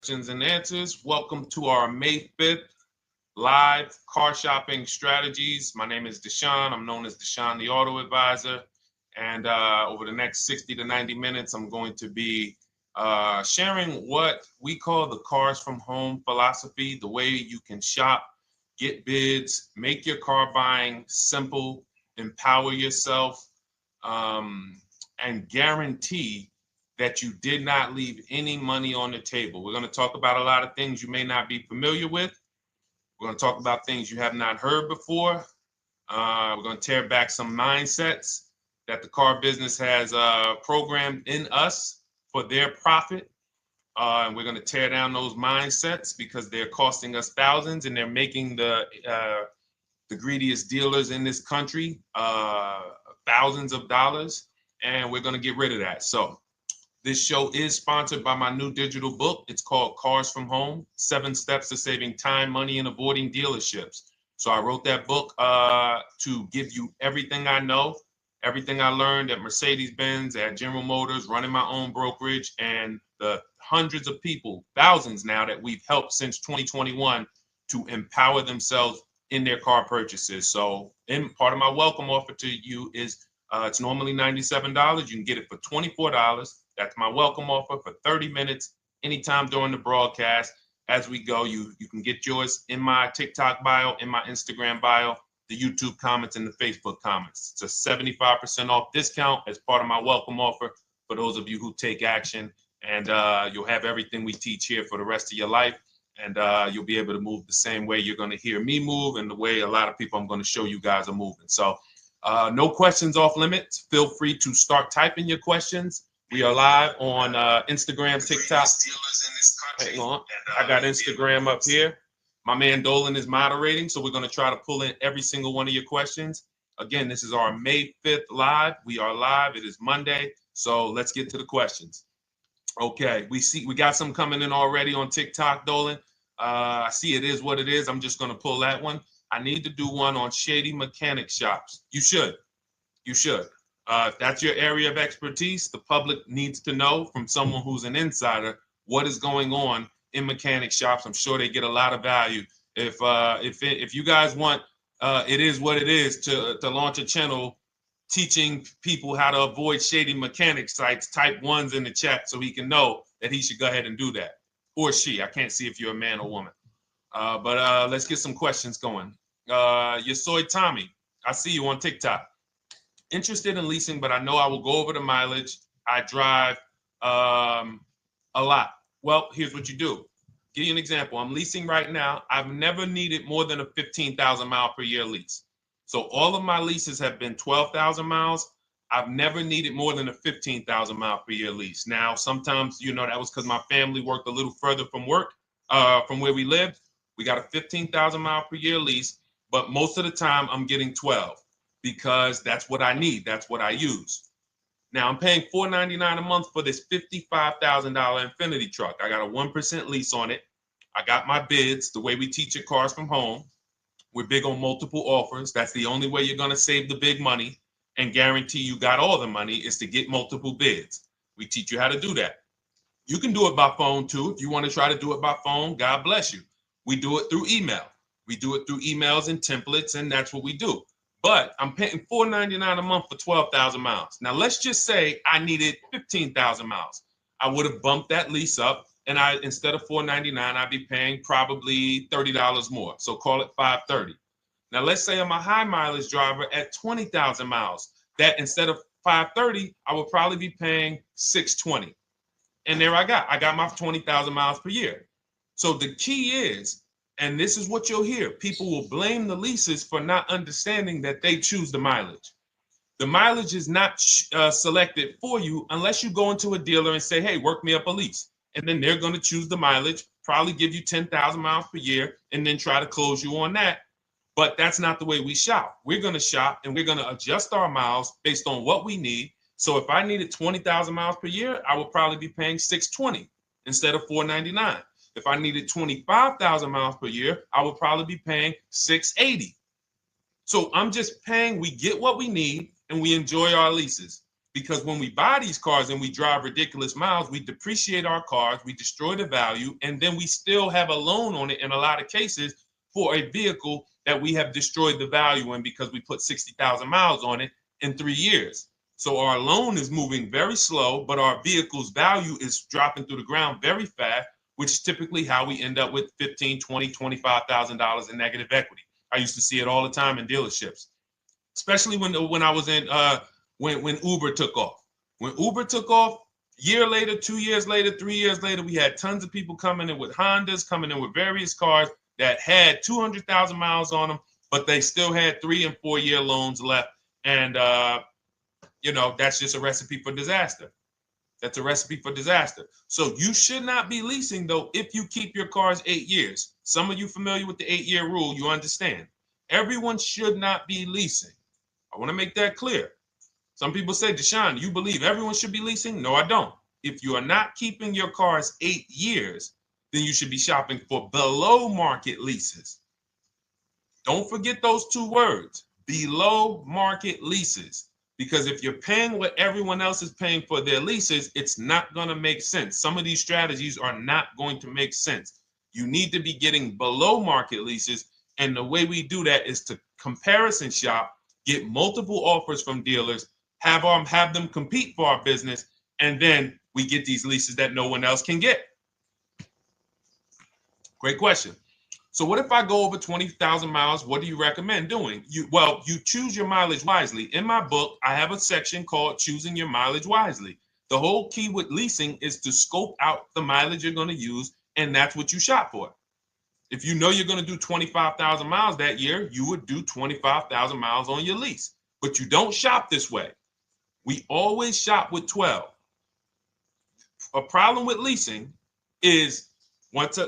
questions and answers. Welcome to our May 5th live car shopping strategies. My name is Deshone. I'm known as Deshone the Auto Advisor. And over the next 60 to 90 minutes, I'm going to be sharing what we call the cars from home philosophy, the way you can shop, get bids, make your car buying simple, empower yourself, and guarantee that you did not leave any money on the table. We're going to talk about a lot of things you may not be familiar with. We're going to talk about things you have not heard before. We're going to tear back some mindsets that the car business has programmed in us for their profit. And we're going to tear down those mindsets because they're costing us thousands and they're making the greediest dealers in this country thousands of dollars. And we're going to get rid of that. So this show is sponsored by my new digital book. It's called Cars from Home, 7 Steps to Saving Time, Money, and Avoiding Dealerships. So I wrote that book to give you everything I know, everything I learned at Mercedes-Benz, at General Motors, running my own brokerage, and the hundreds of people, thousands now, that we've helped since 2021 to empower themselves in their car purchases. So part of my welcome offer to you is it's normally $97. You can get it for $24. That's my welcome offer for 30 minutes, anytime during the broadcast. As we go, you can get yours in my TikTok bio, in my Instagram bio, the YouTube comments, and the Facebook comments. It's a 75% off discount as part of my welcome offer for those of you who take action. And you'll have everything we teach here for the rest of your life. And you'll be able to move the same way you're going to hear me move and the way a lot of people I'm going to show you guys are moving. So no questions off limits. Feel free to start typing your questions. We are live on Instagram, TikTok. Hang on. I got Instagram up here. My man Dolan is moderating, so we're going to try to pull in every single one of your questions. Again, this is our May 5th live. We are live. It is Monday, so let's get to the questions. Okay, we got some coming in already on TikTok, Dolan. I see it is what it is. I'm just going to pull that one. I need to do one on shady mechanic shops. You should. If that's your area of expertise, the public needs to know from someone who's an insider what is going on in mechanic shops. I'm sure they get a lot of value. If you guys want, it is what it is to launch a channel teaching people how to avoid shady mechanic sites, type ones in the chat so he can know that he should go ahead and do that. Or she. I can't see if you're a man or woman. But let's get some questions going. Yasoy Tommy, I see you on TikTok. Interested in leasing, but I know I will go over the mileage. I drive a lot. Well, here's what you do. Give you an example. I'm leasing right now. I've never needed more than a 15,000 mile per year lease. So all of my leases have been 12,000 miles. I've never needed more than a 15,000 mile per year lease. Now, sometimes, that was because my family worked a little further from where we lived. We got a 15,000 mile per year lease, but most of the time I'm getting 12 because that's what I need. That's what I use. Now I'm paying $499 a month for this $55,000 Infinity truck. I got a 1% lease on it. I got my bids, the way we teach at Cars from Home. We're big on multiple offers. That's the only way you're going to save the big money and guarantee you got all the money is to get multiple bids. We teach you how to do that. You can do it by phone too. If you want to try to do it by phone, God bless you. We do it through email. We do it through emails and templates, and that's what we do. But I'm paying $499 a month for 12,000 miles. Now, let's just say I needed 15,000 miles. I would have bumped that lease up, and instead of $499, I'd be paying probably $30 more. So call it $530. Now, let's say I'm a high mileage driver at 20,000 miles. That instead of $530, I would probably be paying $620. And there I got my 20,000 miles per year. So the key is, and this is what you'll hear, people will blame the leases for not understanding that they choose the mileage. The mileage is not selected for you unless you go into a dealer and say, hey, work me up a lease. And then they're going to choose the mileage, probably give you 10,000 miles per year, and then try to close you on that. But that's not the way we shop. We're going to shop and we're going to adjust our miles based on what we need. So if I needed 20,000 miles per year, I would probably be paying $620 instead of $499. If I needed 25,000 miles per year, I would probably be paying $680. So I'm just paying, we get what we need and we enjoy our leases. because when we buy these cars and we drive ridiculous miles, we depreciate our cars, we destroy the value, and then we still have a loan on it in a lot of cases for a vehicle that we have destroyed the value in because we put 60,000 miles on it in 3 years. So our loan is moving very slow, but our vehicle's value is dropping through the ground very fast, which is typically how we end up with $15,000, $20,000, $25,000 in negative equity. I used to see it all the time in dealerships, especially when I was in when Uber took off. When Uber took off, year later, 2 years later, 3 years later, we had tons of people coming in with Hondas, coming in with various cars that had 200,000 miles on them, but they still had 3 and 4 year loans left. And, that's just a recipe for disaster. That's a recipe for disaster. So you should not be leasing, though, if you keep your cars 8 years. Some of you familiar with the 8-year rule, you understand. Everyone should not be leasing. I want to make that clear. Some people say, Deshone, you believe everyone should be leasing? No, I don't. If you are not keeping your cars 8 years, then you should be shopping for below market leases. Don't forget those 2 words, below market leases. Because if you're paying what everyone else is paying for their leases, it's not going to make sense. Some of these strategies are not going to make sense. You need to be getting below market leases. And the way we do that is to comparison shop, get multiple offers from dealers, have them compete for our business, and then we get these leases that no one else can get. Great question. So what if I go over 20,000 miles? What do you recommend doing? You choose your mileage wisely. In my book, I have a section called Choosing Your Mileage Wisely. The whole key with leasing is to scope out the mileage you're going to use, and that's what you shop for. If you know you're going to do 25,000 miles that year, you would do 25,000 miles on your lease. But you don't shop this way. We always shop with 12. A problem with leasing is once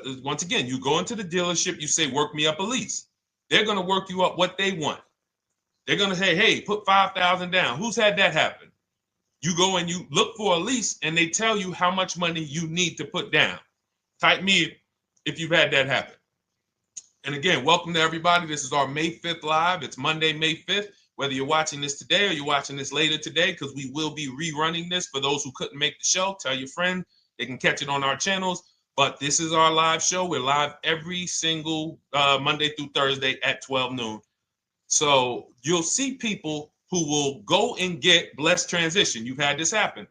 again, you go into the dealership, you say, work me up a lease. They're going to work you up what they want. They're going to say, hey, put 5,000 down. Who's had that happen? You go and you look for a lease and they tell you how much money you need to put down. Type me if you've had that happen. And again, welcome to everybody. This is our May 5th live. It's Monday, May 5th. Whether you're watching this today or you're watching this later today, because we will be rerunning this for those who couldn't make the show. Tell your friend they can catch it on our channels. But this is our live show. We're live every single Monday through Thursday at 12 noon. So you'll see people who will go and get blessed transition. You've had this happen.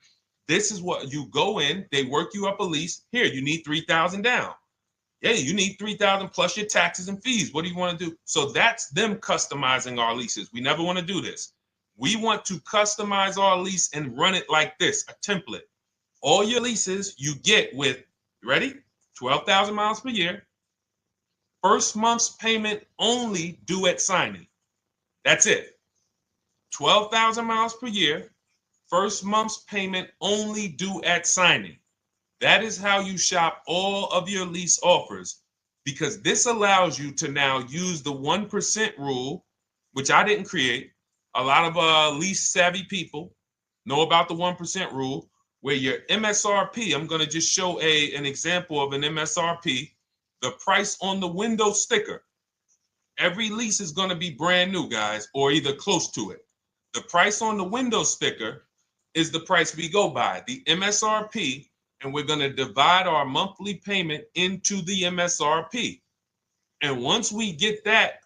This is what you go in. They work you up a lease. Here, you need 3,000 down. Yeah, you need 3,000 plus your taxes and fees. What do you want to do? So that's them customizing our leases. We never want to do this. We want to customize our lease and run it like this, a template. All your leases you get with, ready? 12,000 miles per year. First month's payment only due at signing. That's it. 12,000 miles per year. First month's payment only due at signing. That is how you shop all of your lease offers, because this allows you to now use the 1% rule, which I didn't create. A lot of lease savvy people know about the 1% rule, where your MSRP, I'm going to just show an example of an MSRP, the price on the window sticker. Every lease is going to be brand new, guys, or either close to it. The price on the window sticker is the price we go by, the MSRP, and we're going to divide our monthly payment into the MSRP. And once we get that,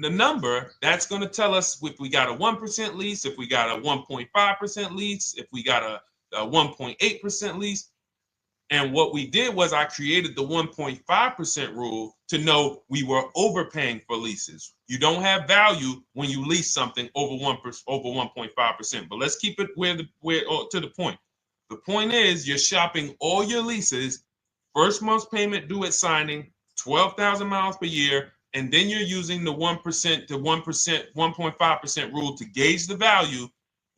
the number, that's going to tell us if we got a 1% lease, if we got a 1.5% lease, if we got a 1.8% lease. And what we did was I created the 1.5% rule to know we were overpaying for leases. You don't have value when you lease something over 1.5%. But let's keep it to the point. The point is you're shopping all your leases, first month's payment due at signing, 12,000 miles per year, and then you're using the 1% to 1.5% rule to gauge the value.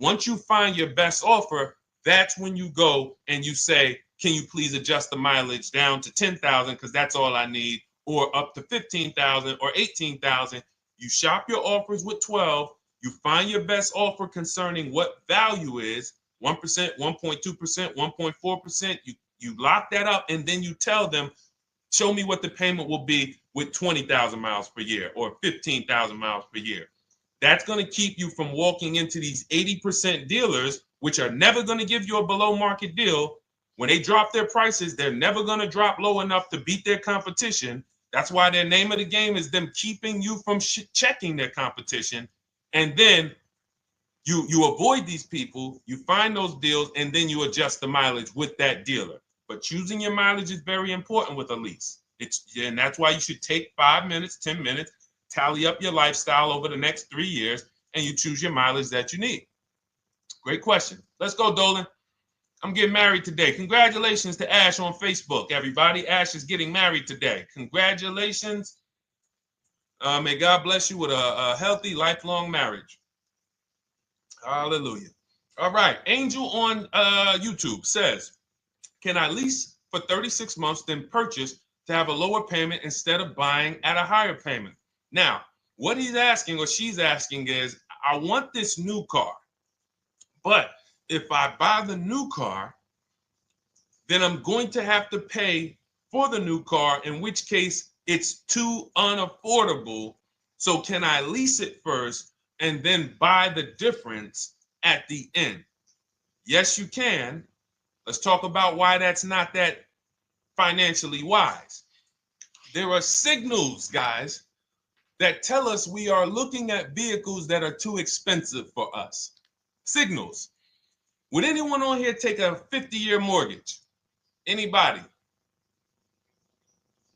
Once you find your best offer, that's when you go and you say, can you please adjust the mileage down to 10,000 because that's all I need, or up to 15,000 or 18,000. You shop your offers with 12. You find your best offer concerning what value is, 1%, 1.2%, 1.4%. You lock that up, and then you tell them, show me what the payment will be with 20,000 miles per year or 15,000 miles per year. That's going to keep you from walking into these 80% dealers which are never going to give you a below market deal, when they drop their prices, they're never going to drop low enough to beat their competition. That's why their name of the game is them keeping you from checking their competition. And then you avoid these people, you find those deals, and then you adjust the mileage with that dealer. But choosing your mileage is very important with a lease. And that's why you should take 5 minutes, 10 minutes, tally up your lifestyle over the next 3 years, and you choose your mileage that you need. Great question. Let's go, Dolan. I'm getting married today. Congratulations to Ash on Facebook, everybody. Ash is getting married today. Congratulations. May God bless you with a healthy, lifelong marriage. Hallelujah. All right. Angel on YouTube says, can I lease for 36 months, then purchase to have a lower payment instead of buying at a higher payment? Now, what he's asking or she's asking is, I want this new car, but if I buy the new car, then I'm going to have to pay for the new car, in which case it's too unaffordable. So can I lease it first and then buy the difference at the end? Yes, you can. Let's talk about why that's not that financially wise. There are signals, guys, that tell us we are looking at vehicles that are too expensive for us. Signals. Would anyone on here take a 50-year mortgage? Anybody?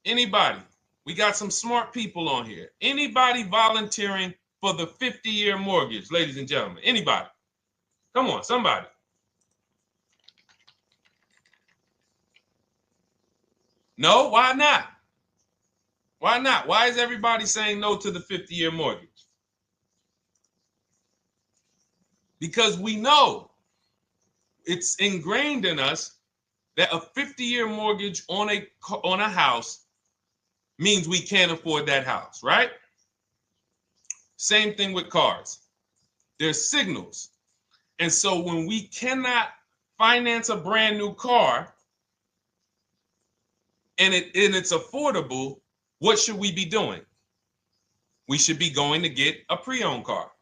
Anybody? We got some smart people on here. Anybody volunteering for the 50-year mortgage, ladies and gentlemen? Anybody? Come on, somebody. No, why not? Why not? Why is everybody saying no to the 50-year mortgage? Because we know it's ingrained in us that a 50-year mortgage on a house means we can't afford that house, right? Same thing with cars. There's signals. And so when we cannot finance a brand new car and it's affordable, what should we be doing? We should be going to get a pre-owned car.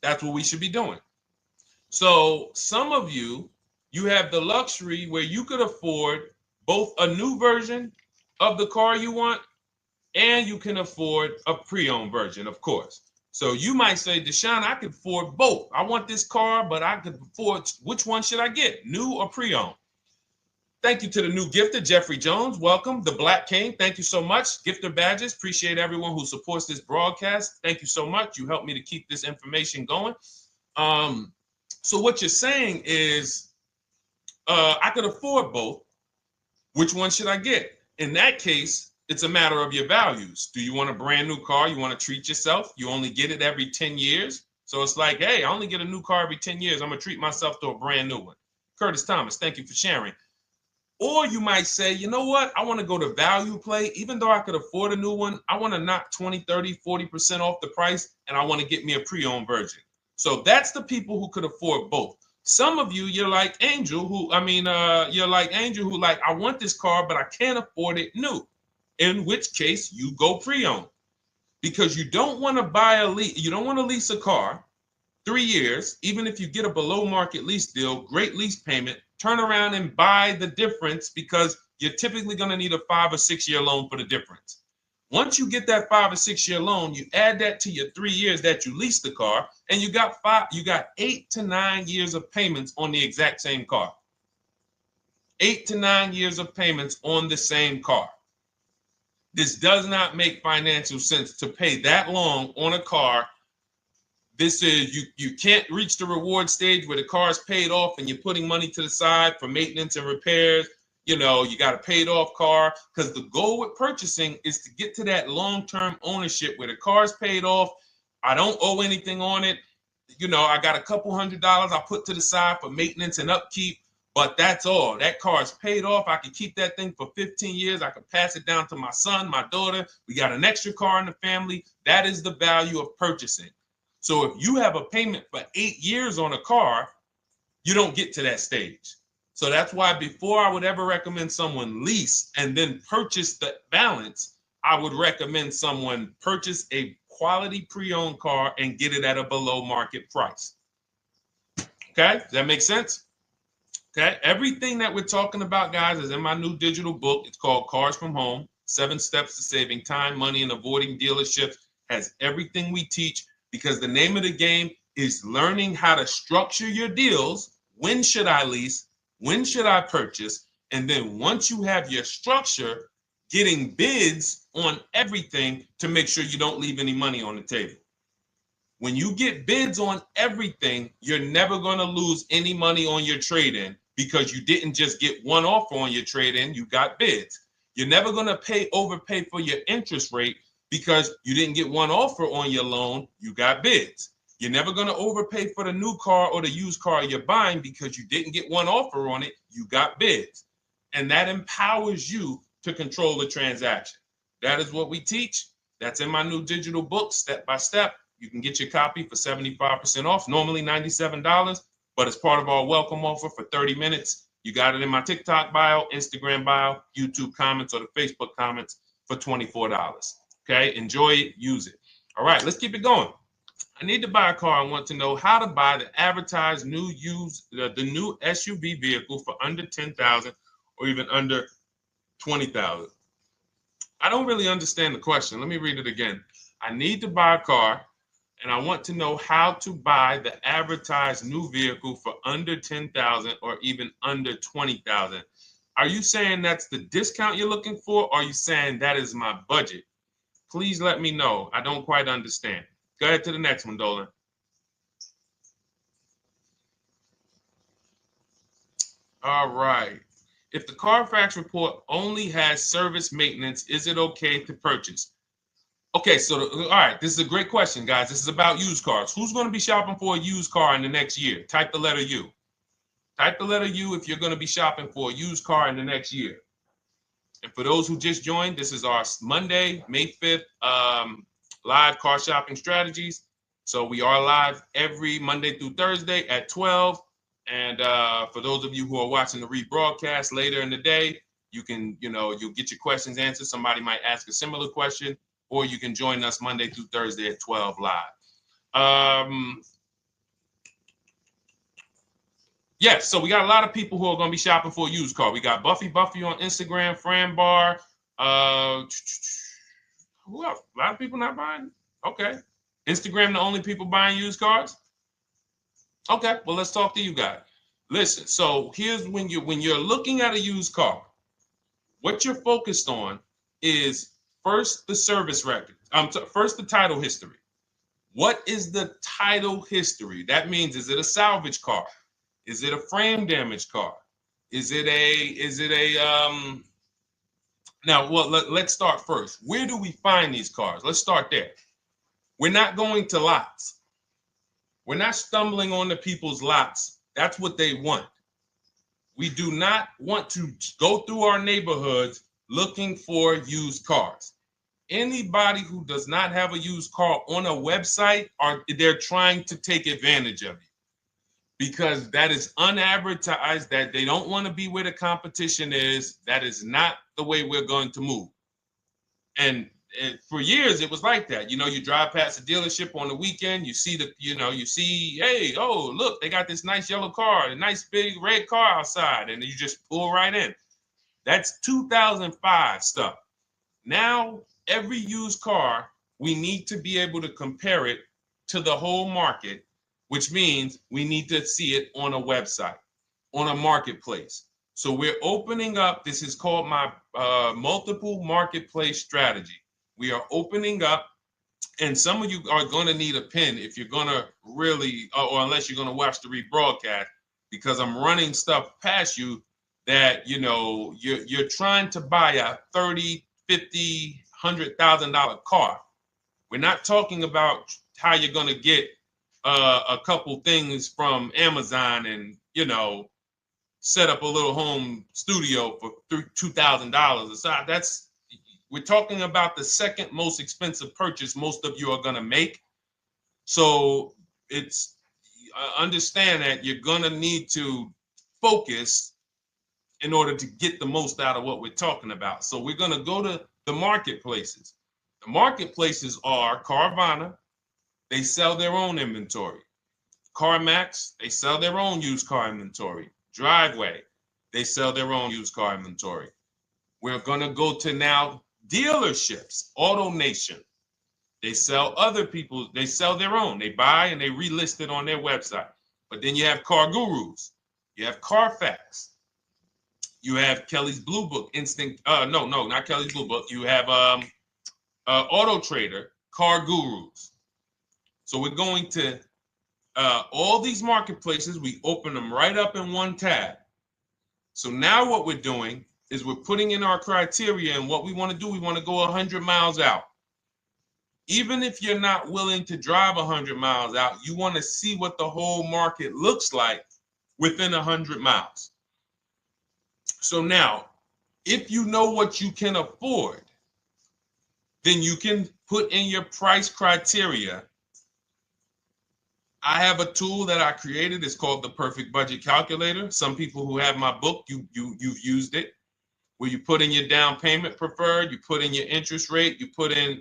That's what we should be doing. So some of you have the luxury where you could afford both a new version of the car you want, and you can afford a pre-owned version, of course. So you might say, Deshone, I could afford both. I want this car, but I could afford, which one should I get, new or pre-owned? Thank you to the new gifter, Jeffrey Jones. Welcome. The Black King. Thank you so much. Gifter badges. Appreciate everyone who supports this broadcast. Thank you so much. You helped me to keep this information going. So what you're saying is, I could afford both. Which one should I get? In that case, it's a matter of your values. Do you want a brand new car? You want to treat yourself? You only get it every 10 years. So it's like, hey, I only get a new car every 10 years. I'm going to treat myself to a brand new one. Curtis Thomas, thank you for sharing. Or you might say, you know what? I want to go to value play. Even though I could afford a new one, I want to knock 20, 30, 40% off the price, and I want to get me a pre-owned version. So that's the people who could afford both. Some of you, you're like Angel, who like, I want this car, but I can't afford it new. In which case you go pre-owned, because you don't want to you don't want to lease a car 3 years, even if you get a below market lease deal, great lease payment, turn around and buy the difference, because you're typically going to need a 5 or 6 year loan for the difference. Once you get that 5 or 6 year loan, you add that to your 3 years that you leased the car, and you got 8 to 9 years of payments on the exact same car. 8 to 9 years of payments on the same car. This does not make financial sense to pay that long on a car. This is, you can't reach the reward stage where the car is paid off and you're putting money to the side for maintenance and repairs. You know, you got a paid off car, because the goal with purchasing is to get to that long-term ownership where the car is paid off. I don't owe anything on it. You know, I got a couple $100 I put to the side for maintenance and upkeep, but that's all. That car is paid off. I can keep that thing for 15 years. I can pass it down to my son, my daughter. We got an extra car in the family. That is the value of purchasing. So if you have a payment for 8 years on a car, you don't get to that stage. So that's why before I would ever recommend someone lease and then purchase the balance, I would recommend someone purchase a quality pre-owned car and get it at a below market price. Okay, does that make sense? Okay, everything that we're talking about, guys, is in my new digital book. It's called Cars from Home, 7 Steps to Saving Time, Money, and Avoiding Dealerships. Has everything we teach, because the name of the game is learning how to structure your deals. When should I lease? When should I purchase? And then once you have your structure, getting bids on everything to make sure you don't leave any money on the table. When you get bids on everything, you're never going to lose any money on your trade-in, because you didn't just get one offer on your trade-in, you got bids. You're never going to overpay for your interest rate, because you didn't get one offer on your loan, you got bids. You're never going to overpay for the new car or the used car you're buying, because you didn't get one offer on it, you got bids. And that empowers you to control the transaction. That is what we teach. That's in my new digital book, step by step. You can get your copy for 75% off, normally $97, but it's part of our welcome offer for 30 minutes. You got it in my TikTok bio, Instagram bio, YouTube comments, or the Facebook comments for $24. Okay, enjoy it, use it. All right, let's keep it going. I need to buy a car. I want to know how to buy the advertised new the new SUV vehicle for under $10,000 or even under $20,000. I don't really understand the question. Let me read it again. I need to buy a car, and I want to know how to buy the advertised new vehicle for under $10,000 or even under $20,000. Are you saying that's the discount you're looking for, or are you saying that is my budget? Please let me know. I don't quite understand. Go ahead to the next one, Dolan. All right. If the Carfax report only has service maintenance, is it okay to purchase? Okay, so all right, this is a great question, guys. This is about used cars. Who's going to be shopping for a used car in the next year? Type the letter U. Type the letter U if you're going to be shopping for a used car in the next year. And for those who just joined, this is our Monday, May 5th, live car shopping strategies. So we are live every Monday through Thursday at 12. And for those of you who are watching the rebroadcast later in the day, you can, you'll get your questions answered. Somebody might ask a similar question, or you can join us Monday through Thursday at 12 live. Yes, so we got a lot of people who are going to be shopping for a used car. We got Buffy on Instagram, Fran Bar. Who else? A lot of people not buying? Okay. Instagram, the only people buying used cars? Okay, well, let's talk to you guys. Listen, so here's when you're looking at a used car, what you're focused on is first the service record. First the title history. What is the title history? That means, is it a salvage car? Is it a frame damage car? Is it a now, well, let's start first. Where do we find these cars? Let's start there. We're not going to lots. We're not stumbling onto people's lots. That's what they want. We do not want to go through our neighborhoods looking for used cars. Anybody who does not have a used car on a website, they're trying to take advantage of you, because that is unadvertised, that they don't want to be where the competition is. That is not the way we're going to move. And for years, it was like that. You drive past a dealership on the weekend, you see hey, oh, look, they got this nice yellow car, a nice big red car outside, and you just pull right in. That's 2005 stuff. Now, every used car, we need to be able to compare it to the whole market, which means we need to see it on a website, on a marketplace. So we're opening up, this is called my multiple marketplace strategy. We are opening up, and some of you are going to need a pen if you're going to really, or unless you're going to watch the rebroadcast, because I'm running stuff past you that, you're trying to buy a $30,000, $50,000, $100,000 car. We're not talking about how you're going to get a couple things from Amazon and, set up a little home studio for $2,000. We're talking about the second most expensive purchase most of you are going to make. So it's understand that you're going to need to focus in order to get the most out of what we're talking about. So we're going to go to the marketplaces. The marketplaces are Carvana. They sell their own inventory. CarMax, they sell their own used car inventory. Driveway, they sell their own used car inventory. We're going to go to now dealerships. AutoNation, they sell other people's, they sell their own. They buy and they relist it on their website. But then you have Car Gurus, you have Carfax, you have Kelly's Blue Book, no, not Kelly's Blue Book. You have Auto Trader, Car Gurus. So we're going to all these marketplaces, we open them right up in one tab. So now what we're doing is we're putting in our criteria, and what we want to do, we want to go 100 miles out. Even if you're not willing to drive 100 miles out, you want to see what the whole market looks like within 100 miles. So now, if you know what you can afford, then you can put in your price criteria. I have a tool that I created. It's called the Perfect Budget Calculator. Some people who have my book, you've used it, where you put in your down payment preferred, you put in your interest rate, you put in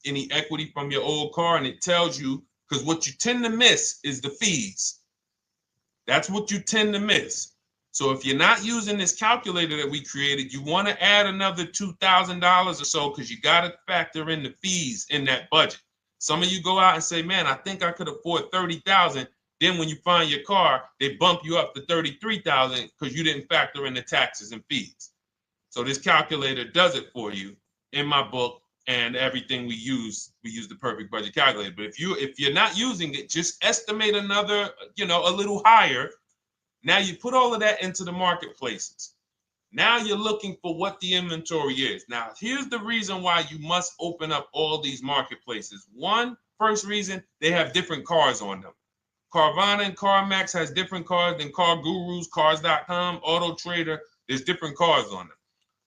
any equity from your old car, and it tells you, because what you tend to miss is the fees. That's what you tend to miss. So if you're not using this calculator that we created, you want to add another $2,000 or so, because you got to factor in the fees in that budget. Some of you go out and say, man, I think I could afford $30,000. Then when you find your car, they bump you up to $33,000 because you didn't factor in the taxes and fees. So this calculator does it for you in my book, and everything we use the Perfect Budget Calculator. But if you're not using it, just estimate another, a little higher. Now you put all of that into the marketplaces. Now you're looking for what the inventory is. Now, here's the reason why you must open up all these marketplaces. First reason, they have different cars on them. Carvana and CarMax has different cars than Car Gurus, Cars.com, Auto Trader. There's different cars on them.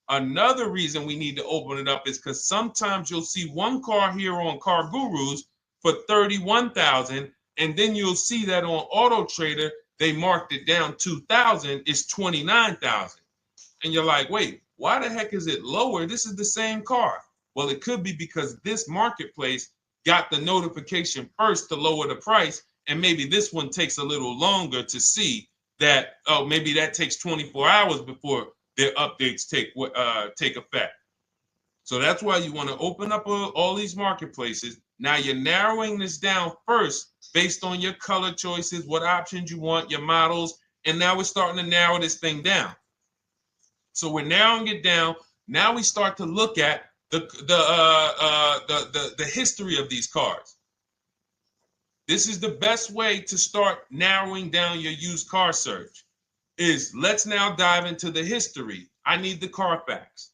Another reason we need to open it up is because sometimes you'll see one car here on Car Gurus for $31,000, and then you'll see that on Auto Trader they marked it down $2,000. It's $29,000. And you're like, wait, why the heck is it lower? This is the same car. Well, it could be because this marketplace got the notification first to lower the price, and maybe this one takes a little longer to see that, oh, maybe that takes 24 hours before their updates take effect. So that's why you want to open up all these marketplaces. Now you're narrowing this down first based on your color choices, what options you want, your models, and now we're starting to narrow this thing down. So we're narrowing it down. Now we start to look at the history of these cars. This is the best way to start narrowing down your used car search. Let's now dive into the history. I need the Carfax.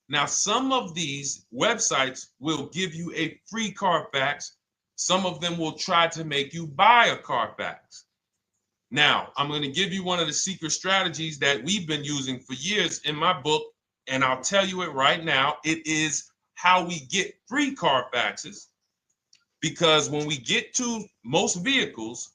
Now, some of these websites will give you a free Carfax. Some of them will try to make you buy a Carfax. Now, I'm going to give you one of the secret strategies that we've been using for years in my book, and I'll tell you it right now. It is how we get free Carfaxes, because when we get to most vehicles,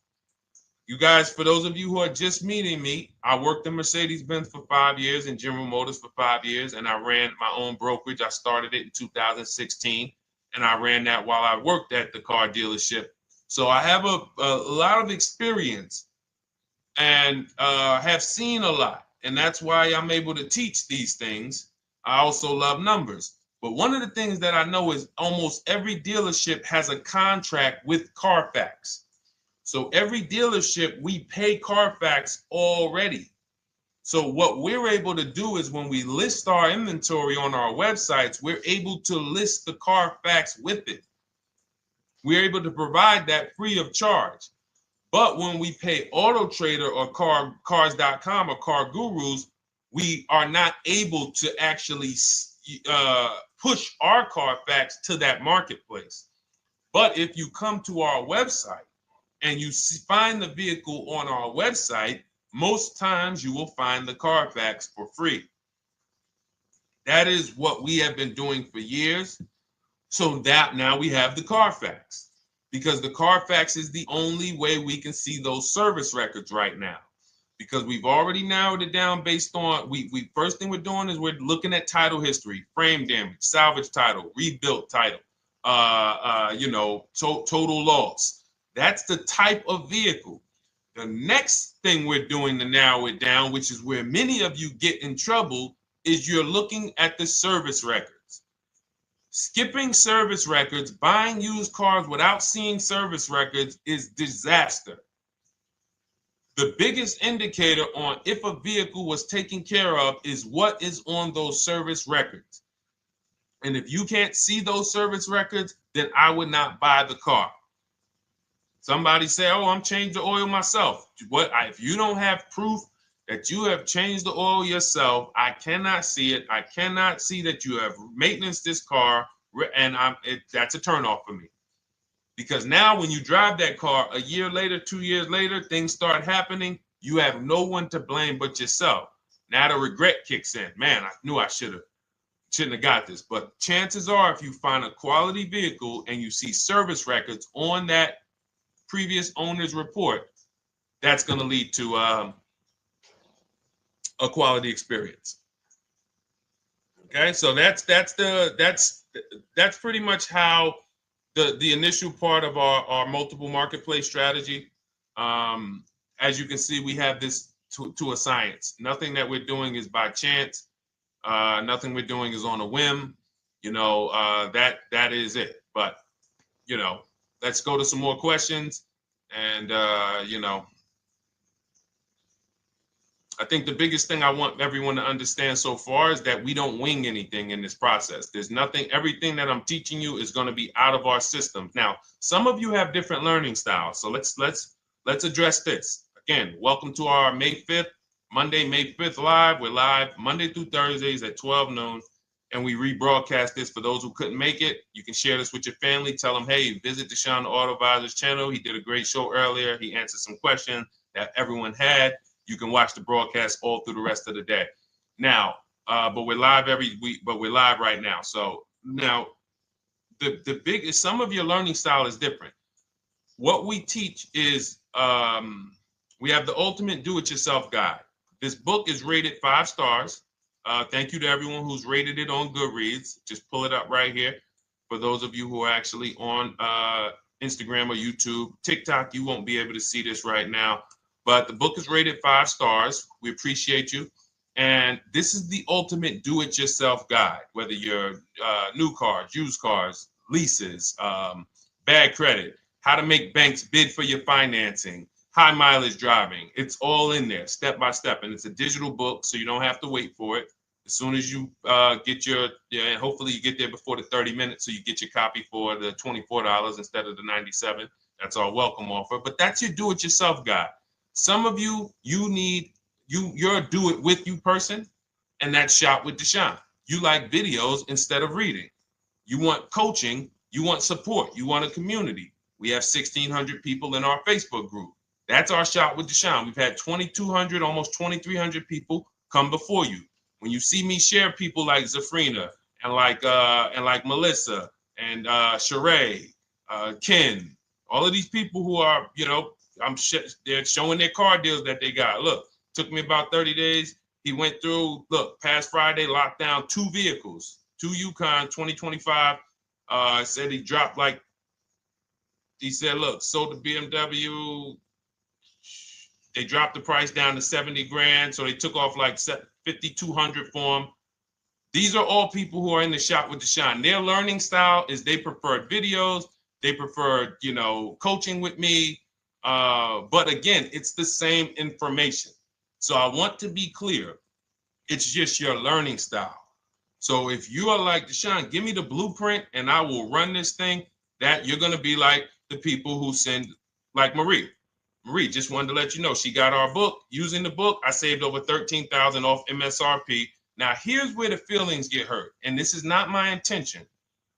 you guys, for those of you who are just meeting me, I worked in Mercedes-Benz for 5 years and General Motors for 5 years, and I ran my own brokerage. I started it in 2016, and I ran that while I worked at the car dealership. So I have a lot of experience and have seen a lot, and that's why I'm able to teach these things. I also love numbers. But one of the things that I know is almost every dealership has a contract with Carfax. So every dealership, we pay Carfax already. So what we're able to do is when we list our inventory on our websites, we're able to list the Carfax with it. We're able to provide that free of charge. But when we pay Auto Trader or Cars.com or Car Gurus, we are not able to actually push our Carfax to that marketplace. But if you come to our website and you find the vehicle on our website, most times you will find the Carfax for free. That is what we have been doing for years. So that now we have the Carfax, because the Carfax is the only way we can see those service records right now, because we've already narrowed it down based on, first thing we're doing is we're looking at title history, frame damage, salvage title, rebuilt title, total loss. That's the type of vehicle. The next thing we're doing to narrow it down, which is where many of you get in trouble, is you're looking at the service records. Skipping service records, buying used cars without seeing service records is disaster. The biggest indicator on if a vehicle was taken care of is what is on those service records. And if you can't see those service records, then I would not buy the car. Somebody say, oh, I'm changing the oil myself. If you don't have proof that you have changed the oil yourself, I cannot see it. I cannot see that you have maintenance this car, and that's a turnoff for me. Because now when you drive that car a year later, 2 years later, things start happening. You have no one to blame but yourself. Now the regret kicks in. Man, I knew I shouldn't have got this. But chances are, if you find a quality vehicle and you see service records on that previous owner's report, that's going to lead to a quality experience. Okay, so that's pretty much how the initial part of our multiple marketplace strategy. As you can see, we have this to a science. Nothing that we're doing is by chance. Nothing we're doing is on a whim. That is it. But let's go to some more questions. And I think the biggest thing I want everyone to understand so far is that we don't wing anything in this process. There's nothing, everything that I'm teaching you is going to be out of our systems. Now, some of you have different learning styles. So let's address this. Again, welcome to our May 5th, Monday, May 5th live. We're live Monday through Thursdays at 12 noon. And we rebroadcast this for those who couldn't make it. You can share this with your family. Tell them, hey, visit Deshone the Auto Advisor's channel. He did a great show earlier. He answered some questions that everyone had. You can watch the broadcast all through the rest of the day. Now, but we're live every week, but we're live right now. So now the biggest, some of your learning style is different. What we teach is we have the ultimate do-it-yourself guide. This book is rated 5 stars. Thank you to everyone who's rated it on Goodreads. Just pull it up right here. For those of you who are actually on Instagram or YouTube, TikTok, you won't be able to see this right now. But the book is rated 5 stars. We appreciate you. And this is the ultimate do-it-yourself guide, whether you're new cars, used cars, leases, bad credit, how to make banks bid for your financing, high mileage driving. It's all in there, step by step. And it's a digital book, so you don't have to wait for it. As soon as you get and hopefully you get there before the 30 minutes, so you get your copy for the $24 instead of the $97. That's our welcome offer. But that's your do-it-yourself guide. Some of you, you're a do-it-with-you person, and that's Shop with Deshone. You like videos instead of reading. You want coaching. You want support. You want a community. We have 1,600 people in our Facebook group. That's our Shop with Deshone. We've had 2,200, almost 2,300 people come before you. When you see me share people like Zafrina and like Melissa and Sheree, Ken, all of these people who are, they're showing their car deals that they got. Look, took me about 30 days. He went through, past Friday, locked down 2 vehicles, 2 Yukon 2025. Said he dropped he said, look, sold the BMW. They dropped the price down to 70 grand. So they took off like 5,200 for him. These are all people who are in the Shop with Deshone. Their learning style is they prefer videos. They prefer, coaching with me. But again, it's the same information. So I want to be clear. It's just your learning style. So if you are like Deshone, give me the blueprint and I will run this thing. That you're going to be like the people who send, like Marie. Marie just wanted to let you know she got our book. Using the book, I saved over $13,000 off MSRP. Now, here's where the feelings get hurt. And this is not my intention.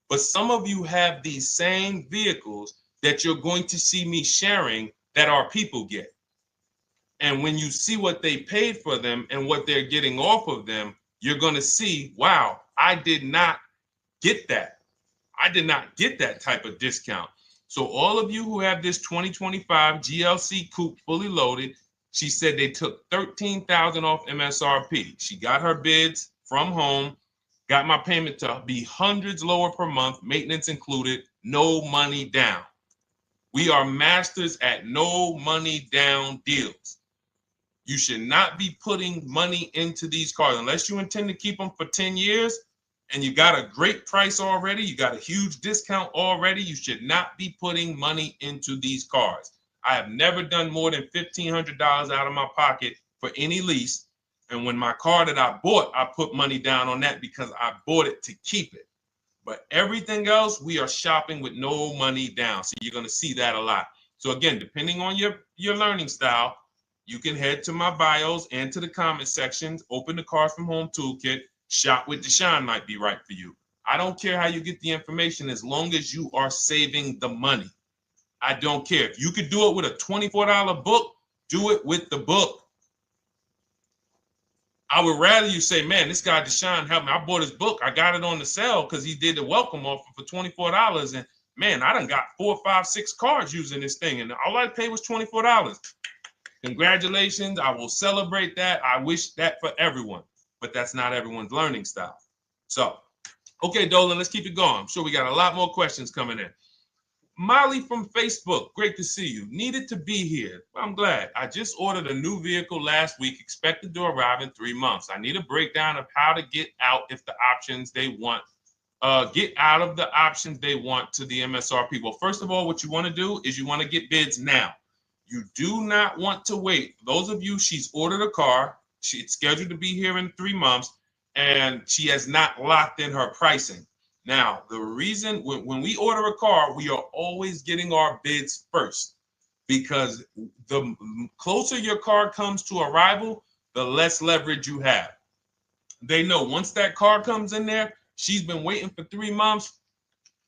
But some of you have these same vehicles that you're going to see me sharing that our people get. And when you see what they paid for them and what they're getting off of them, you're going to see, wow, I did not get that. I did not get that type of discount. So all of you who have this 2025 GLC coupe fully loaded, she said they took $13,000 off MSRP. She got her bids from home, got my payment to be hundreds lower per month, maintenance included, no money down. We are masters at no money down deals. You should not be putting money into these cars unless you intend to keep them for 10 years and you got a great price already. You got a huge discount already. You should not be putting money into these cars. I have never done more than $1,500 out of my pocket for any lease. And when my car that I bought, I put money down on that because I bought it to keep it. But everything else, we are shopping with no money down. So you're going to see that a lot. So again, depending on your learning style, you can head to my bios and to the comment sections, open the Cars from Home Toolkit, Shop with Deshone might be right for you. I don't care how you get the information as long as you are saving the money. I don't care. If you could do it with a $24 book, do it with the book. I would rather you say, man, this guy Deshone helped me. I bought his book. I got it on the sale because he did the welcome offer for $24. And man, I done got 4, 5, 6 cars using this thing. And all I paid was $24. Congratulations. I will celebrate that. I wish that for everyone, but that's not everyone's learning style. So, okay, Dolan, let's keep it going. I'm sure we got a lot more questions coming in. Molly from Facebook, great to see you. Needed to be here. Well, I'm glad. I just ordered a new vehicle last week, expected to arrive in 3 months. I need a breakdown of how to get out if the options they want, get out of the options they want to the MSRP. Well, first of all, what you want to do is you want to get bids now. You do not want to wait. Those of you, she's ordered a car. She's scheduled to be here in 3 months, and she has not locked in her pricing. Now, the reason when we order a car, we are always getting our bids first because the closer your car comes to arrival, the less leverage you have. They know once that car comes in there, she's been waiting for 3 months.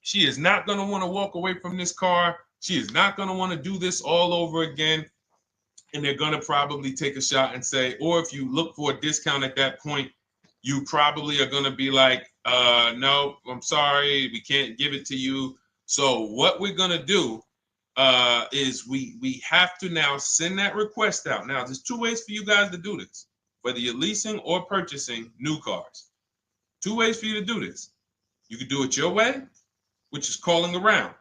She is not going to want to walk away from this car. She is not going to want to do this all over again. And they're going to probably take a shot and say, or if you look for a discount at that point, you probably are going to be like, no, I'm sorry, we can't give it to you. So what we're going to do is we have to now send that request out. Now, there's 2 ways for you guys to do this, whether you're leasing or purchasing new cars. 2 ways for you to do this. You can do it your way, which is calling around.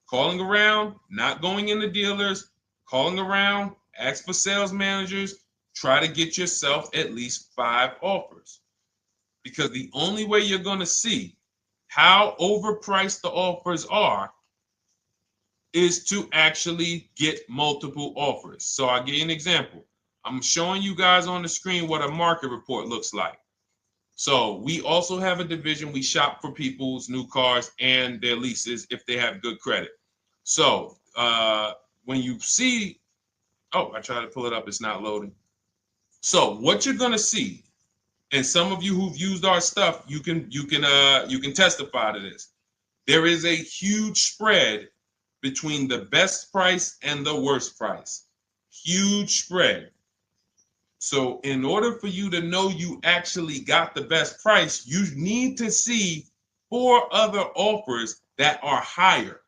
Calling around, not going into dealers, calling around, ask for sales managers, try to get yourself at least 5 offers. Because the only way you're going to see how overpriced the offers are is to actually get multiple offers. So I'll give you an example. I'm showing you guys on the screen what a market report looks like. So we also have a division. We shop for people's new cars and their leases if they have good credit. So when you see, oh, I tried to pull it up. It's not loading. So what you're going to see, and some of you who've used our stuff, you can testify to this. There is a huge spread between the best price and the worst price. Huge spread. So in order for you to know you actually got the best price, you need to see 4 other offers that are higher.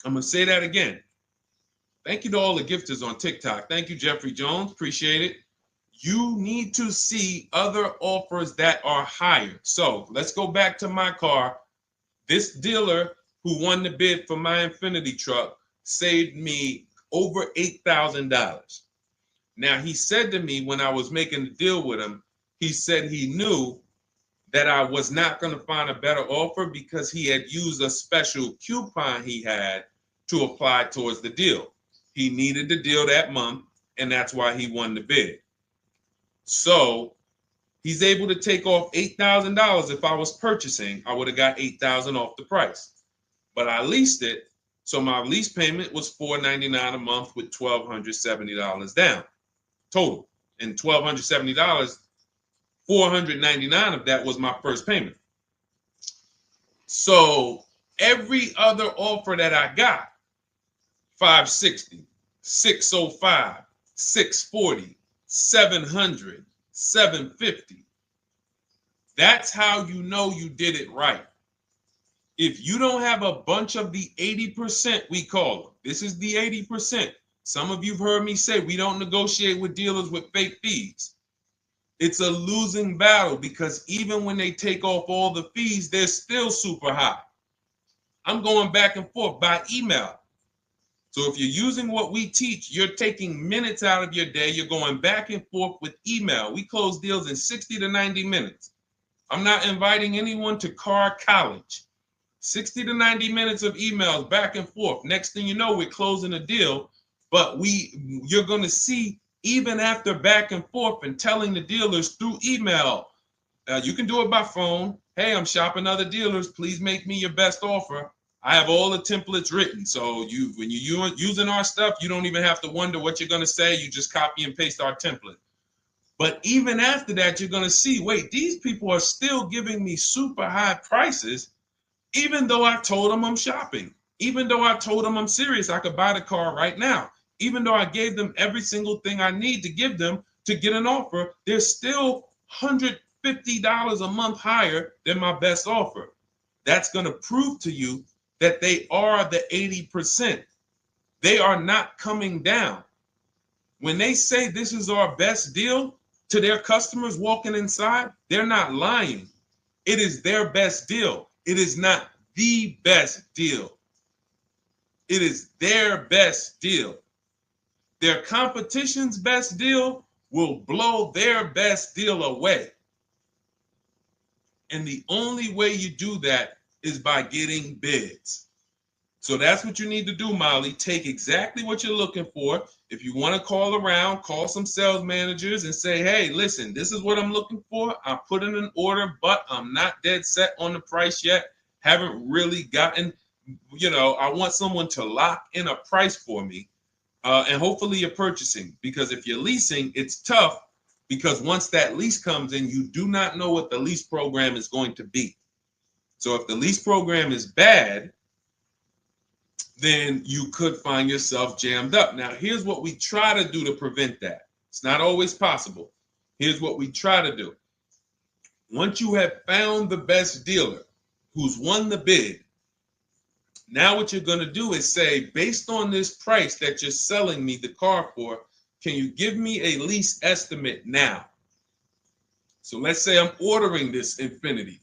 I'm going to say that again. Thank you to all the gifters on TikTok. Thank you, Jeffrey Jones. Appreciate it. You need to see other offers that are higher. So let's go back to my car. This dealer who won the bid for my Infinity truck saved me over $8,000. Now, he said to me when I was making the deal with him, he said he knew that I was not going to find a better offer because he had used a special coupon he had to apply towards the deal. He needed the deal that month, and that's why he won the bid. So he's able to take off $8,000. If I was purchasing, I would have got $8,000 off the price. But I leased it, so my lease payment was $499 a month with $1,270 down total. And $1,270, $499 of that was my first payment. So every other offer that I got, $560, $605, $640, $700, $750. That's how you know you did it right. If you don't have a bunch of the 80%, we call them. This is the 80%. Some of you have heard me say we don't negotiate with dealers with fake fees. It's a losing battle because even when they take off all the fees, they're still super high. I'm going back and forth by email. So if you're using what we teach, you're taking minutes out of your day. You're going back and forth with email. We close deals in 60 to 90 minutes. I'm not inviting anyone to car college. 60 to 90 minutes of emails back and forth. Next thing you know, we're closing a deal. But you're going to see, even after back and forth and telling the dealers through email, you can do it by phone. Hey, I'm shopping other dealers. Please make me your best offer. I have all the templates written. So when you're using our stuff, you don't even have to wonder what you're going to say. You just copy and paste our template. But even after that, you're going to see, wait, these people are still giving me super high prices, even though I told them I'm shopping, even though I told them I'm serious, I could buy the car right now, even though I gave them every single thing I need to give them to get an offer, they're still $150 a month higher than my best offer. That's going to prove to you that they are the 80%. They are not coming down. When they say this is our best deal to their customers walking inside, they're not lying. It is their best deal. It is not the best deal. It is their best deal. Their competition's best deal will blow their best deal away. And the only way you do that is by getting bids. So that's what you need to do, Molly. Take exactly what you're looking for. If you want to call around, call some sales managers and say, hey, listen, this is what I'm looking for. I put in an order, but I'm not dead set on the price yet. Haven't really gotten, I want someone to lock in a price for me. And hopefully you're purchasing, because if you're leasing, it's tough, because once that lease comes in, you do not know what the lease program is going to be. So if the lease program is bad, then you could find yourself jammed up. Now, here's what we try to do to prevent that. It's not always possible. Here's what we try to do. Once you have found the best dealer who's won the bid, now what you're going to do is say, based on this price that you're selling me the car for, can you give me a lease estimate now? So let's say I'm ordering this Infiniti.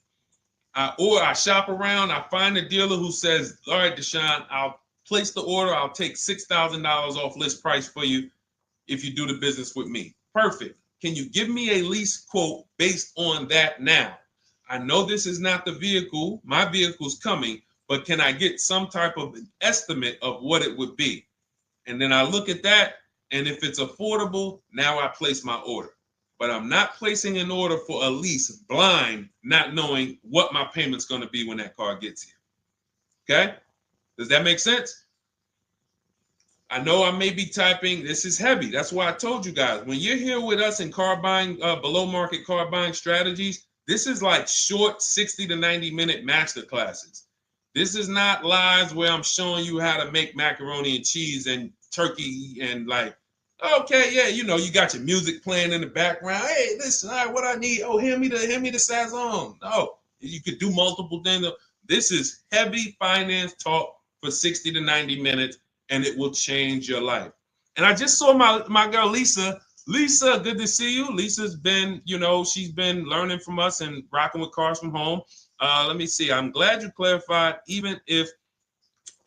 I shop around, I find a dealer who says, all right, Deshone, I'll place the order. I'll take $6,000 off list price for you if you do the business with me. Perfect. Can you give me a lease quote based on that now? I know this is not the vehicle. My vehicle's coming, but can I get some type of an estimate of what it would be? And then I look at that, and if it's affordable, now I place my order. But I'm not placing an order for a lease blind, not knowing what my payment's going to be when that car gets here. Okay? Does that make sense? I know I may be typing. This is heavy. That's why I told you guys, when you're here with us in car buying, below market car buying strategies, this is like short 60 to 90 minute master classes. This is not lives where I'm showing you how to make macaroni and cheese and turkey and like, okay, yeah, you got your music playing in the background. Hey, listen, all right, what I need? Oh, hand me the Sazon. No, you could do multiple things. This is heavy finance talk for 60 to 90 minutes, and it will change your life. And I just saw my girl, Lisa. Lisa, good to see you. Lisa's been, she's been learning from us and rocking with Cars from Home. Let me see. I'm glad you clarified, even if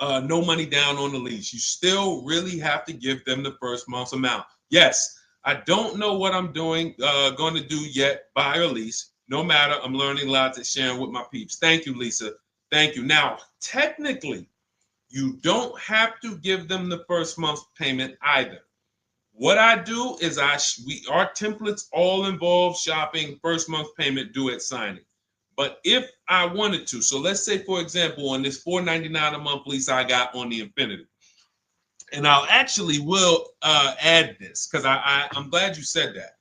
no money down on the lease, you still really have to give them the first month's amount. Yes, I don't know what I'm going to do yet, buy or lease. No matter, I'm learning lots and sharing with my peeps. Thank you, Lisa. Thank you. Now, technically, you don't have to give them the first month's payment either. What I do is our templates all involve shopping, first month payment due at signing. But if I wanted to, so let's say, for example, on this $499 a month lease I got on the Infiniti, and I'll actually will add this because I'm glad you said that.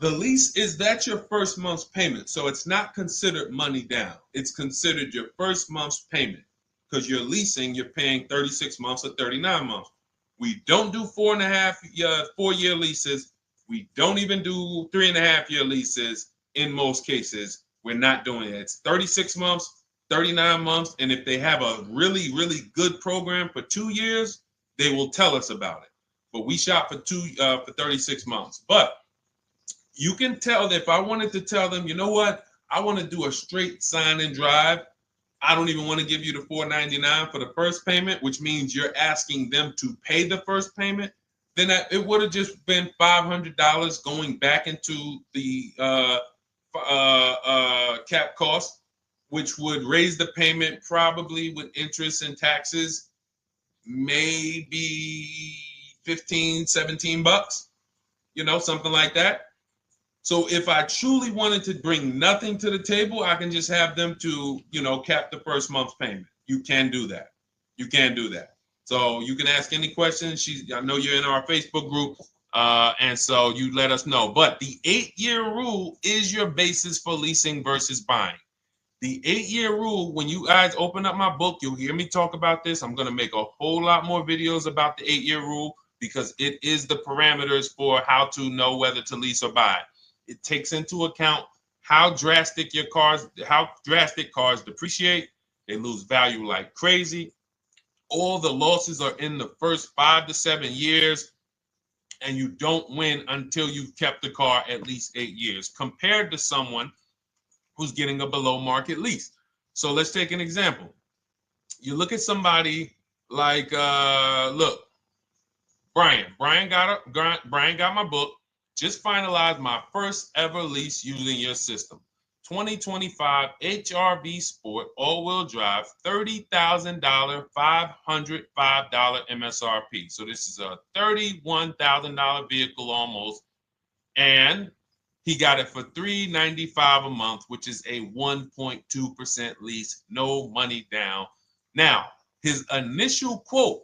The lease that's your first month's payment, so it's not considered money down. It's considered your first month's payment because you're leasing, you're paying 36 months or 39 months. We don't do 4-year leases. We don't even do 3.5-year leases in most cases. We're not doing it. It's 36 months, 39 months. And if they have a really, really good program for 2 years, they will tell us about it. But we shop for 36 months. But you can tell that if I wanted to tell them, you know what, I want to do a straight sign and drive. I don't even want to give you the $499 for the first payment, which means you're asking them to pay the first payment, then it would have just been $500 going back into the cap cost, which would raise the payment probably with interest and taxes, maybe 15, 17 bucks, something like that. So if I truly wanted to bring nothing to the table, I can just have them to, cap the first month's payment. You can do that. You can do that. So you can ask any questions. I know you're in our Facebook group, and so you let us know. But the 8-year rule is your basis for leasing versus buying. The 8-year rule, when you guys open up my book, you'll hear me talk about this. I'm going to make a whole lot more videos about the 8-year rule because it is the parameters for how to know whether to lease or buy. It takes into account how drastic cars depreciate. They lose value like crazy. All the losses are in the first 5 to 7 years, and you don't win until you've kept the car at least 8 years, compared to someone who's getting a below market lease. So let's take an example. You look at somebody like, Brian. Brian got my book. Just finalized my first ever lease using your system. 2025 HRV Sport all-wheel drive, $30,000, $505 MSRP. So this is a $31,000 vehicle almost, and he got it for $395 a month, which is a 1.2% lease, no money down. Now, his initial quote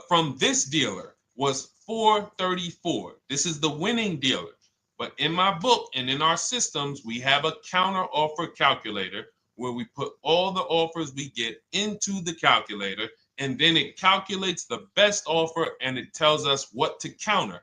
from this dealer was $434. This is the winning dealer. But in my book and in our systems, we have a counter offer calculator where we put all the offers we get into the calculator, and then it calculates the best offer and it tells us what to counter.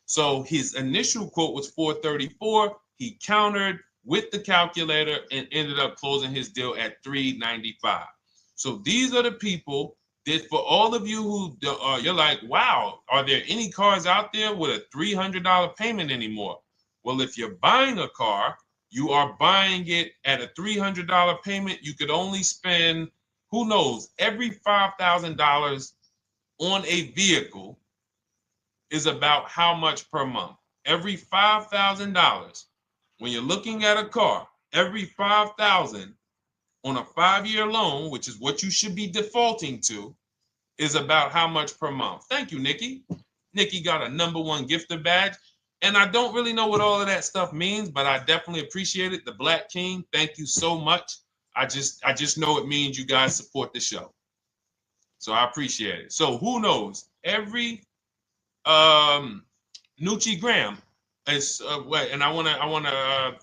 So his initial quote was $434. He countered with the calculator and ended up closing his deal at $395. So these are the people that, for all of you who you're like, wow, are there any cars out there with a $300 payment anymore? Well, if you're buying a car, you are buying it at a $300 payment. You could only spend, who knows, every $5,000 on a vehicle is about how much per month. Every $5,000, when you're looking at a car, every $5,000 on a 5-year loan, which is what you should be defaulting to, is about how much per month. Thank you, Nikki. Nikki got a #1 gifter badge. And I don't really know what all of that stuff means, but I definitely appreciate it. The Black King, thank you so much. I just know it means you guys support the show. So I appreciate it. So who knows? Every Nucci Graham is and I wanna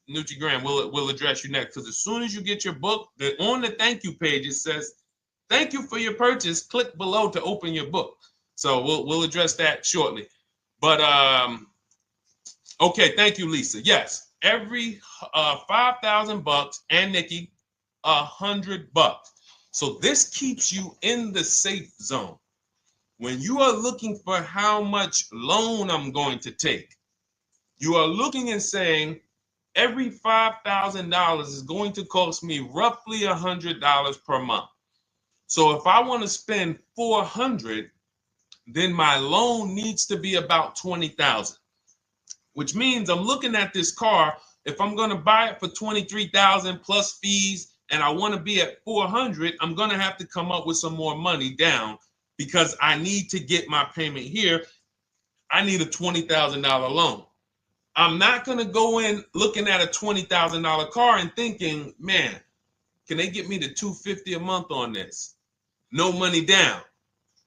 Nucci Graham will address you next, because as soon as you get your book, on the thank you page it says, "Thank you for your purchase. Click below to open your book." So we'll address that shortly. But okay, thank you, Lisa. Yes, every $5,000, and Nikki, $100. So this keeps you in the safe zone. When you are looking for how much loan I'm going to take, you are looking and saying, every $5,000 is going to cost me roughly $100 per month. So if I want to spend $400, then my loan needs to be about $20,000, which means I'm looking at this car. If I'm going to buy it for $23,000 plus fees, and I want to be at $400, I'm going to have to come up with some more money down, because I need to get my payment here. I need a $20,000 loan. I'm not going to go in looking at a $20,000 car and thinking, man, can they get me to $250 a month on this? No money down,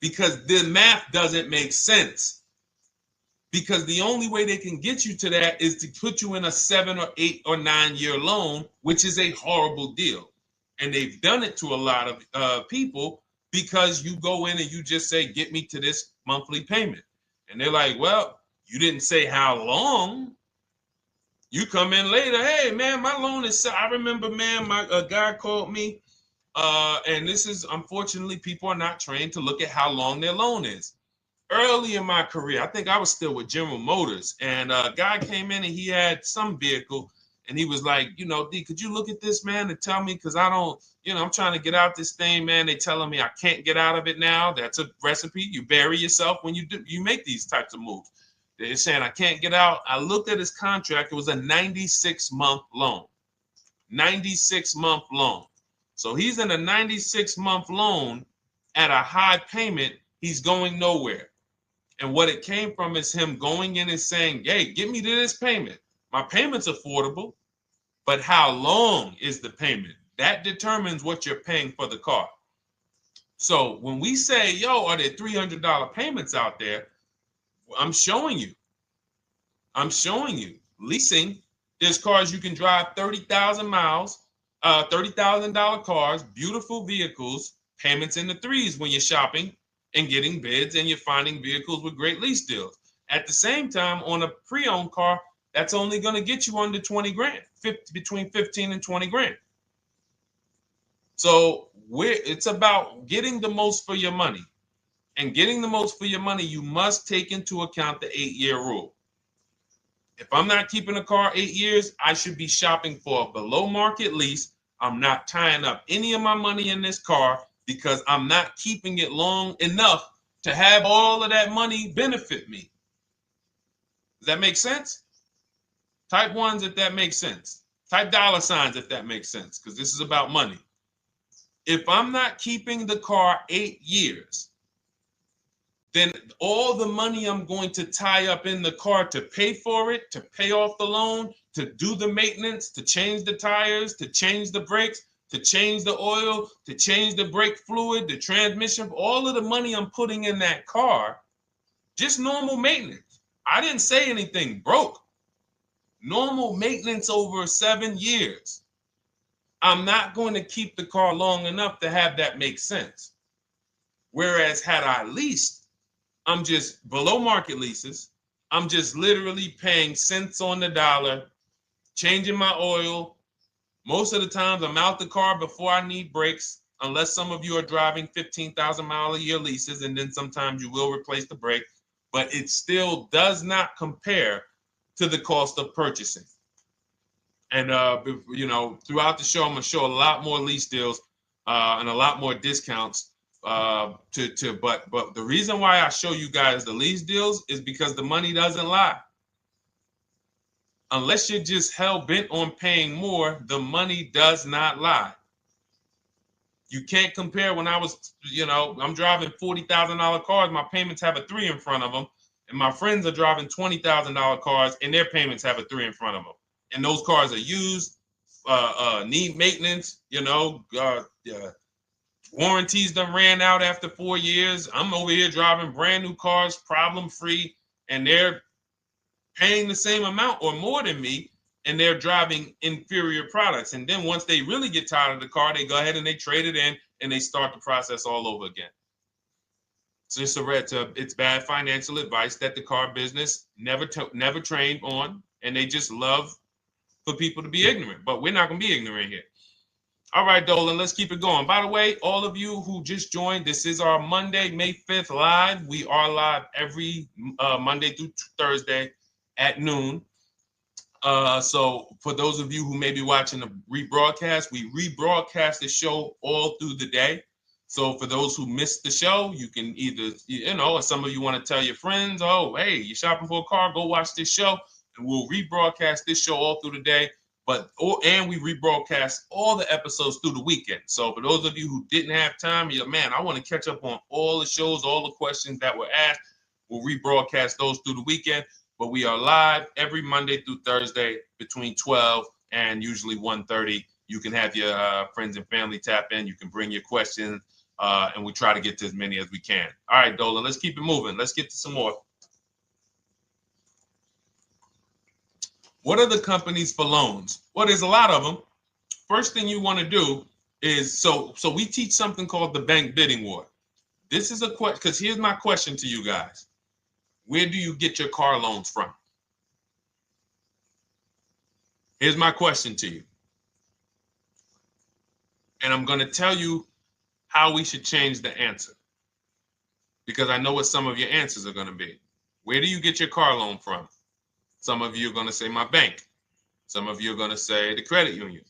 because the math doesn't make sense. Because the only way they can get you to that is to put you in a 7 or 8 or 9 year loan, which is a horrible deal. And they've done it to a lot of people, because you go in and you just say, get me to this monthly payment. And they're like, well, you didn't say how long. You come in later, hey, man, my loan is, I remember, man, a guy called me, and this is, unfortunately, people are not trained to look at how long their loan is. Early in my career, I think I was still with General Motors, and a guy came in and he had some vehicle, And he was like, you know, D, could you look at this, man, and tell me, because I don't, you know, I'm trying to get out this thing, man. They telling me I can't get out of it now. That's a recipe. You bury yourself when you make these types of moves. They're saying I can't get out. I looked at his contract. It was a 96-month loan. 96-month loan. So he's in a 96-month loan at a high payment. He's going nowhere. And what it came from is him going in and saying, hey, get me to this payment. My payment's affordable, but how long is the payment? That determines what you're paying for the car. So when we say, yo, are there $300 payments out there? I'm showing you. Leasing, there's cars you can drive 30,000 miles, $30,000 cars, beautiful vehicles, payments in the threes when you're shopping and getting bids, and you're finding vehicles with great lease deals. At the same time, on a pre-owned car, that's only going to get you under 20 grand, between 15 and 20 grand. So it's about getting the most for your money. And getting the most for your money, you must take into account the 8-year rule. If I'm not keeping a car 8 years, I should be shopping for a below market lease. I'm not tying up any of my money in this car because I'm not keeping it long enough to have all of that money benefit me. Does that make sense? Type ones if that makes sense. Type dollar signs if that makes sense, because this is about money. If I'm not keeping the car 8 years, then all the money I'm going to tie up in the car to pay for it, to pay off the loan, to do the maintenance, to change the tires, to change the brakes, to change the oil, to change the brake fluid, the transmission, all of the money I'm putting in that car, just normal maintenance. I didn't say anything broke. Normal maintenance over 7 years. I'm not going to keep the car long enough to have that make sense. Whereas had I leased, I'm just below market leases. I'm just literally paying cents on the dollar, changing my oil. Most of the times I'm out the car before I need brakes, unless some of you are driving 15,000 mile a year leases, and then sometimes you will replace the brake, but it still does not compare to the cost of purchasing. And you know, throughout the show, I'm gonna show a lot more lease deals and a lot more discounts. But the reason why I show you guys the lease deals is because the money doesn't lie. Unless you're just hell bent on paying more, the money does not lie. You can't compare when I was, you know, I'm driving $40,000 cars, my payments have a 3 in front of them, and my friends are driving $20,000 cars and their payments have a 3 in front of them. And those cars are used, need maintenance, you know, warranties done ran out after 4 years. I'm over here driving brand new cars, problem free, and they're paying the same amount or more than me, and they're driving inferior products. And then once they really get tired of the car, they go ahead and they trade it in and they start the process all over again. So it's bad financial advice that the car business never trained on, and they just love for people to be ignorant. But we're not going to be ignorant here. All right, Dolan, let's keep it going. By the way, all of you who just joined, this is our Monday, May 5th live. We are live every Monday through Thursday at noon. So for those of you who may be watching the rebroadcast, we rebroadcast the show all through the day. So for those who missed the show, you can either, you know, or some of you want to tell your friends, oh, hey, you're shopping for a car, go watch this show. And we'll rebroadcast this show all through the day. And we rebroadcast all the episodes through the weekend. So for those of you who didn't have time, you're like, man, I want to catch up on all the shows, all the questions that were asked. We'll rebroadcast those through the weekend. But we are live every Monday through Thursday between 12 and usually 1:30. You can have your friends and family tap in. You can bring your questions, and we try to get to as many as we can. All right, Dolan, let's keep it moving. Let's get to some more. What are the companies for loans? Well, there's a lot of them. First thing you want to do is, so we teach something called the bank bidding war. This is a question, because here's my question to you guys. Where do you get your car loans from? Here's my question to you. And I'm going to tell you how we should change the answer, because I know what some of your answers are going to be. Where do you get your car loan from? Some of you are going to say my bank. Some of you are going to say the credit union.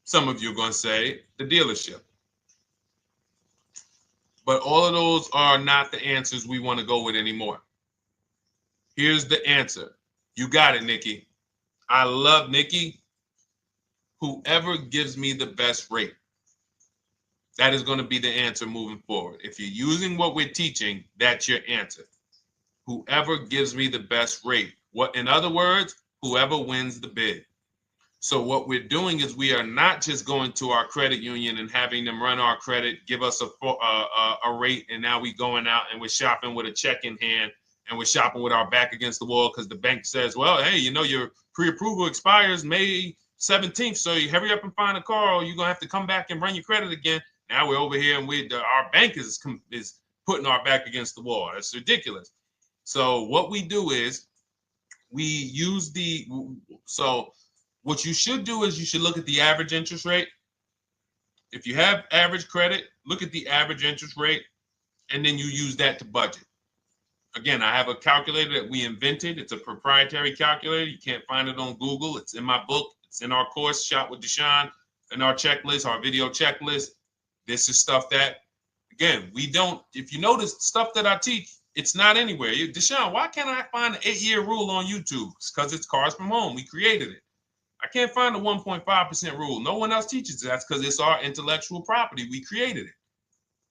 Some of you are going to say the dealership. But all of those are not the answers we want to go with anymore. Here's the answer. You got it, Nikki. I love Nikki. Whoever gives me the best rate. That is going to be the answer moving forward. If you're using what we're teaching, that's your answer. Whoever gives me the best rate. What, in other words, whoever wins the bid. So what we're doing is we are not just going to our credit union and having them run our credit, give us a rate, and now we going out and we're shopping with a check in hand and we're shopping with our back against the wall because the bank says, well, hey, you know, your pre-approval expires May 17th, so you hurry up and find a car or you're going to have to come back and run your credit again. Now we're over here and our bank is putting our back against the wall. That's ridiculous. So what we do is we use what you should do is you should look at the average interest rate. If you have average credit, look at the average interest rate, and then you use that to budget. Again, I have a calculator that we invented. It's a proprietary calculator. You can't find it on Google. It's in my book. It's in our course, Shop with Deshone, in our checklist, our video checklist. This is stuff that, again, we don't, if you notice stuff that I teach, it's not anywhere. Deshone, why can't I find an 8-year rule on YouTube? It's because it's Cars from Home. We created it. I can't find the 1.5% rule. No one else teaches that because it's our intellectual property. We created it.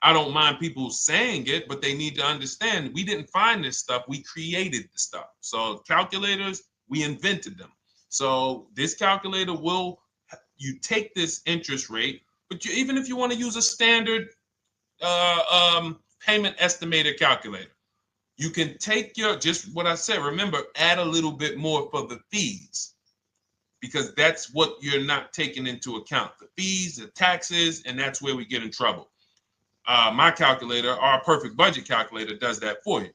I don't mind people saying it, but they need to understand we didn't find this stuff. We created the stuff. So calculators, we invented them. So this calculator you take this interest rate, but even if you want to use a standard payment estimator calculator, you can take just what I said. Remember, add a little bit more for the fees, because that's what you're not taking into account. The fees, the taxes, and that's where we get in trouble. My calculator, our perfect budget calculator, does that for you.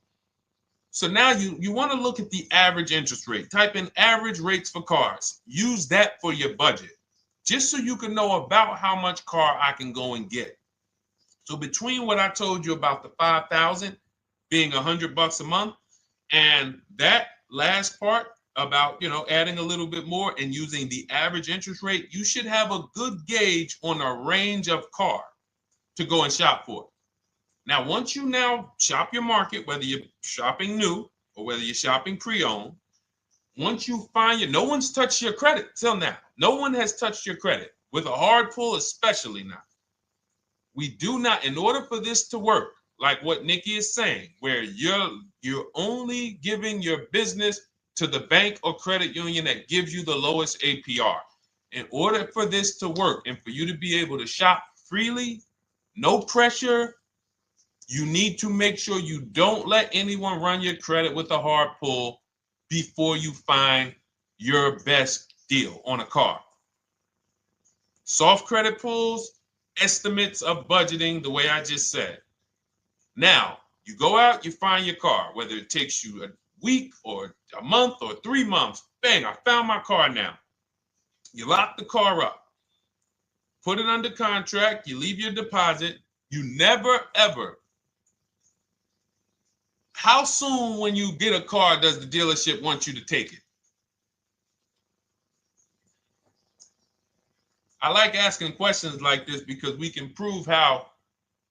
So now you want to look at the average interest rate. Type in average rates for cars. Use that for your budget, just so you can know about how much car I can go and get. So between what I told you about the 5,000 being $100 a month, and that last part about, adding a little bit more and using the average interest rate, you should have a good gauge on a range of car to go and shop for. Now, once you now shop your market, whether you're shopping new or whether you're shopping pre-owned, once you find no one's touched your credit till now. No one has touched your credit with a hard pull, especially not. We do not, in order for this to work, like what Nikki is saying, where you're only giving your business to the bank or credit union that gives you the lowest APR. In order for this to work and for you to be able to shop freely, no pressure, you need to make sure you don't let anyone run your credit with a hard pull before you find your best deal on a car. Soft credit pulls, estimates of budgeting, the way I just said. Now, you go out, you find your car, whether it takes you a week or a month or 3 months. Bang, I found my car now. You lock the car up, put it under contract, you leave your deposit. You never, ever. How soon when you get a car does the dealership want you to take it? I like asking questions like this because we can prove how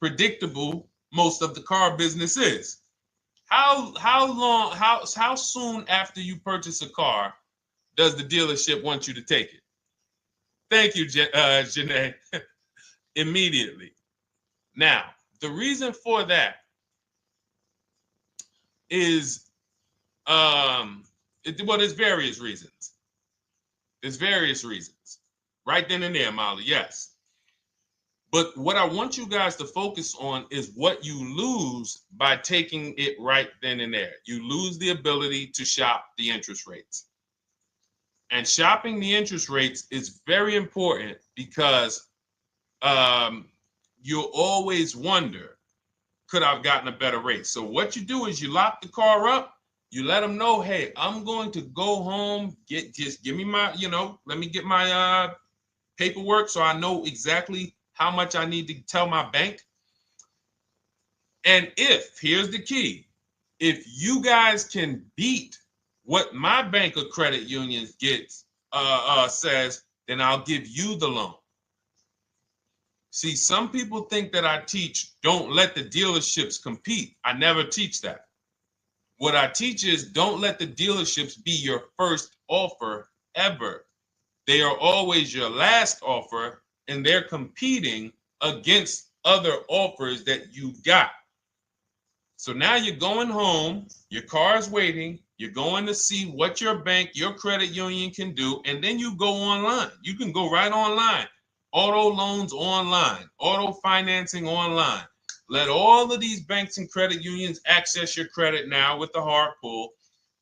predictable most of the car business is. How soon after you purchase a car does the dealership want you to take it? Thank you, Janae. Immediately. Now, the reason for that is, there's various reasons. There's various reasons. Right then and there, Molly, yes. But what I want you guys to focus on is what you lose by taking it right then and there. You lose the ability to shop the interest rates. And shopping the interest rates is very important because you'll always wonder, could I have gotten a better rate? So what you do is you lock the car up, you let them know, hey, I'm going to go home, just give me my, let me get my paperwork so I know exactly how much I need to tell my bank. And here's the key, if you guys can beat what my bank or credit union gets says, then I'll give you the loan. See, some people think that I teach don't let the dealerships compete. I never teach that. What I teach is don't let the dealerships be your first offer ever. They are always your last offer, and they're competing against other offers that you got. So now you're going home, your car's waiting, you're going to see what your bank, your credit union can do, and then you go online. You can go right online. Auto loans online, auto financing online. Let all of these banks and credit unions access your credit now with the hard pull,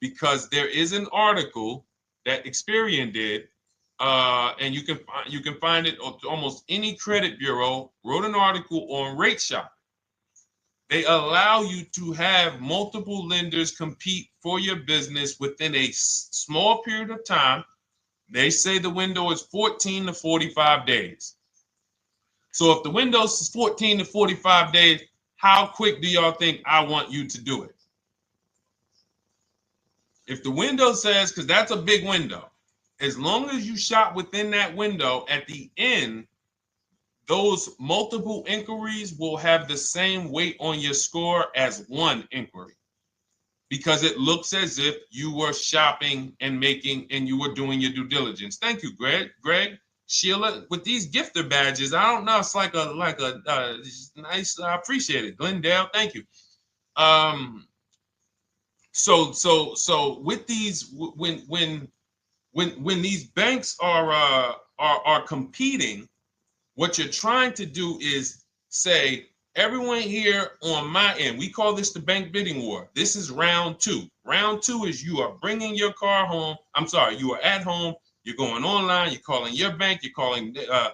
because there is an article that Experian did, and you can find it on almost any credit bureau, wrote an article on rate shopping. They allow you to have multiple lenders compete for your business within a small period of time. They say the window is 14 to 45 days. So if the window is 14 to 45 days, how quick do y'all think I want you to do it? If the window says, because that's a big window, as long as you shop within that window, at the end, those multiple inquiries will have the same weight on your score as one inquiry, because it looks as if you were shopping and you were doing your due diligence. Thank you, Greg, Sheila, with these gifter badges. I don't know. It's like a nice. I appreciate it, Glendale. Thank you. So with these, when these banks are competing, what you're trying to do is say, everyone here on my end, we call this the bank bidding war. This is round two. Round two is you are bringing your car home. I'm sorry, you are at home. You're going online. You're calling your bank. You're calling your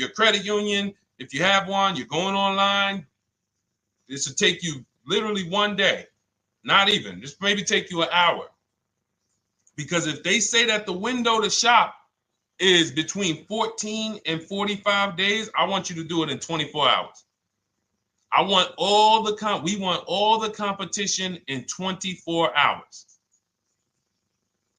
credit union. If you have one, you're going online. This will take you literally one day, not even. This maybe take you an hour. Because if they say that the window to shop is between 14 and 45 days, I want you to do it in 24 hours. We want all the competition in 24 hours.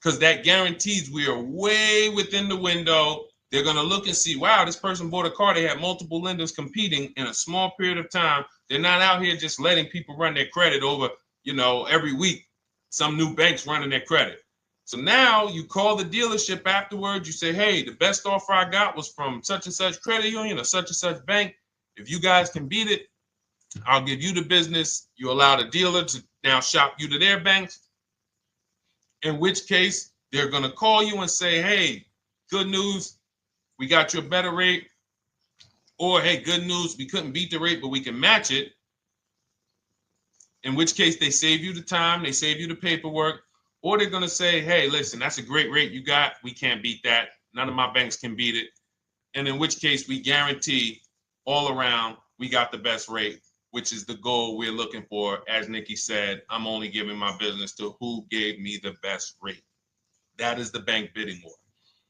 Because that guarantees we are way within the window. They're going to look and see, wow, this person bought a car. They had multiple lenders competing in a small period of time. They're not out here just letting people run their credit over, every week. Some new banks running their credit. So now you call the dealership afterwards. You say, hey, the best offer I got was from such and such credit union or such and such bank. If you guys can beat it, I'll give you the business. You allow the dealer to now shop you to their banks. In which case, they're going to call you and say, hey, good news, we got you a better rate. Or, hey, good news, we couldn't beat the rate, but we can match it. In which case, they save you the time, they save you the paperwork. Or they're going to say, hey, listen, that's a great rate you got. We can't beat that. None of my banks can beat it. And in which case, we guarantee all around we got the best rate, which is the goal we're looking for. As Nikki said, I'm only giving my business to who gave me the best rate. That is the bank bidding war.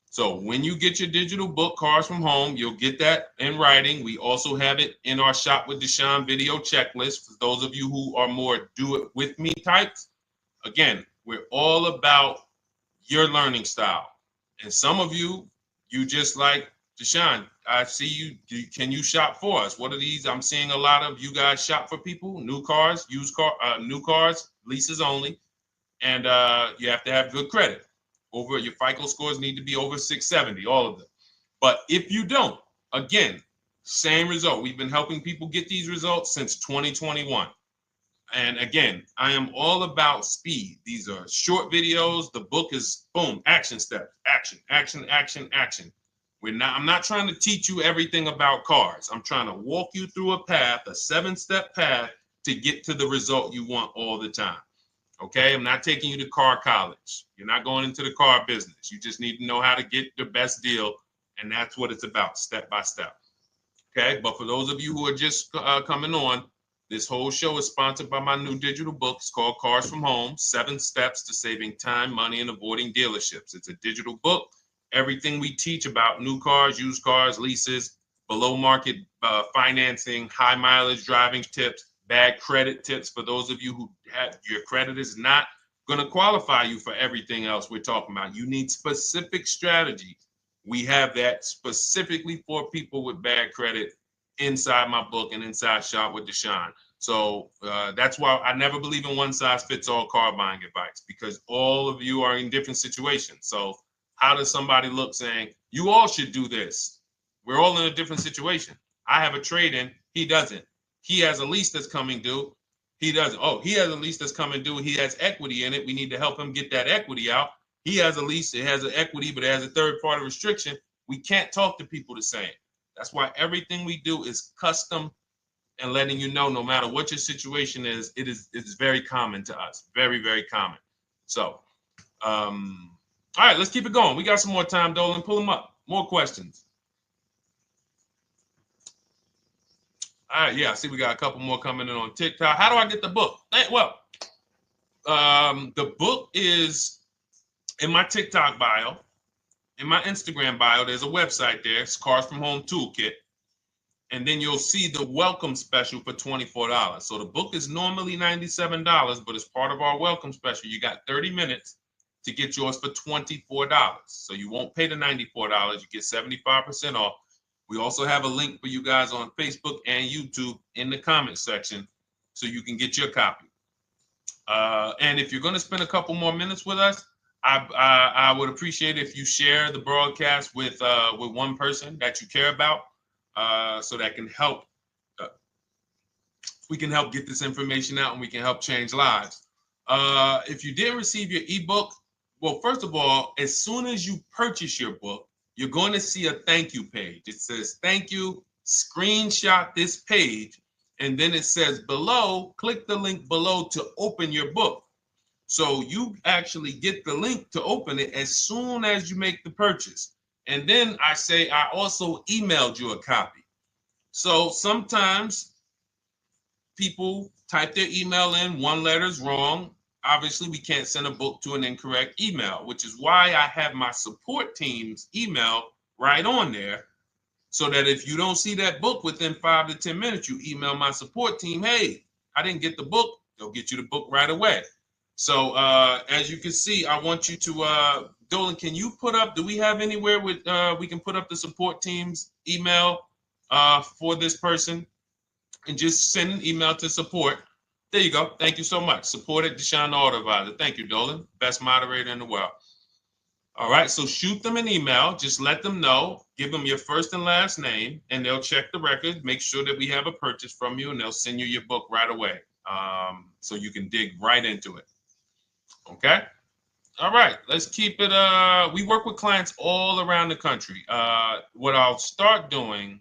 So when you get your digital book, Cars from Home, you'll get that in writing. We also have it in our Shop with Deshone video checklist for those of you who are more do-it-with-me types. Again, we're all about your learning style. And some of you just like, Deshone, I see you. Can you shop for us? What are these? I'm seeing a lot of you guys shop for people, new cars, new cars, leases only. And you have to have good credit. Your FICO scores need to be over 670, all of them. But if you don't, again, same result. We've been helping people get these results since 2021. And again, I am all about speed. These are short videos. The book is boom, action steps, action, action, action, action. I'm not trying to teach you everything about cars. I'm trying to walk you through a path, a 7-step path to get to the result you want all the time. Okay, I'm not taking you to car college. You're not going into the car business. You just need to know how to get the best deal. And that's what it's about, step by step. Okay, but for those of you who are just coming on, this whole show is sponsored by my new digital book. It's called Cars from Home, 7 Steps to Saving Time, Money, and Avoiding Dealerships. It's a digital book. Everything we teach about new cars, used cars, leases, below market financing, high mileage driving tips, bad credit tips for those of you who have your credit is not going to qualify you for everything else we're talking about. You need specific strategy. We have that specifically for people with bad credit inside my book and inside Shop with Deshone. So that's why I never believe in one size fits all car buying advice, because all of you are in different situations. So how does somebody look saying, you all should do this? We're all in a different situation. I have a trade-in, he doesn't. He has a lease that's coming due, he doesn't. Oh, he has a lease that's coming due, he has equity in it, we need to help him get that equity out. He has a lease, it has an equity, but it has a third-party restriction. We can't talk to people the same. That's why everything we do is custom and letting you know, no matter what your situation is, it's very common to us. Very, very common. So, all right, let's keep it going. We got some more time, Dolan. Pull them up. More questions. All right, yeah, I see we got a couple more coming in on TikTok. How do I get the book? Well, the book is in my TikTok bio. In my Instagram bio, there's a website there. It's Cars from Home Toolkit. And then you'll see the welcome special for $24. So the book is normally $97, but as part of our welcome special, you got 30 minutes to get yours for $24. So you won't pay the $94. You get 75% off. We also have a link for you guys on Facebook and YouTube in the comment section so you can get your copy. And if you're going to spend a couple more minutes with us, I would appreciate if you share the broadcast with one person that you care about. So that can help. We can help get this information out, and we can help change lives. If you didn't receive your ebook, well, first of all, as soon as you purchase your book, you're going to see a thank you page. It says thank you. Screenshot this page, and then it says below. Click the link below to open your book. So you actually get the link to open it as soon as you make the purchase. And then I say, I also emailed you a copy. So sometimes people type their email in, one letter's wrong. Obviously, we can't send a book to an incorrect email, which is why I have my support team's email right on there. So that if you don't see that book within 5 to 10 minutes, you email my support team, hey, I didn't get the book. They'll get you the book right away. So as you can see, I want you to, Dolan, can you put up, do we have anywhere with, we can put up the support team's email for this person, and just send an email to support. There you go. Thank you so much. Support at Deshone the Auto Advisor. Thank you, Dolan. Best moderator in the world. All right, so shoot them an email. Just let them know. Give them your first and last name, and they'll check the record, make sure that we have a purchase from you, and they'll send you your book right away, so you can dig right into it. Okay? All right, let's keep it. We work with clients all around the country. What I'll start doing,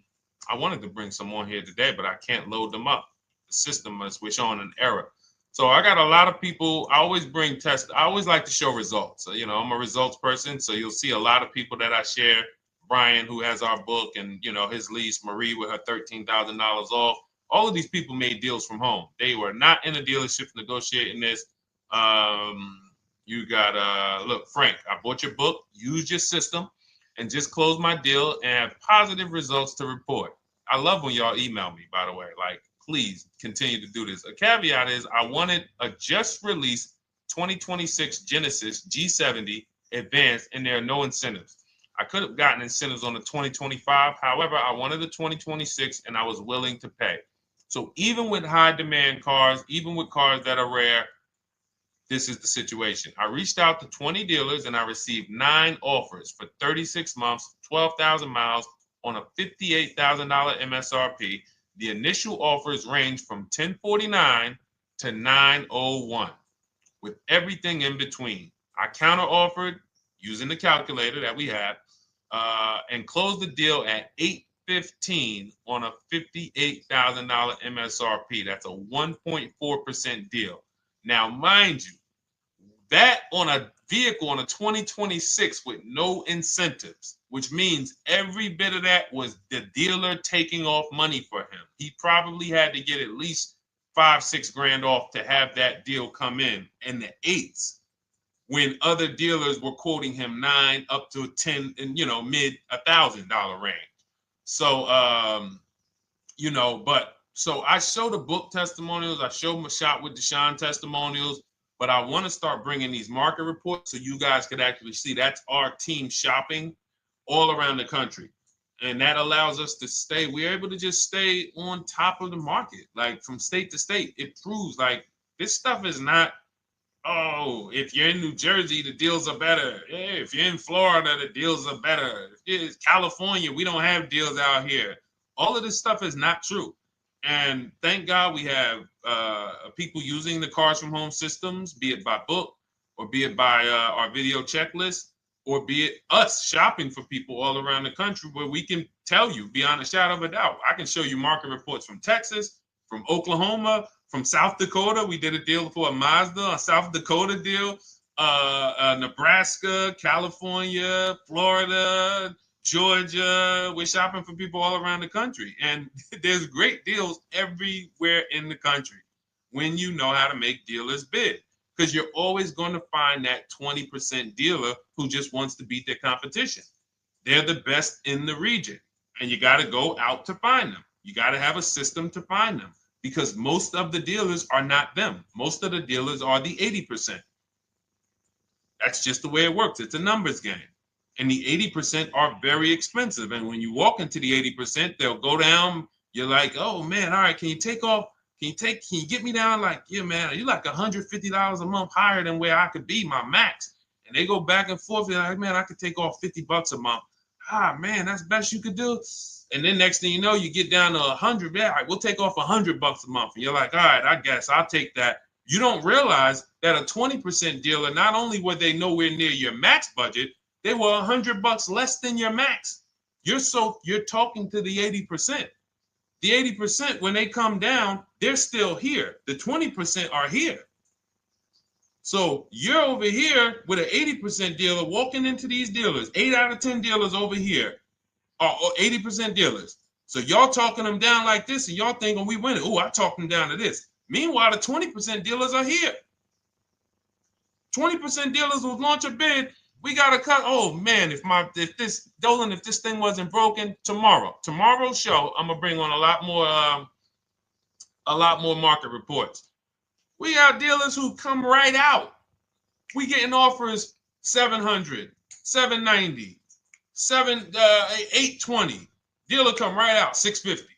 I wanted to bring some on here today, but I can't load them up. The system is showing an error. So I got a lot of people. I always bring tests. I always like to show results. So, you know, I'm a results person. So you'll see a lot of people that I share. Brian, who has our book, and, you know, his lease, Marie with her $13,000 off. All of these people made deals from home. They were not in a dealership negotiating this. You got, look, Frank, I bought your book, used your system, and just closed my deal and have positive results to report. I love when y'all email me, by the way. Like, please continue to do this. A caveat is I wanted a just released 2026 Genesis G70 Advanced, and there are no incentives. I could have gotten incentives on the 2025. However, I wanted the 2026, and I was willing to pay. So even with high demand cars, even with cars that are rare, this is the situation. I reached out to 20 dealers and I received 9 offers for 36 months, 12,000 miles on a $58,000 MSRP. The initial offers range from $1049 to $901 with everything in between. I counter offered using the calculator that we have and closed the deal at $815 on a $58,000 MSRP. That's a 1.4% deal. Now, mind you, that on a vehicle on a 2026 with no incentives, which means every bit of that was the dealer taking off money for him. He probably had to get at least $5-6 grand off to have that deal come in the 8s, when other dealers were quoting him 9 up to 10 and, you know, mid $1,000 range. So, you know, but so I show the book testimonials. I show my Shop with Deshone testimonials. But I want to start bringing these market reports so you guys could actually see that's our team shopping all around the country. And that allows us to stay, we're able to just stay on top of the market, like from state to state. It proves like this stuff is not, oh, if you're in New Jersey, the deals are better. Yeah, if you're in Florida, the deals are better. If it's California, we don't have deals out here. All of this stuff is not true. And thank God we have people using the Cars from Home systems, be it by book or be it by our video checklist, or be it us shopping for people all around the country where we can tell you beyond a shadow of a doubt. I can show you market reports from Texas, from Oklahoma, from South Dakota. We did a deal for a Mazda, a South Dakota deal, Nebraska, California, Florida, Georgia. We're shopping for people all around the country. And there's great deals everywhere in the country when you know how to make dealers bid. Because you're always going to find that 20% dealer who just wants to beat their competition. They're the best in the region. And you got to go out to find them. You got to have a system to find them. Because most of the dealers are not them. Most of the dealers are the 80%. That's just the way it works. It's a numbers game. And the 80% are very expensive. And when you walk into the 80%, they'll go down. You're like, oh man, all right, can you take off? Can you get me down? Like, yeah, man, you're like $150 a month higher than where I could be, my max. And they go back and forth. They're like, man, I could take off $50 a month. Ah, man, that's the best you could do. And then next thing you know, you get down to 100. Yeah, all right, we'll take off $100 a month. And you're like, all right, I guess I'll take that. You don't realize that a 20% dealer, not only were they nowhere near your max budget, they were $100 less than your max. You're talking to the 80%. The 80%, when they come down, they're still here. The 20% are here. So you're over here with an 80% dealer walking into these dealers. 8 out of 10 dealers over here are 80% dealers. So y'all talking them down like this, and y'all thinking we winning. Oh, I talked them down to this. Meanwhile, the 20% dealers are here. 20% dealers will launch a bid. We gotta cut. Oh man, if this thing wasn't broken, tomorrow's show, I'm gonna bring on a lot more market reports. We got dealers who come right out. We getting offers 700, 790, 820. Dealer come right out 650.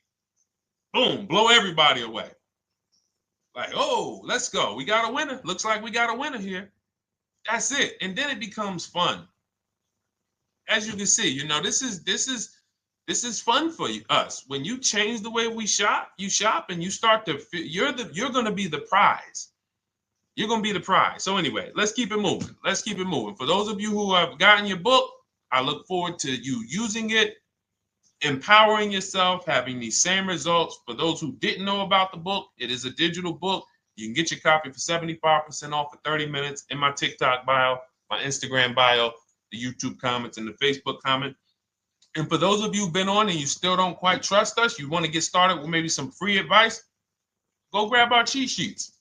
Boom, blow everybody away. Like, oh, let's go. We got a winner. Looks like we got a winner here. That's it. And then it becomes fun. As you can see, this is fun for us. When you change the way we shop, you shop and you start to you're going to be the prize. You're going to be the prize. So anyway, let's keep it moving. For those of you who have gotten your book, I look forward to you using it, empowering yourself, having these same results. For those who didn't know about the book, it is a digital book. You can get your copy for 75% off for 30 minutes in my TikTok bio, my Instagram bio, the YouTube comments, and the Facebook comment. And for those of you who've been on and you still don't quite trust us, you want to get started with maybe some free advice, go grab our cheat sheets.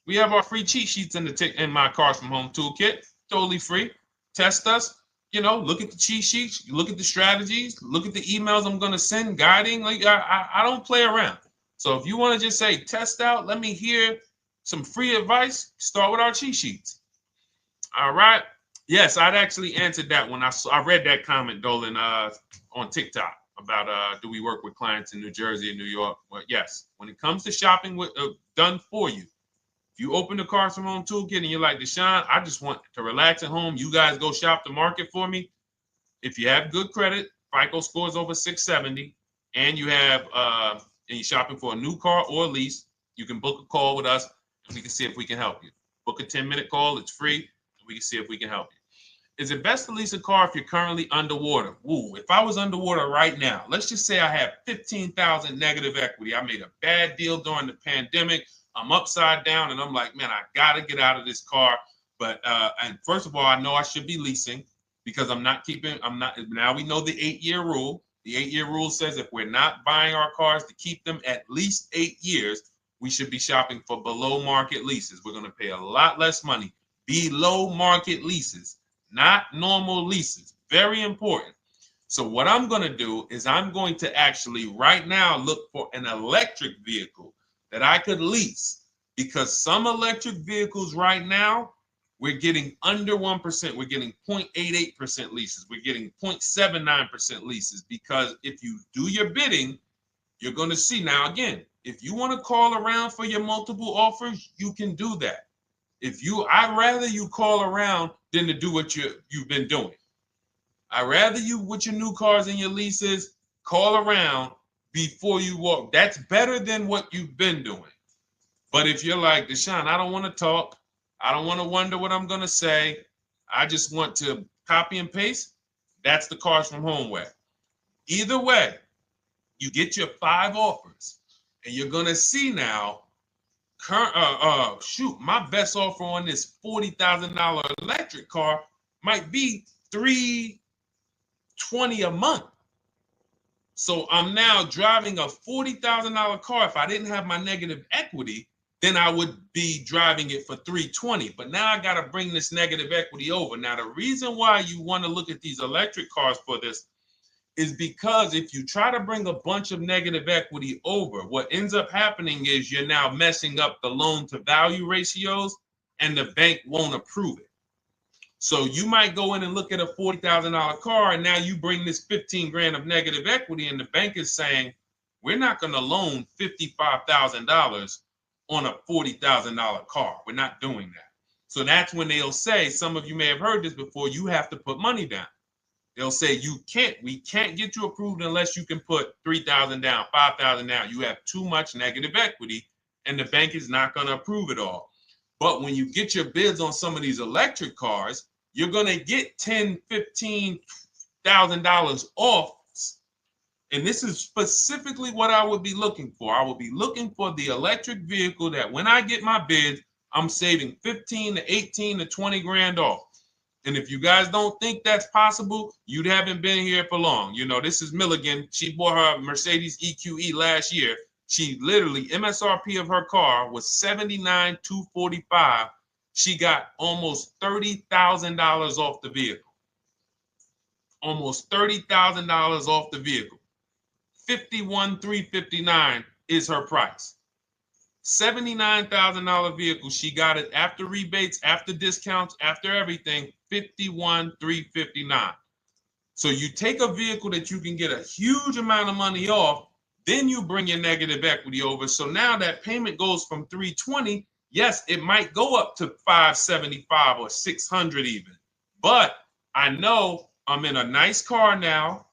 We have our free cheat sheets in my Cars from Home toolkit, totally free. Test us. Look at the cheat sheets, look at the strategies, look at the emails I'm going to send, guiding. Like I don't play around. So if you want to just say, test out, let me hear some free advice, start with our cheat sheets. All right. Yes, I'd actually answered that when I read that comment, Dolan, on TikTok about do we work with clients in New Jersey and New York? Well, yes. When it comes to shopping done for you, if you open the Cars from Home toolkit and you're like, Deshone, I just want to relax at home. You guys go shop the market for me. If you have good credit, FICO scores over 670, and you have and you're shopping for a new car or a lease, you can book a call with us and we can see if we can help you. Book a 10-minute call. It's free. And we can see if we can help you. Is it best to lease a car if you're currently underwater? Ooh, if I was underwater right now, let's just say I have 15,000 negative equity. I made a bad deal during the pandemic. I'm upside down and I'm like, man, I got to get out of this car. But and first of all, I know I should be leasing because now we know the 8-year rule. The 8-year rule says if we're not buying our cars to keep them at least 8 years, we should be shopping for below market leases. We're going to pay a lot less money. Below market leases, not normal leases. Very important. So what I'm going to do is I'm going to actually right now look for an electric vehicle that I could lease because some electric vehicles right now, we're getting under 1%. We're getting 0.88% leases. We're getting 0.79% leases, because if you do your bidding, you're going to see. Now, again, if you want to call around for your multiple offers, you can do that. I'd rather you call around than to do what you've been doing. I'd rather you, with your new cars and your leases, call around before you walk. That's better than what you've been doing. But if you're like, Deshone, I don't want to talk. I don't want to wonder what I'm going to say. I just want to copy and paste. That's the Cars from Home way. Either way, you get your 5 offers, and you're going to see now, my best offer on this $40,000 electric car might be $320 a month. So I'm now driving a $40,000 car. If I didn't have my negative equity, then I would be driving it for $320. But now I got to bring this negative equity over. Now, the reason why you want to look at these electric cars for this is because if you try to bring a bunch of negative equity over, what ends up happening is you're now messing up the loan to value ratios, and the bank won't approve it. So you might go in and look at a $40,000 car, and now you bring this 15 grand of negative equity, and the bank is saying, we're not going to loan $55,000 on a $40,000 car. We're not doing that. So that's when they'll say, some of you may have heard this before, you have to put money down. They'll say, we can't get you approved unless you can put $3,000 down, $5,000 down. You have too much negative equity, and the bank is not going to approve it all. But when you get your bids on some of these electric cars, you're going to get $10,000, $15,000 off. And this is specifically what I would be looking for. I would be looking for the electric vehicle that when I get my bids, I'm saving 15 to 18 to 20 grand off. And if you guys don't think that's possible, you haven't been here for long. You know, this is Milligan. She bought her Mercedes EQE last year. She literally, MSRP of her car was $79,245. She got almost $30,000 off the vehicle. Almost $30,000 off the vehicle. $51,359 is her price. $79,000 vehicle. She got it after rebates, after discounts, after everything. $51,359. So you take a vehicle that you can get a huge amount of money off, then you bring your negative equity over. So now that payment goes from $320. Yes, it might go up to $575 or $600 even. But I know I'm in a nice car now.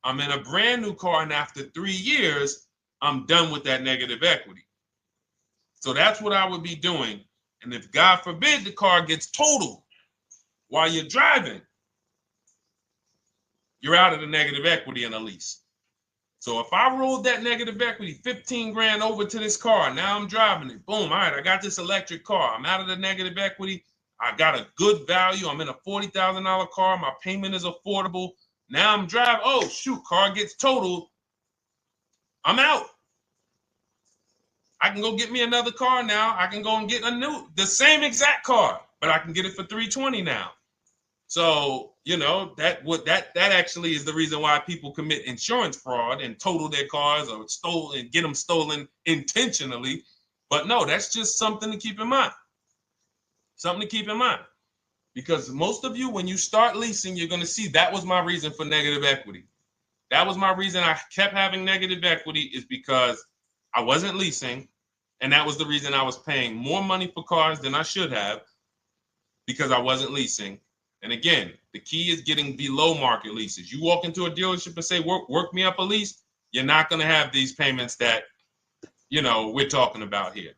I'm in a brand new car, and after 3 years, I'm done with that negative equity. So that's what I would be doing. And if God forbid the car gets totaled while you're driving, you're out of the negative equity in a lease. So if I rolled that negative equity, 15 grand over to this car, now I'm driving it. Boom. All right, I got this electric car. I'm out of the negative equity. I got a good value. I'm in a $40,000 car. My payment is affordable. Now I'm driving. Oh, shoot, car gets totaled. I'm out. I can go get me another car now. I can go and get the same exact car, but I can get it for $320 now. So, you know, that actually is the reason why people commit insurance fraud and total their cars or get them stolen intentionally. But no, that's just something to keep in mind. Something to keep in mind. Because most of you, when you start leasing, you're going to see that was my reason for negative equity. That was my reason I kept having negative equity, is because I wasn't leasing. And that was the reason I was paying more money for cars than I should have, because I wasn't leasing. And again, the key is getting below market leases. You walk into a dealership and say, work me up a lease, you're not going to have these payments that, you know, we're talking about here.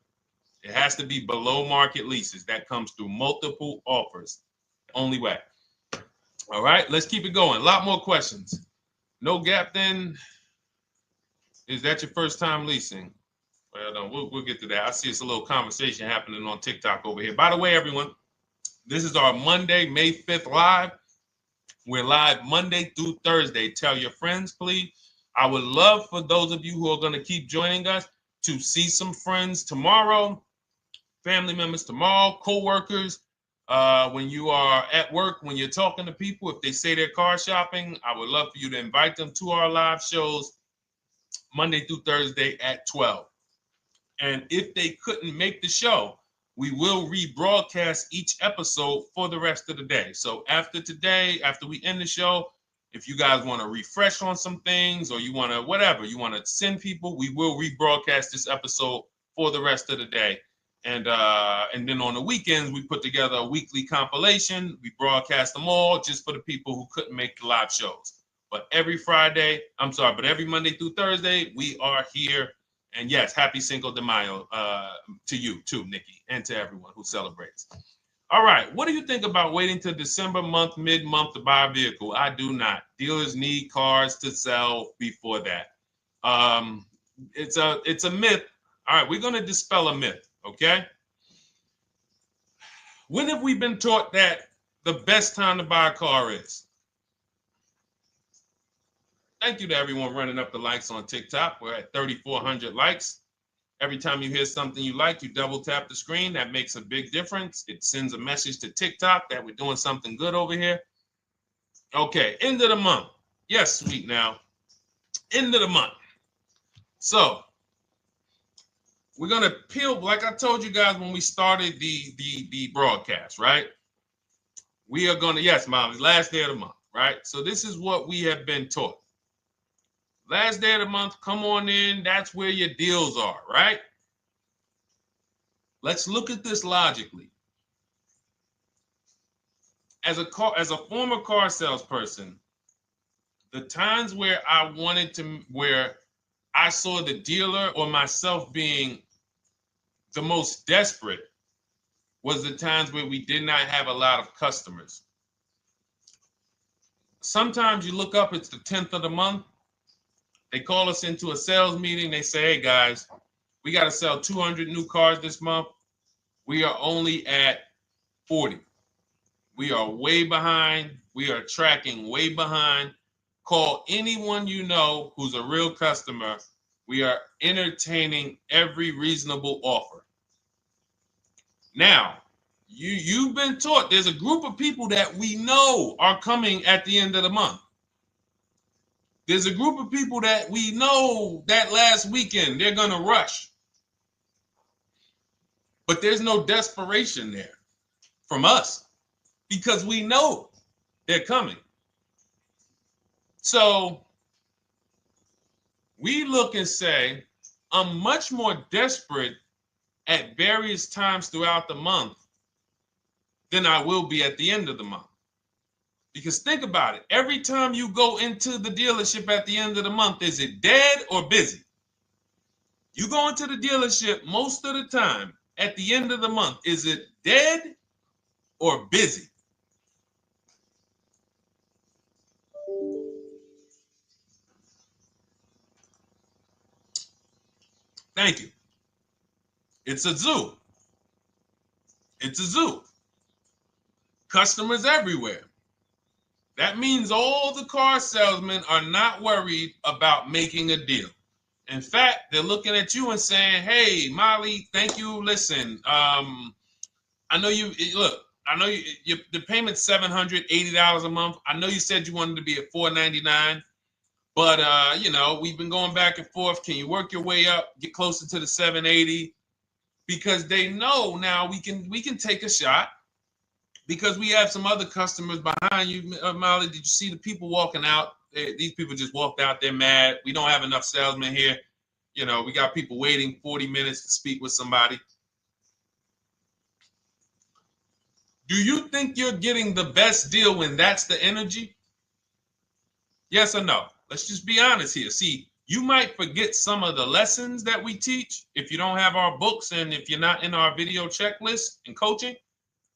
It has to be below market leases. That comes through multiple offers. Only way. All right, let's keep it going. A lot more questions. No gap then. Is that your first time leasing? Well, no, we'll get to that. I see it's a little conversation happening on TikTok over here. By the way, everyone, this is our Monday, May 5th live. We're live Monday through Thursday. Tell your friends, please. I would love for those of you who are going to keep joining us to see some friends tomorrow, family members tomorrow, co-workers. When you are at work, when you're talking to people, if they say they're car shopping, I would love for you to invite them to our live shows Monday through Thursday at 12. And if they couldn't make the show, we will rebroadcast each episode for the rest of the day. So after today, after we end the show, if you guys want to refresh on some things or you want to whatever, you want to send people, we will rebroadcast this episode for the rest of the day. And then on the weekends, we put together a weekly compilation. We broadcast them all just for the people who couldn't make the live shows. But every Monday through Thursday, we are here. And yes, happy Cinco de Mayo to you too, Nikki, and to everyone who celebrates. All right, what do you think about waiting till December month, mid-month to buy a vehicle? I do not. Dealers need cars to sell before that. It's a myth. All right, we're going to dispel a myth, okay? When have we been taught that the best time to buy a car is? Thank you to everyone running up the likes on TikTok. We're at 3,400 likes. Every time you hear something you like, you double tap the screen. That makes a big difference. It sends a message to TikTok that we're doing something good over here. Okay, end of the month. Yes, sweet now. End of the month. So we're gonna peel, like I told you guys when we started the broadcast, right? We are gonna, yes, Molly, last day of the month, right? So this is what we have been taught. Last day of the month, come on in. That's where your deals are, right? Let's look at this logically. As a former car salesperson, the times where where I saw the dealer or myself being the most desperate was the times where we did not have a lot of customers. Sometimes you look up, it's the 10th of the month. They call us into a sales meeting. They say, hey, guys, we got to sell 200 new cars this month. We are only at 40. We are way behind. We are tracking way behind. Call anyone you know who's a real customer. We are entertaining every reasonable offer. Now, you've been taught there's a group of people that we know are coming at the end of the month. There's a group of people that we know that last weekend they're going to rush. But there's no desperation there from us because we know they're coming. So we look and say, I'm much more desperate at various times throughout the month than I will be at the end of the month. Because think about it. Every time you go into the dealership at the end of the month, is it dead or busy? You go into the dealership most of the time at the end of the month, is it dead or busy? Thank you. It's a zoo. It's a zoo. Customers everywhere. That means all the car salesmen are not worried about making a deal. In fact, they're looking at you and saying, hey, Molly, thank you. Listen, I know you, look, I know the payment's $780 a month. I know you said you wanted to be at $499, but, we've been going back and forth. Can you work your way up, get closer to the $780? Because they know now we can take a shot. Because we have some other customers behind you, Molly. Did you see the people walking out? These people just walked out. They're mad. We don't have enough salesmen here. We got people waiting 40 minutes to speak with somebody. Do you think you're getting the best deal when that's the energy? Yes or no? Let's just be honest here. See, you might forget some of the lessons that we teach if you don't have our books and if you're not in our video checklist and coaching.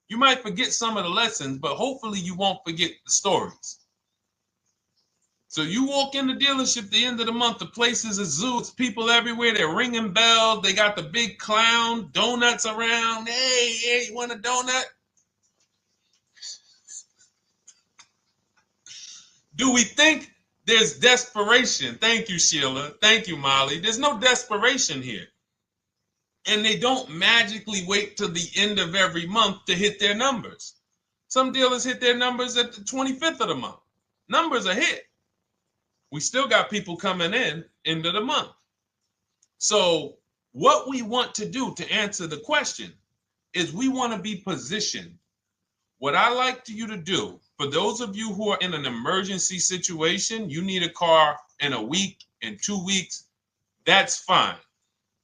You might forget some of the lessons, but hopefully you won't forget the stories. So you walk in the dealership at the end of the month, the place is a zoo. It's people everywhere. They're ringing bells. They got the big clown, donuts around. Hey, you want a donut? Do we think there's desperation? Thank you, Sheila. Thank you, Molly. There's no desperation here. And they don't magically wait till the end of every month to hit their numbers. Some dealers hit their numbers at the 25th of the month. Numbers are hit. We still got people coming in end of the month. So What we want to do to answer the question is we want to be positioned. What I like you to do, for those of you who are in an emergency situation, you need a car in a week, in 2 weeks, that's fine.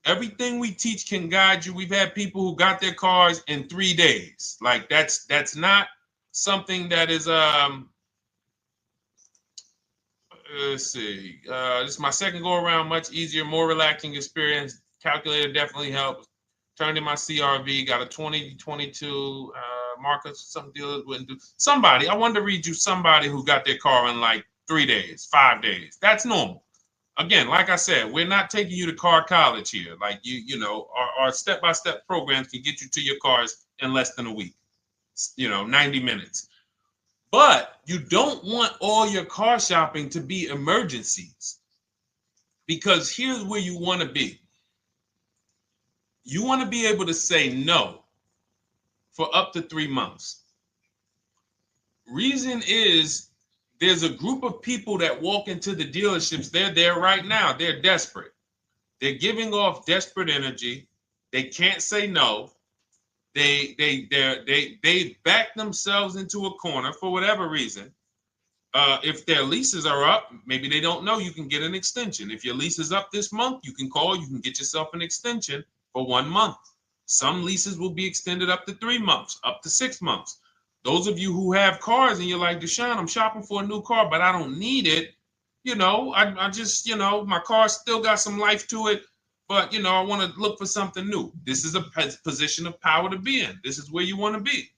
Everything we teach can guide you. We've had people who got their cars in 3 days. Like that's not something that is let's see. This is my second go around, much easier, more relaxing experience. Calculator definitely helps. Turned in my CRV, got a 2022 Marcus, some dealers wouldn't do. Somebody, I wanted to read you somebody who got their car in like 3 days, 5 days. That's normal. Again, like I said, we're not taking you to car college here. Like you know, our step-by-step programs can get you to your cars in less than a week, 90 minutes. But you don't want all your car shopping to be emergencies, because here's where you want to be. You want to be able to say no for up to 3 months. Reason is, there's a group of people that walk into the dealerships. They're there right now. They're desperate. They're giving off desperate energy. They can't say no. They back themselves into a corner for whatever reason. If their leases are up, maybe they don't know you can get an extension. If your lease is up this month, you can call. You can get yourself an extension for 1 month. Some leases will be extended up to 3 months, up to 6 months. Those of you who have cars and you're like, Deshone, I'm shopping for a new car, but I don't need it. I just, my car still got some life to it, but, I want to look for something new. This is a position of power to be in. This is where you want to be.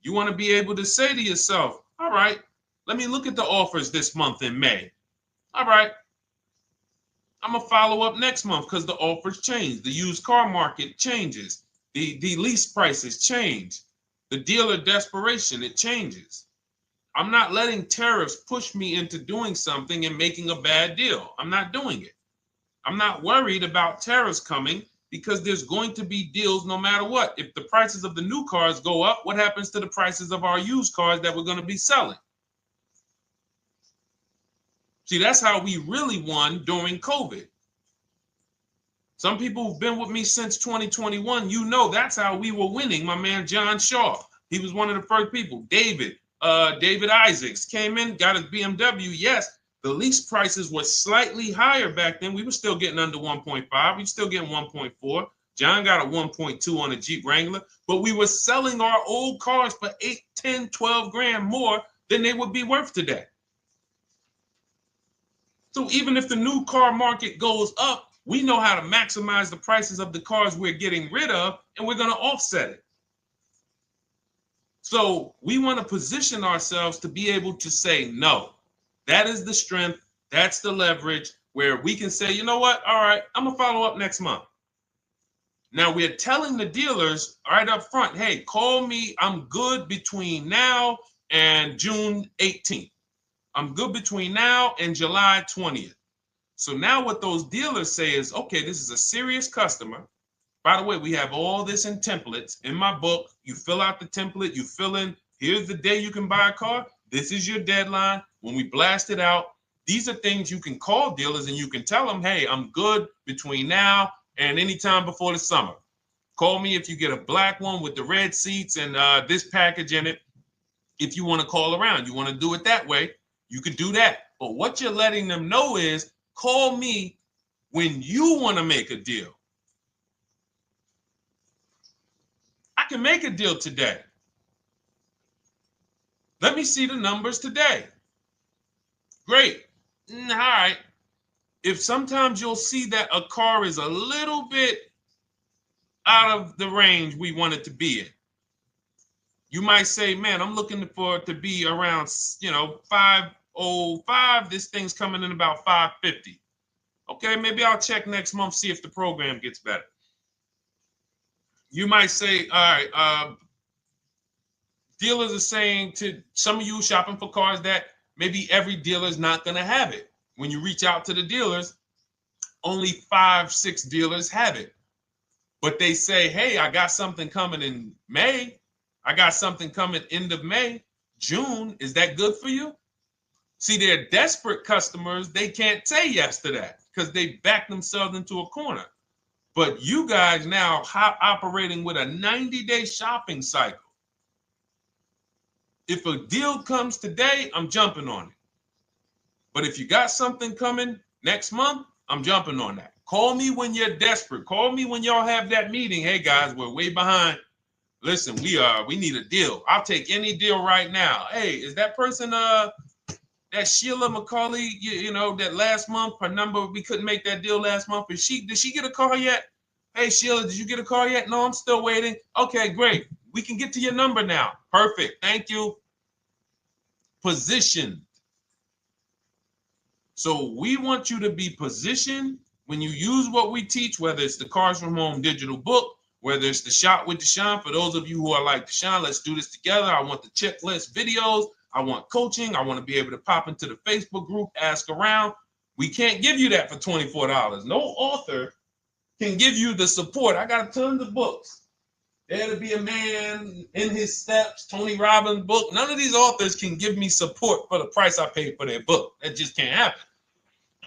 You want to be able to say to yourself, all right, let me look at the offers this month in May. All right, I'm going to follow up next month because the offers change. The used car market changes. The lease prices change. The dealer desperation, it changes. I'm not letting tariffs push me into doing something and making a bad deal. I'm not doing it. I'm not worried about tariffs coming, because there's going to be deals no matter what. If the prices of the new cars go up, what happens to the prices of our used cars that we're going to be selling? See, that's how we really won during COVID. Some people who've been with me since 2021, that's how we were winning. My man John Shaw, he was one of the first people. David Isaacs came in, got his BMW. Yes, the lease prices were slightly higher back then. We were still getting under 1.5. We were still getting 1.4. John got a 1.2 on a Jeep Wrangler, but we were selling our old cars for 8, 10, 12 grand more than they would be worth today. So even if the new car market goes up, we know how to maximize the prices of the cars we're getting rid of, and we're going to offset it. So we want to position ourselves to be able to say no. That is the strength. That's the leverage where we can say, you know what? All right, I'm going to follow up next month. Now we're telling the dealers right up front, hey, call me. I'm good between now and June 18th. I'm good between now and July 20th. So now what those dealers say is, okay, this is a serious customer. By the way, we have all this in templates. In my book, you fill out the template, you fill in, here's the day you can buy a car. This is your deadline. When we blast it out, these are things you can call dealers and you can tell them, hey, I'm good between now and anytime before the summer. Call me if you get a black one with the red seats and this package in it. If you want to call around, you want to do it that way, you could do that. But what you're letting them know is, call me when you want to make a deal. I can make a deal today. Let me see the numbers today. Great. All right. If sometimes you'll see that a car is a little bit out of the range we want it to be in, you might say, man, I'm looking for it to be around, 505. This thing's coming in about 550. Okay, maybe I'll check next month, see if the program gets better. You might say, all right, dealers are saying to some of you shopping for cars that maybe every dealer is not going to have it. When you reach out to the dealers, only 5, 6 dealers have it. But they say, hey, I got something coming in May. I got something coming end of May, June. Is that good for you? See, they're desperate customers. They can't say yes to that because they back themselves into a corner. But you guys now operating with a 90-day shopping cycle. If a deal comes today, I'm jumping on it. But if you got something coming next month, I'm jumping on that. Call me when you're desperate. Call me when y'all have that meeting. Hey guys, we're way behind. Listen, we need a deal. I'll take any deal right now. Hey, is that person that Sheila McCauley, you know, that last month, her number, we couldn't make that deal last month. Did she get a call yet? Hey Sheila, did you get a call yet? No, I'm still waiting. Okay, great. We can get to your number now. Perfect. Thank you. Positioned. So we want you to be positioned when you use what we teach, whether it's the Cars from Home digital book, whether it's the Shop with Deshone. For those of you who are like, Deshone, let's do this together. I want the checklist videos. I want coaching. I want to be able to pop into the Facebook group, ask around. We can't give you that for $24. No author can give you the support. I got tons of books. Dare to Be a Man, In His Steps, Tony Robbins' book. None of these authors can give me support for the price I paid for their book. That just can't happen.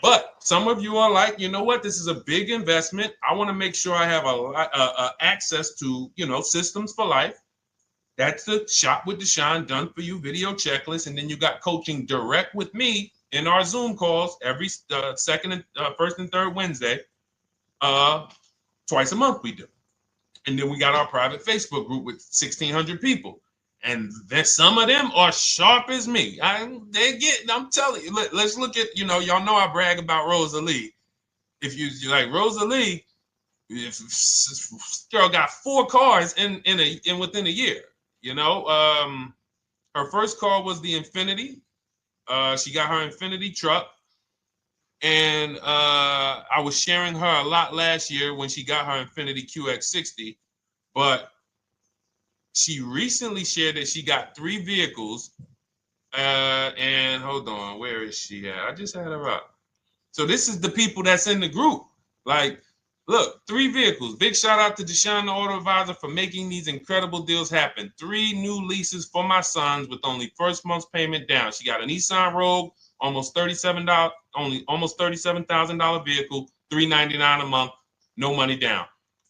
But some of you are like, you know what? This is a big investment. I want to make sure I have access to, you know, systems for life. That's the Shop with Deshone done for you video checklist. And then you got coaching direct with me in our Zoom calls every first and third Wednesday. Twice a month we do. And then we got our private Facebook group with 1,600 people. And then some of them are sharp as me. I'm telling you, let's look at, you know, y'all know I brag about Rosalie. If you like Rosalie, if girl got 4 cars in within a year, you know. Her first car was the Infinity. She got her Infinity truck. And I was sharing her a lot last year when she got her Infinity QX60, but she recently shared that she got 3 vehicles. And hold on, where is she at? I just had her up. So this is the people that's in the group. Like, look, 3 vehicles. Big shout out to Deshone the Auto Advisor for making these incredible deals happen. 3 new leases for my sons with only first month's payment down. She got a Nissan Rogue, almost $37,000 vehicle, $399 a month, no money down.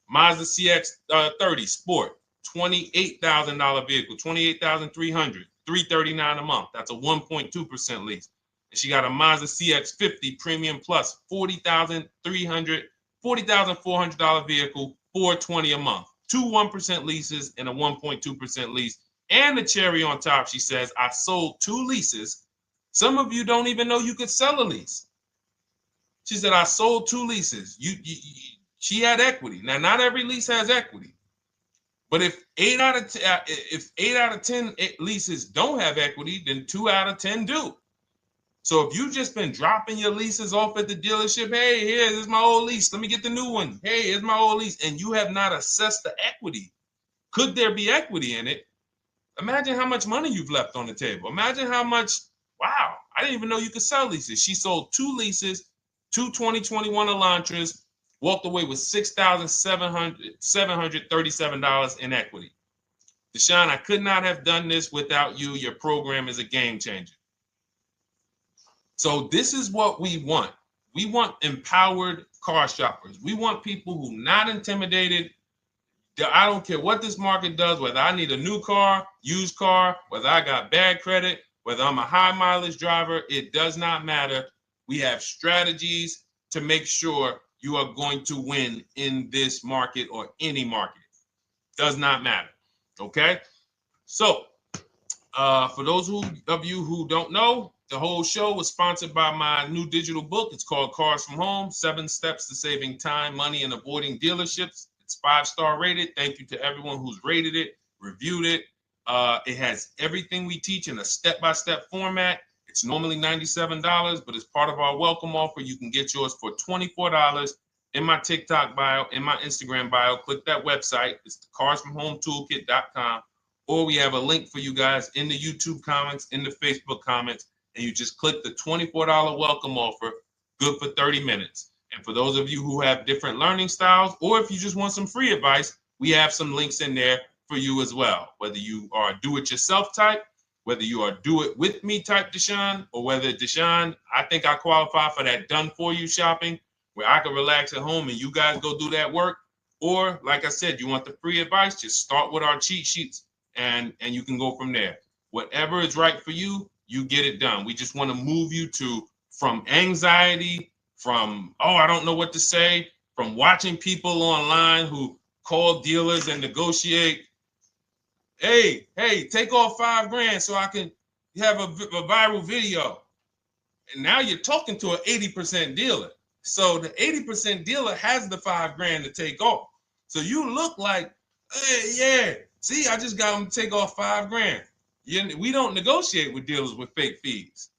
Mazda CX-30 Sport, $28,000 vehicle, $28,300, $339 a month. That's a 1.2% lease. And she got a Mazda CX-50 Premium Plus, $40,400 vehicle, $420 a month. 2 1% leases and a 1.2% lease. And the cherry on top, she says, I sold 2 leases. Some of you don't even know you could sell a lease. She said, I sold 2 leases. She had equity. Now, not every lease has equity. But if 8 out of 10 leases don't have equity, then 2 out of 10 do. So if you've just been dropping your leases off at the dealership, hey, here's my old lease. Let me get the new one. Hey, here's my old lease. And you have not assessed the equity. Could there be equity in it? Imagine how much money you've left on the table. Imagine how much, wow, I didn't even know you could sell leases. She sold 2 leases, 2 2021 Elantras, walked away with $6,737 in equity. Deshone, I could not have done this without you. Your program is a game changer. So this is what we want. We want empowered car shoppers. We want people who are not intimidated. I don't care what this market does, whether I need a new car, used car, whether I got bad credit, whether I'm a high mileage driver, it does not matter. We have strategies to make sure you are going to win in this market or any market. Does not matter. Okay? So, for those of you who don't know, the whole show was sponsored by my new digital book. It's called Cars from Home, 7 Steps to Saving Time, Money, and Avoiding Dealerships. It's 5-star rated. Thank you to everyone who's rated it, reviewed it. It has everything we teach in a step-by-step format. It's normally $97, but as part of our welcome offer, you can get yours for $24 in my TikTok bio, in my Instagram bio. Click that website. It's the carsfromhometoolkit.com. Or we have a link for you guys in the YouTube comments, in the Facebook comments, and you just click the $24 welcome offer, good for 30 minutes. And for those of you who have different learning styles, or if you just want some free advice, we have some links in there for you as well. Whether you are a do-it-yourself type, whether you are do-it-with-me type Deshone, or whether Deshone, I think I qualify for that done-for-you shopping, where I can relax at home and you guys go do that work. Or like I said, you want the free advice, just start with our cheat sheets and you can go from there. Whatever is right for you, you get it done. We just want to move you from anxiety, from, oh, I don't know what to say, from watching people online who call dealers and negotiate. Hey, take off $5,000 so I can have a viral video. And now you're talking to an 80% dealer. So the 80% dealer has the $5,000 to take off. So you look like, hey, yeah, see, I just got them to take off $5,000. We don't negotiate with dealers with fake fees.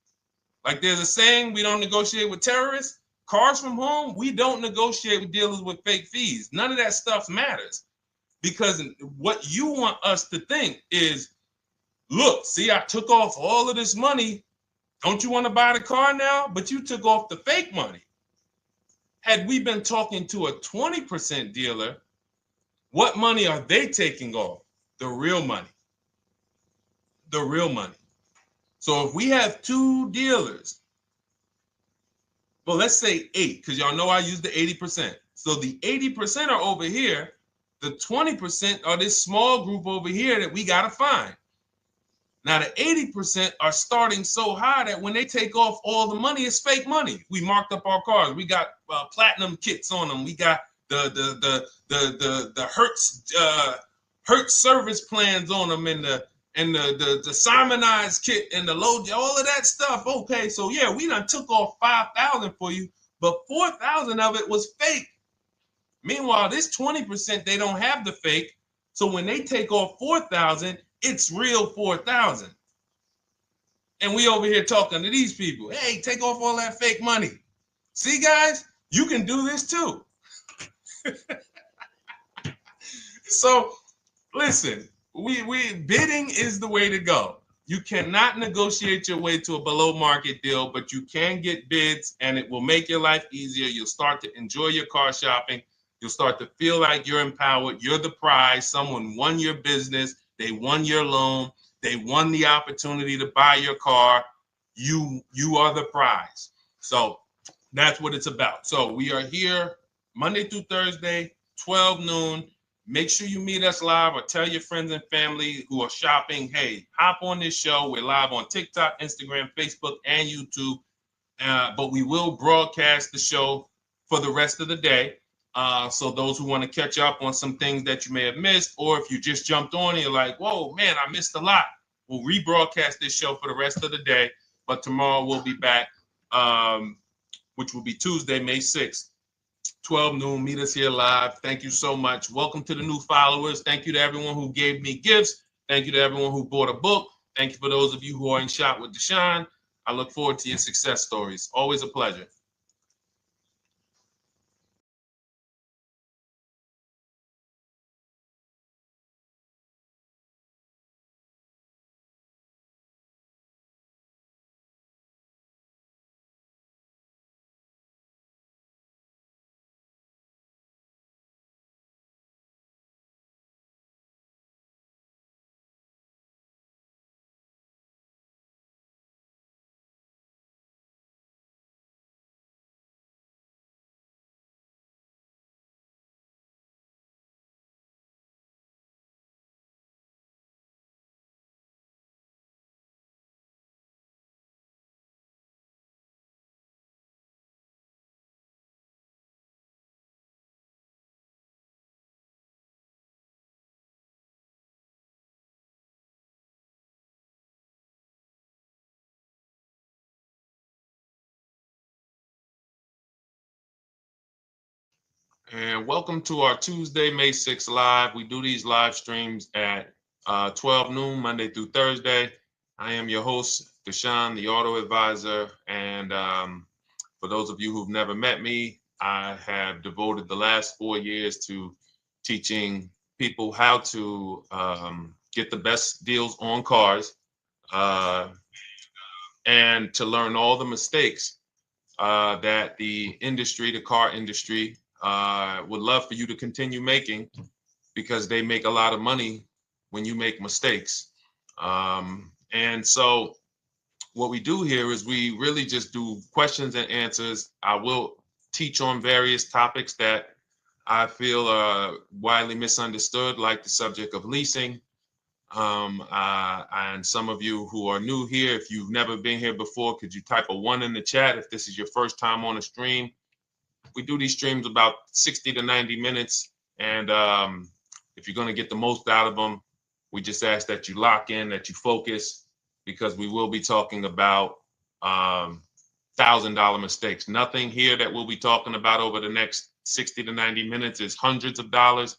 Like there's a saying, we don't negotiate with terrorists. Cars from home, we don't negotiate with dealers with fake fees. None of that stuff matters. Because what you want us to think is, look, see, I took off all of this money. Don't you want to buy the car now? But you took off the fake money. Had we been talking to a 20% dealer, what money are they taking off? The real money. The real money. So if we have two dealers, well, let's say 8, because y'all know I use the 80%. So the 80% are over here. The 20% are this small group over here that we got to find. Now, the 80% are starting so high that when they take off all the money, it's fake money. We marked up our cars. We got platinum kits on them. We got the Hertz service plans on them, and the Simonized kit and the low, all of that stuff. Okay, so yeah, we done took off 5,000 for you, but 4,000 of it was fake. Meanwhile, this 20%, they don't have the fake. So when they take off 4,000, it's real 4,000. And we over here talking to these people. Hey, take off all that fake money. See, guys, you can do this too. So listen, we bidding is the way to go. You cannot negotiate your way to a below market deal, but you can get bids and it will make your life easier. You'll start to enjoy your car shopping. You'll start to feel like you're empowered. You're the prize. Someone won your business. They won your loan. They won the opportunity to buy your car. You are the prize. So that's what it's about. So we are here Monday through Thursday, 12 noon. Make sure you meet us live or tell your friends and family who are shopping, hey, hop on this show. We're live on TikTok, Instagram, Facebook, and YouTube. But we will broadcast the show for the rest of the day. So those who want to catch up on some things that you may have missed, or if you just jumped on and you're like, whoa, man, I missed a lot. We'll rebroadcast this show for the rest of the day. But tomorrow we'll be back, which will be Tuesday, May 6th, 12 noon. Meet us here live. Thank you so much. Welcome to the new followers. Thank you to everyone who gave me gifts. Thank you to everyone who bought a book. Thank you for those of you who are in Shop with Deshone. I look forward to your success stories. Always a pleasure. And welcome to our Tuesday, May 6th live. We do these live streams at 12 noon, Monday through Thursday. I am your host, Deshone the Auto Advisor. And for those of you who've never met me, I have devoted the last 4 years to teaching people how to get the best deals on cars and to learn all the mistakes that the industry, the car industry, would love for you to continue making, because they make a lot of money when you make mistakes. And so what we do here is we really just do questions and answers. I will teach on various topics that I feel are widely misunderstood, like the subject of leasing. And some of you who are new here, if you've never been here before, could you type a 1 in the chat if this is your first time on a stream? We do these streams about 60 to 90 minutes. And if you're going to get the most out of them, we just ask that you lock in, that you focus, because we will be talking about $1,000 mistakes. Nothing here that we'll be talking about over the next 60 to 90 minutes is hundreds of dollars.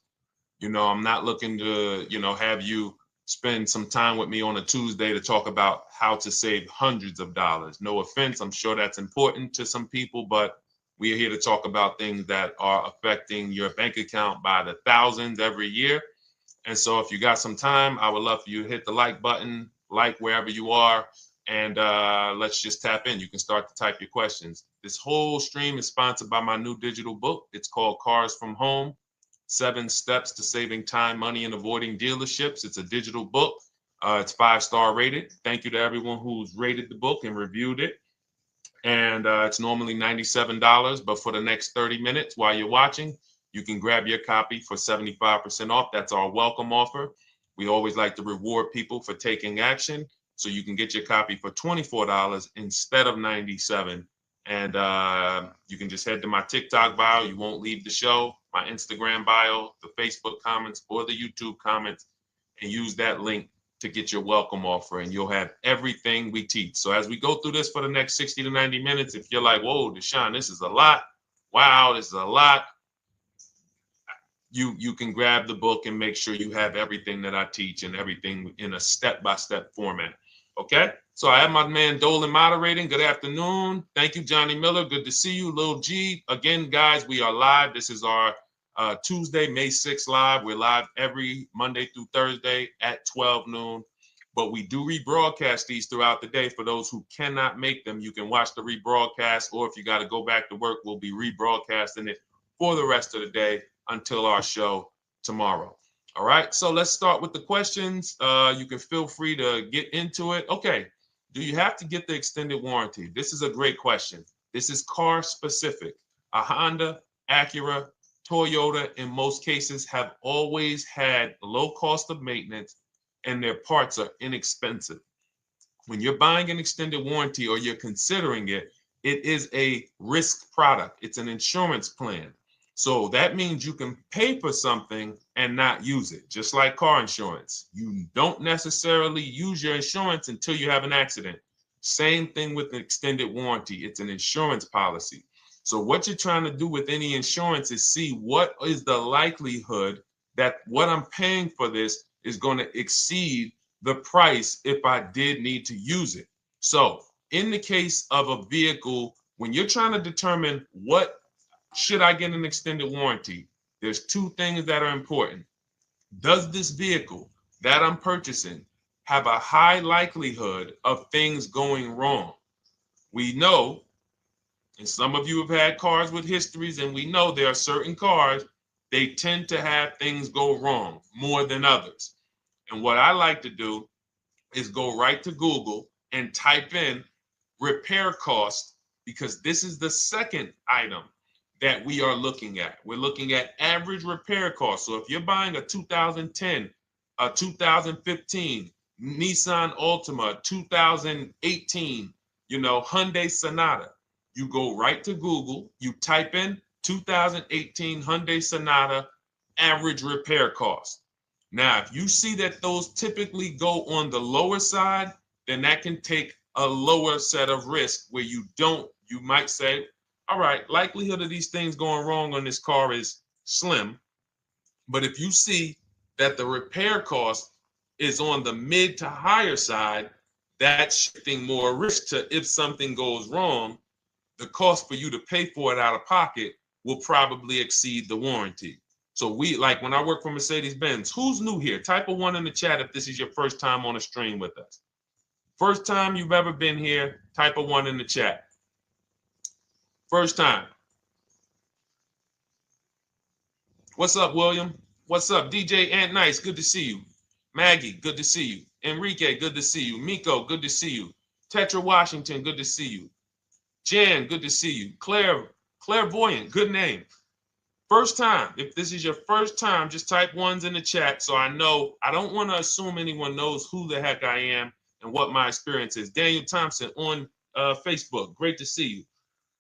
You know, I'm not looking to, have you spend some time with me on a Tuesday to talk about how to save hundreds of dollars. No offense, I'm sure that's important to some people, but we are here to talk about things that are affecting your bank account by the thousands every year. And so if you got some time, I would love for you to hit the like button, like wherever you are, and let's just tap in. You can start to type your questions. This whole stream is sponsored by my new digital book. It's called Cars from Home, 7 Steps to Saving Time, Money, and Avoiding Dealerships. It's a digital book. It's 5-star rated. Thank you to everyone who's rated the book and reviewed it. And it's normally $97, but for the next 30 minutes while you're watching, you can grab your copy for 75% off. That's our welcome offer. We always like to reward people for taking action. So you can get your copy for $24 instead of $97. And you can just head to my TikTok bio. You won't leave the show, my Instagram bio, the Facebook comments, or the YouTube comments, and use that link to get your welcome offer, and you'll have everything we teach. So as we go through this for the next 60 to 90 minutes, if you're like, whoa, Deshone, this is a lot. Wow, this is a lot. You can grab the book and make sure you have everything that I teach and everything in a step-by-step format. Okay? So I have my man Dolan moderating. Good afternoon. Thank you, Johnny Miller. Good to see you, Lil G. Again, guys, we are live. This is our Tuesday, May 6th live. We're live every Monday through Thursday at 12 noon. But we do rebroadcast these throughout the day. For those who cannot make them, you can watch the rebroadcast, or if you got to go back to work, we'll be rebroadcasting it for the rest of the day until our show tomorrow. All right, so let's start with the questions. You can feel free to get into it. Okay, do you have to get the extended warranty? This is a great question. This is car specific. A Honda, Acura, Toyota, in most cases, have always had low cost of maintenance and their parts are inexpensive. When you're buying an extended warranty or you're considering it, it is a risk product. It's an insurance plan. So that means you can pay for something and not use it, just like car insurance. You don't necessarily use your insurance until you have an accident. Same thing with an extended warranty. It's an insurance policy. So what you're trying to do with any insurance is see what is the likelihood that what I'm paying for this is going to exceed the price if I did need to use it. So in the case of a vehicle, when you're trying to determine what should I get an extended warranty, there's 2 things that are important. Does this vehicle that I'm purchasing have a high likelihood of things going wrong? We know, and some of you have had cars with histories, and we know there are certain cars, they tend to have things go wrong more than others. And what I like to do is go right to Google and type in repair cost, because this is the second item that we are looking at. We're looking at average repair cost. So if you're buying a 2010, a 2015 Nissan Altima, 2018, Hyundai Sonata, you go right to Google, you type in 2018 Hyundai Sonata average repair cost. Now, if you see that those typically go on the lower side, then that can take a lower set of risk where you might say, all right, likelihood of these things going wrong on this car is slim. But if you see that the repair cost is on the mid to higher side, that's shifting more risk to if something goes wrong, the cost for you to pay for it out of pocket will probably exceed the warranty. So when I work for Mercedes-Benz, who's new here? Type a 1 in the chat if this is your first time on a stream with us. First time you've ever been here, type a 1 in the chat. First time. What's up, William? What's up, DJ Ant Nice? Good to see you. Maggie, good to see you. Enrique, good to see you. Miko, good to see you. Tetra Washington, good to see you. Jan, good to see you. Claire Clairvoyant, good name. First time, if this is your first time, just type ones in the chat so I know. I don't want to assume anyone knows who the heck I am and what my experience is. Daniel Thompson on Facebook, great to see you.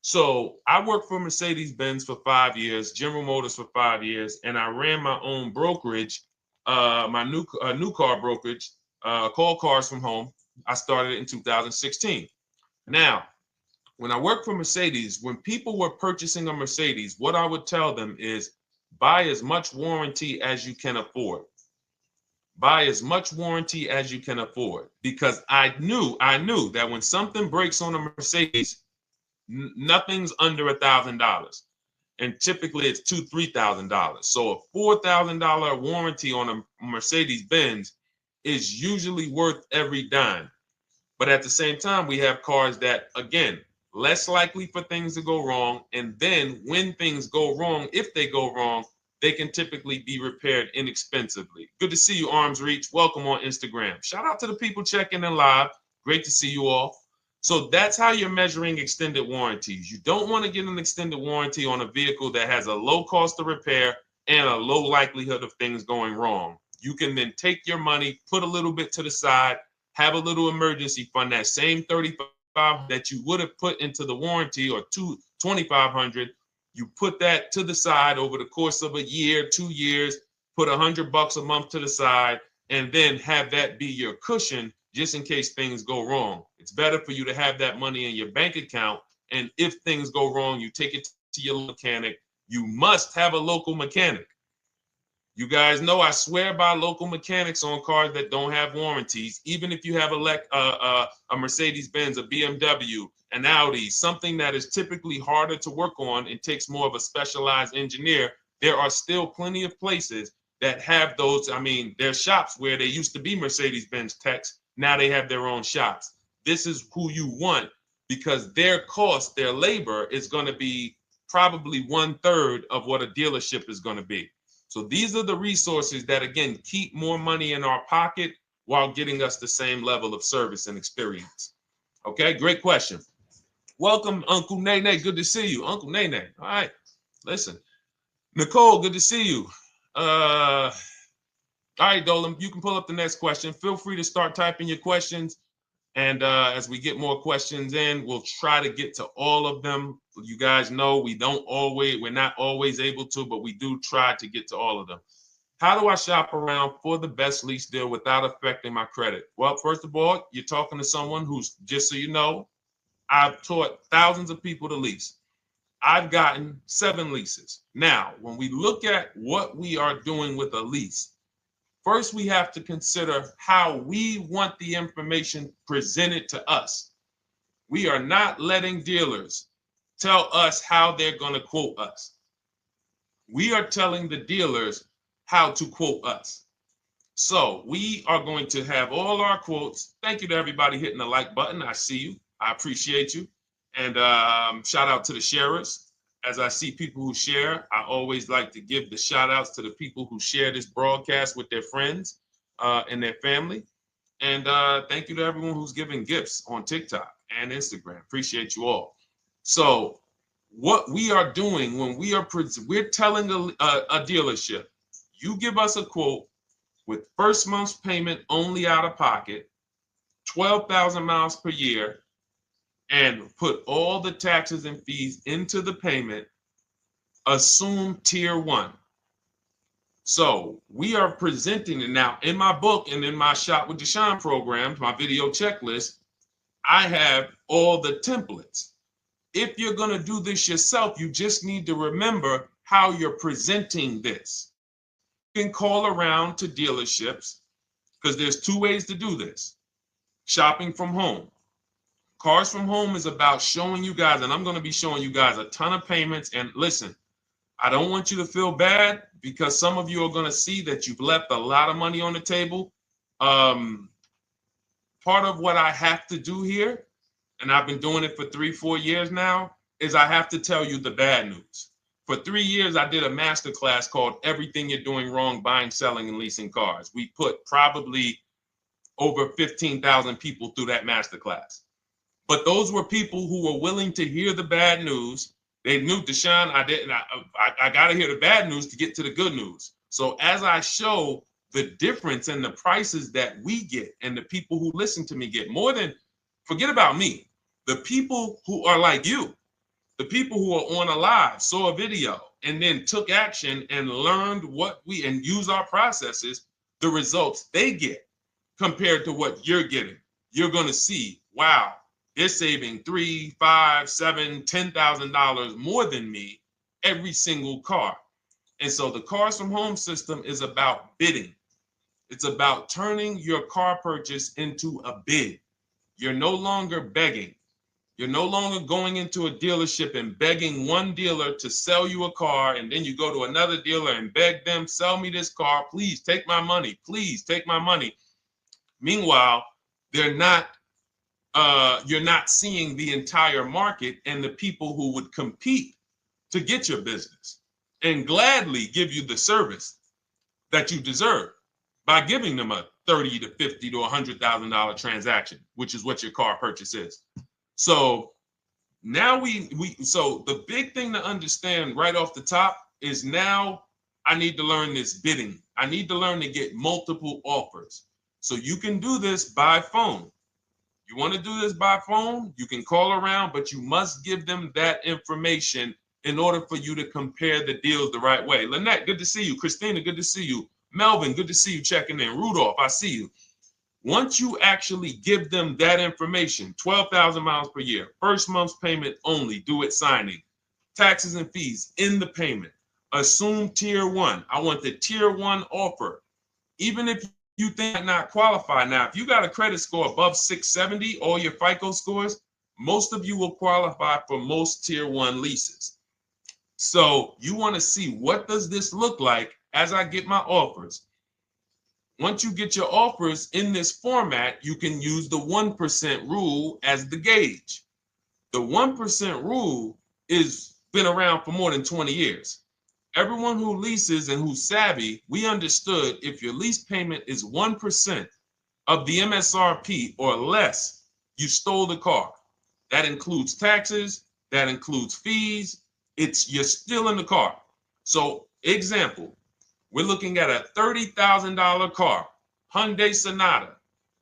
So I worked for Mercedes-Benz for 5 years, General Motors for 5 years, and I ran my own brokerage, my new car brokerage, called Cars from Home. I started it in 2016. Now, when I worked for Mercedes, when people were purchasing a Mercedes, what I would tell them is buy as much warranty as you can afford. Buy as much warranty as you can afford, because I knew that when something breaks on a Mercedes, nothing's under $1,000, and typically it's $2,000-$3,000. So a $4,000 warranty on a Mercedes Benz is usually worth every dime. But at the same time, we have cars that, again, less likely for things to go wrong, and then when things go wrong, if they go wrong, they can typically be repaired inexpensively. Good to see you, Arms Reach. Welcome on Instagram. Shout out to the people checking in live. Great to see you all. So that's how you're measuring extended warranties. You don't want to get an extended warranty on a vehicle that has a low cost of repair and a low likelihood of things going wrong. You can then take your money, put a little bit to the side, have a little emergency fund, that same $3,500 that you would have put into the warranty, or $2,500, you put that to the side over the course of a year, 2 years, put $100 a month to the side, and then have that be your cushion just in case things go wrong. It's better for you to have that money in your bank account, and if things go wrong, you take it to your mechanic. You must have a local mechanic. You guys know I swear by local mechanics on cars that don't have warranties. Even if you have a Mercedes-Benz, a BMW, an Audi, something that is typically harder to work on and takes more of a specialized engineer, there are still plenty of places that have those. I mean, there's shops where they used to be Mercedes-Benz techs. Now they have their own shops. This is who you want, because their cost, their labor is going to be probably 1/3 of what a dealership is going to be. So these are the resources that, again, keep more money in our pocket while getting us the same level of service and experience. Okay, great question. Welcome, Uncle Nene. Good to see you. Uncle Nene. All right, listen. Nicole, good to see you. All right, Dolan, you can pull up the next question. Feel free to start typing your questions. And as we get more questions in, we'll try to get to all of them. You guys know we're not always able to, but we do try to get to all of them. How do I shop around for the best lease deal without affecting my credit? Well, first of all, you're talking to someone who's, just so you know, I've taught thousands of people to lease. I've gotten 7 leases. Now, when we look at what we are doing with a lease, first, we have to consider how we want the information presented to us. We are not letting dealers tell us how they're going to quote us. We are telling the dealers how to quote us. So we are going to have all our quotes. Thank you to everybody hitting the like button. I see you. I appreciate you. And shout out to the sharers. As I see people who share, I always like to give the shout outs to the people who share this broadcast with their friends and their family. And thank you to everyone who's giving gifts on TikTok and Instagram. Appreciate you all. So what we are doing when we're telling a dealership, you give us a quote with first month's payment only out of pocket, 12,000 miles per year, and put all the taxes and fees into the payment, assume tier 1. So we are presenting it now in my book and in my Shop with Deshone programs, my video checklist. I have all the templates. If you're going to do this yourself, you just need to remember how you're presenting this. You can call around to dealerships, because there's 2 ways to do this. Shopping from home. Cars from Home is about showing you guys, and I'm going to be showing you guys a ton of payments. And listen, I don't want you to feel bad, because some of you are going to see that you've left a lot of money on the table. Part of what I have to do here, and I've been doing it for 3-4 years now, is I have to tell you the bad news. For 3 years, I did a masterclass called Everything You're Doing Wrong Buying, Selling, and Leasing Cars. We put probably over 15,000 people through that masterclass. But those were people who were willing to hear the bad news They knew, Deshone, I got to hear the bad news to get to the good news. So as I show the difference in the prices that we get and the people who listen to me get, more than, forget about me, the people who are like you, the people who are on a live, saw a video, and then took action and learned and use our processes, the results they get compared to what you're getting. You're going to see, wow, they're saving $3, $5, $7, $10,000 more than me every single car. And so the Cars from Home system is about bidding. It's about turning your car purchase into a bid. You're no longer begging. You're no longer going into a dealership and begging one dealer to sell you a car, and then you go to another dealer and beg them, sell me this car, please take my money, please take my money. Meanwhile, you're not seeing the entire market and the people who would compete to get your business and gladly give you the service that you deserve by giving them a $30 to $50 to $100,000 transaction, which is what your car purchase is. So now so the big thing to understand right off the top is, now I need to learn this bidding. I need to learn to get multiple offers. So you can do this by phone. You want to do this by phone, you can call around, but you must give them that information in order for you to compare the deals the right way. Lynette, good to see you. Christina, good to see you. Melvin, good to see you checking in. Rudolph, I see you. Once you actually give them that information, 12,000 miles per year, first month's payment only, due at signing, taxes and fees in the payment, assume tier one. I want the tier one offer. Even if you think I not qualify. Now, if you got a credit score above 670, all your FICO scores, most of you will qualify for most tier one leases. So you want to see, what does this look like as I get my offers? Once you get your offers in this format, you can use the 1% rule as the gauge. The 1% rule is been around for more than 20 years. Everyone who leases and who's savvy, we understood if your lease payment is 1% of the MSRP or less, you stole the car. That includes taxes, that includes fees. You're still in the car. So example, we're looking at a $30,000 car, Hyundai Sonata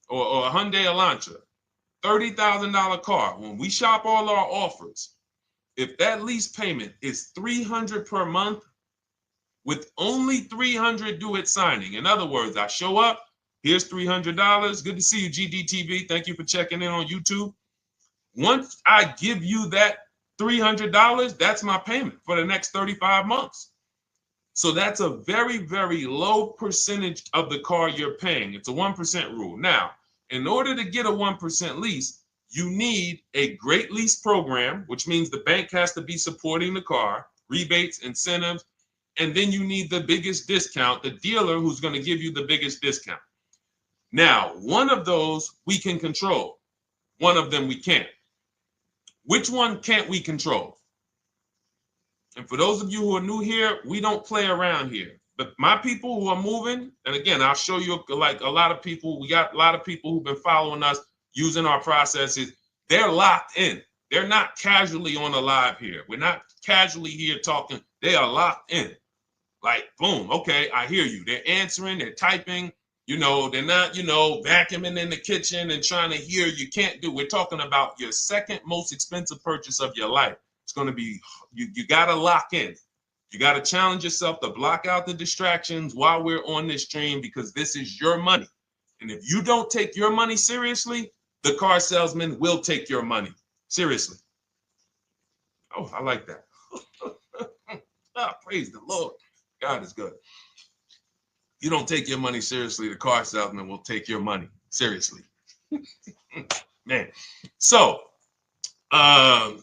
or a Hyundai Elantra, $30,000 car. When we shop all our offers, if that lease payment is $300 per month, with only $300 due at signing. In other words, I show up, here's $300. Good to see you, GDTV. Thank you for checking in on YouTube. Once I give you that $300, that's my payment for the next 35 months. So that's a very, very low percentage of the car you're paying. It's a 1% rule. Now, in order to get a 1% lease, you need a great lease program, which means the bank has to be supporting the car, rebates, incentives, and then you need the biggest discount, the dealer who's going to give you the biggest discount. Now, one of those we can control. One of them we can't. Which one can't we control? And for those of you who are new here, we don't play around here. But my people who are moving, and again, I'll show you, like a lot of people, we got a lot of people who've been following us, using our processes. They're locked in. They're not casually on a live here. We're not casually here talking. They are locked in. Like, boom, okay, I hear you. They're answering, they're typing, they're not, vacuuming in the kitchen and trying to hear. You can't do. We're talking about your second most expensive purchase of your life. It's going to be, you got to lock in. You got to challenge yourself to block out the distractions while we're on this stream, because this is your money. And if you don't take your money seriously, the car salesman will take your money seriously. Oh, I like that. Praise the Lord. God is good. You don't take your money seriously, the car salesman will take your money seriously. Man. So, all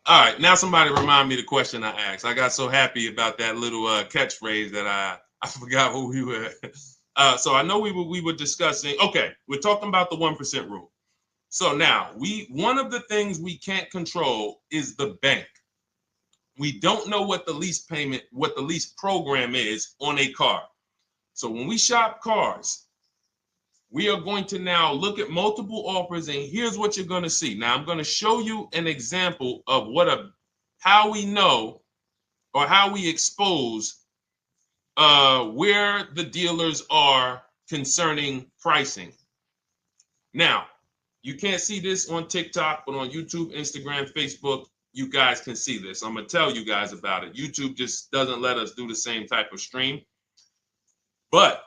right, now somebody remind me the question I asked. I got so happy about that little catchphrase that I forgot who we were. So I know we were discussing, okay, we're talking about the 1% rule. So now, one of the things we can't control is the bank. We don't know what the lease payment, what the lease program is on a car. So when we shop cars, we are going to now look at multiple offers, and here's what you're going to see. Now, I'm going to show you an example of how we know or how we expose where the dealers are concerning pricing. Now, you can't see this on TikTok, but on YouTube, Instagram, Facebook, you guys can see this. I'm going to tell you guys about it. YouTube just doesn't let us do the same type of stream. But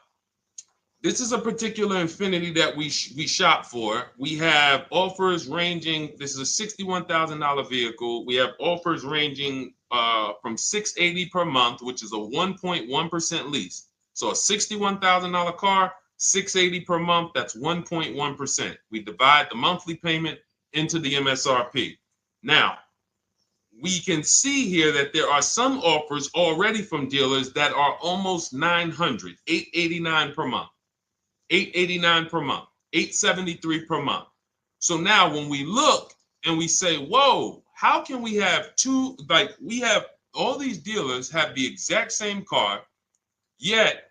this is a particular Infiniti that we shop for. We have offers ranging, this is a $61,000 vehicle. We have offers ranging from $680 per month, which is a 1.1% lease. So a $61,000 car, $680 per month, that's 1.1%. We divide the monthly payment into the MSRP. Now, we can see here that there are some offers already from dealers that are almost $900, $889 per month. $889 per month, $873 per month. So now when we look and we say, whoa, how can we have two, like we have all these dealers have the exact same car, yet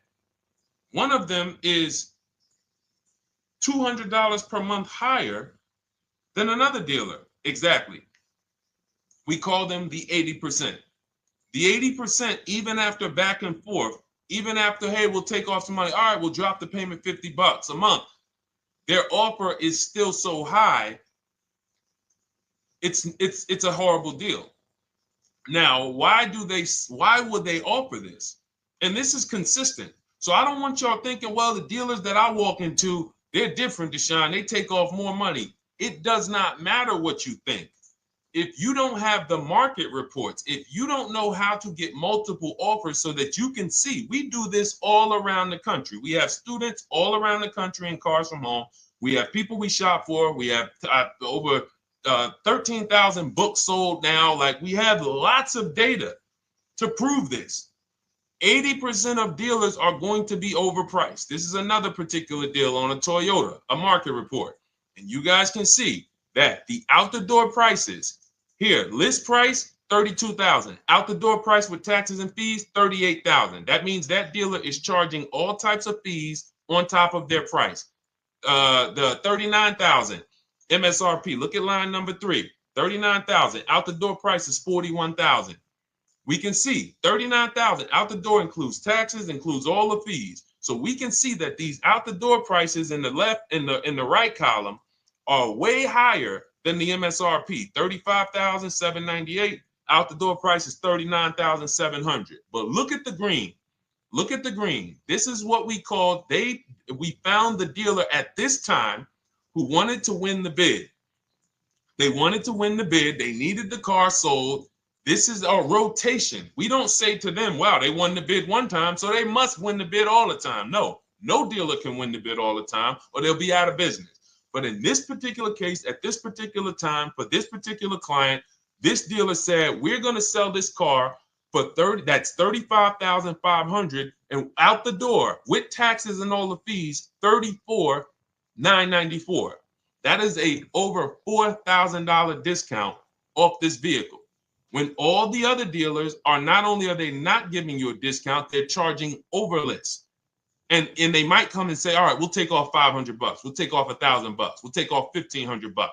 one of them is $200 per month higher than another dealer. Exactly. We call them the 80%. The 80%, even after back and forth, even after, hey, we'll take off some money. All right, we'll drop the payment $50 a month. Their offer is still so high. It's a horrible deal. Now, why would they offer this? And this is consistent. So I don't want y'all thinking, well, the dealers that I walk into, they're different, Deshone. They take off more money. It does not matter what you think. If you don't have the market reports, if you don't know how to get multiple offers so that you can see, we do this all around the country. We have students all around the country in Cars from Home. We have people we shop for. We have over 13,000 books sold now. Like, we have lots of data to prove this. 80% of dealers are going to be overpriced. This is another particular deal on a Toyota, a market report. And you guys can see that the out-the-door prices here, list price, $32,000. Out the door price with taxes and fees, $38,000. That means that dealer is charging all types of fees on top of their price. The $39,000 MSRP. Look at line number 3. $39,000. Out the door price is $41,000. We can see $39,000 out the door includes taxes, includes all the fees. So we can see that these out the door prices in the left, in the right column, are way higher than the MSRP, $35,798. Out the door price is $39,700. But look at the green. Look at the green. This is what we call, we found the dealer at this time who wanted to win the bid. They wanted to win the bid. They needed the car sold. This is a rotation. We don't say to them, wow, they won the bid one time, so they must win the bid all the time. No dealer can win the bid all the time, or they'll be out of business. But in this particular case, at this particular time, for this particular client, this dealer said, we're going to sell this car for that's $35,500, and out the door with taxes and all the fees, $34,994. That is a over $4,000 discount off this vehicle. When all the other dealers are, not only are they not giving you a discount, they're charging over list. And they might come and say, all right, we'll take off $500. We'll take off $1,000. We'll take off $1,500.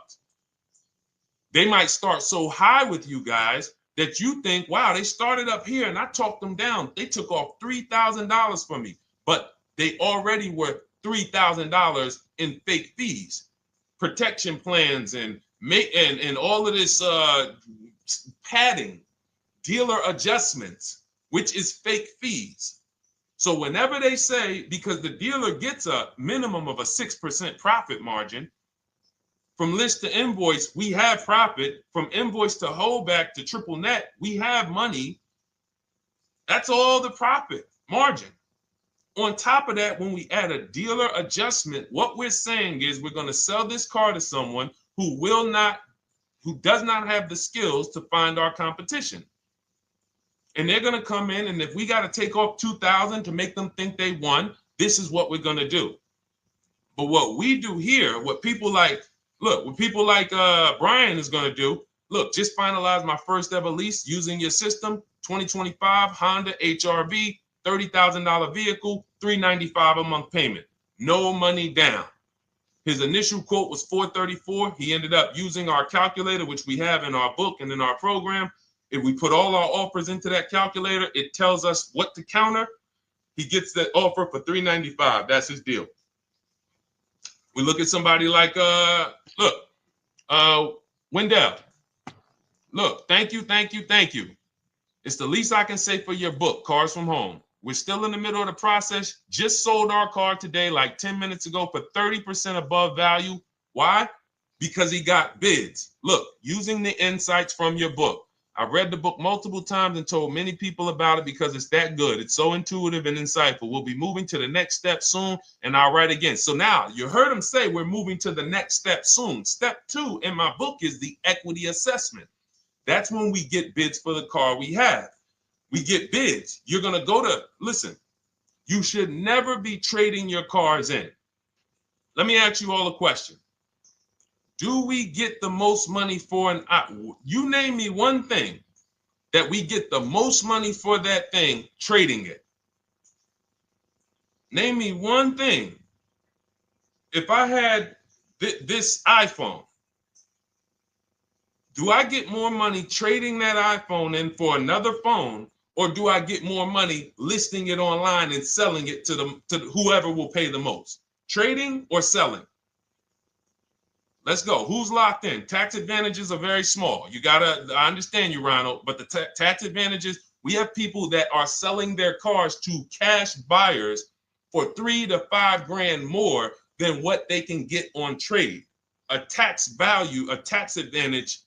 They might start so high with you guys that you think, wow, they started up here and I talked them down. They took off $3,000 from me, but they already were $3,000 in fake fees, protection plans, and all of this padding, dealer adjustments, which is fake fees. So whenever they say, because the dealer gets a minimum of a 6% profit margin, from list to invoice, we have profit. From invoice to holdback to triple net, we have money. That's all the profit margin. On top of that, when we add a dealer adjustment, what we're saying is we're going to sell this car to someone who does not have the skills to find our competition. And they're going to come in, and if we got to take off $2,000 to make them think they won, this is what we're going to do. But what we do here, what people like Brian is going to do, look, just finalize my first ever lease using your system, 2025 Honda HRV, $30,000 vehicle, $395 a month payment. no money down. His initial quote was $434. He ended up using our calculator, which we have in our book and in our program. If we put all our offers into that calculator, it tells us what to counter. He gets that offer for $395. That's his deal. We look at somebody like Wendell. Look, thank you. It's the least I can say for your book, Cars from Home. We're still in the middle of the process. Just sold our car today, like 10 minutes ago, for 30% above value. Why? Because he got bids. Look, using the insights from your book. I've read the book multiple times and told many people about it because it's that good. It's so intuitive and insightful. We'll be moving to the next step soon, and I'll write again. So now you heard him say we're moving to the next step soon. Step 2 in my book is the equity assessment. That's when we get bids for the car we have. We get bids. You're going to go to, listen, you should never be trading your cars in. Let me ask you all a question. Do we get the most money for you name me one thing that we get the most money for that thing trading it. Name me one thing. If I had this iPhone, do I get more money trading that iPhone in for another phone, or do I get more money listing it online and selling it to whoever will pay the most? Trading or selling? Let's go. Who's locked in? Tax advantages are very small. I understand you, Ronald, but the tax advantages, we have people that are selling their cars to cash buyers for $3 to $5 grand more than what they can get on trade. A tax value, a tax advantage